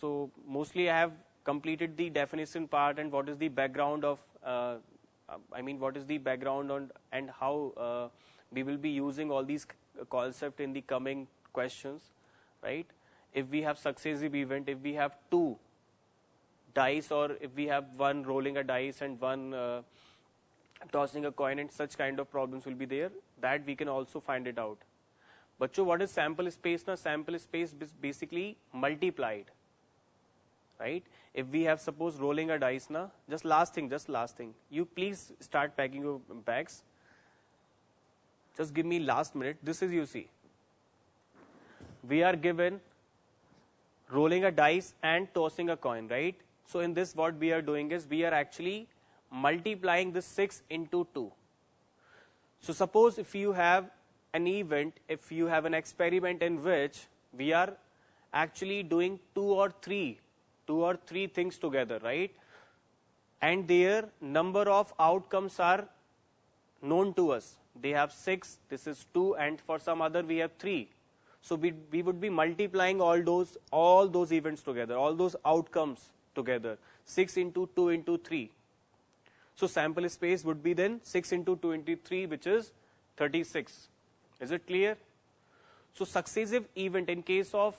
so mostly I have completed the definition part and what is the background of, what is the background on and how we will be using all these concepts in the coming questions, right? If we have successive event, if we have 2 dice, or if we have one rolling a dice and one tossing a coin, and such kind of problems will be there, that we can also find it out. But so what is sample space? Now sample space is basically multiplied, right? If we have suppose rolling a dice, just last thing, you please start packing your bags. Just give me last minute. This is, you see, we are given rolling a dice and tossing a coin, right? So in this, what we are doing is we are actually multiplying this 6 into 2. So suppose if you have an event, if you have an experiment in which we are actually doing 2 or 3 things together, right? And their number of outcomes are known to us. They have 6, this is 2, and for some other we have 3. So we would be multiplying all those events together, all those outcomes together, 6 into 2 into 3. So sample space would be then 6 into 2 into 3, which is 36. Is it clear? So successive event, in case of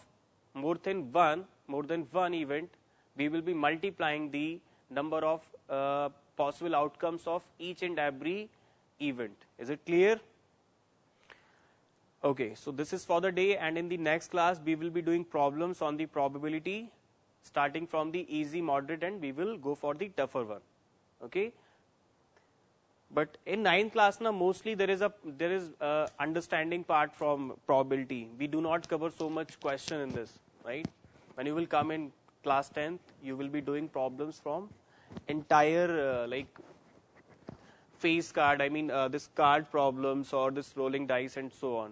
more than one event, we will be multiplying the number of possible outcomes of each and every event. Is it clear? Okay, so this is for the day, and in the next class we will be doing problems on the probability, starting from the easy, moderate, and we will go for the tougher one. Okay. But in 9th class, mostly there is understanding part from probability. We do not cover so much question in this, right? When you will come in class 10th, you will be doing problems from entire face card. This card problems or this rolling dice and so on.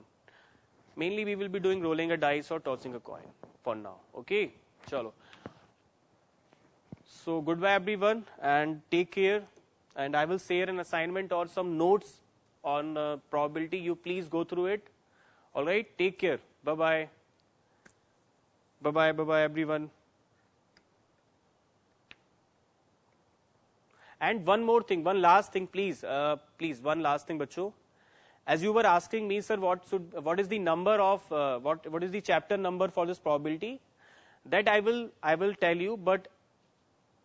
Mainly we will be doing rolling a dice or tossing a coin for now. Okay, chalo. So goodbye everyone and take care. And I will share an assignment or some notes on probability. You please go through it. All right. Take care. Bye bye. Bye bye. Bye bye everyone. And one more thing, one last thing, please, one last thing, bachcho. As you were asking me, sir, what is the number of what is the chapter number for this probability? That I will tell you, but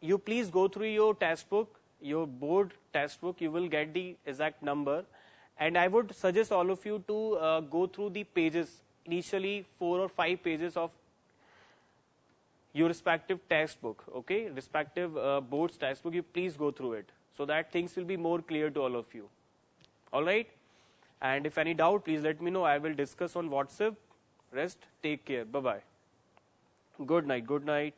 you please go through your test book, your board test book. You will get the exact number, and I would suggest all of you to go through the pages, initially 4 or 5 pages of your respective textbook, okay, respective board's textbook. You please go through it so that things will be more clear to all of you. All right. And if any doubt, please let me know. I will discuss on WhatsApp. Rest, take care. Bye-bye. Good night. Good night.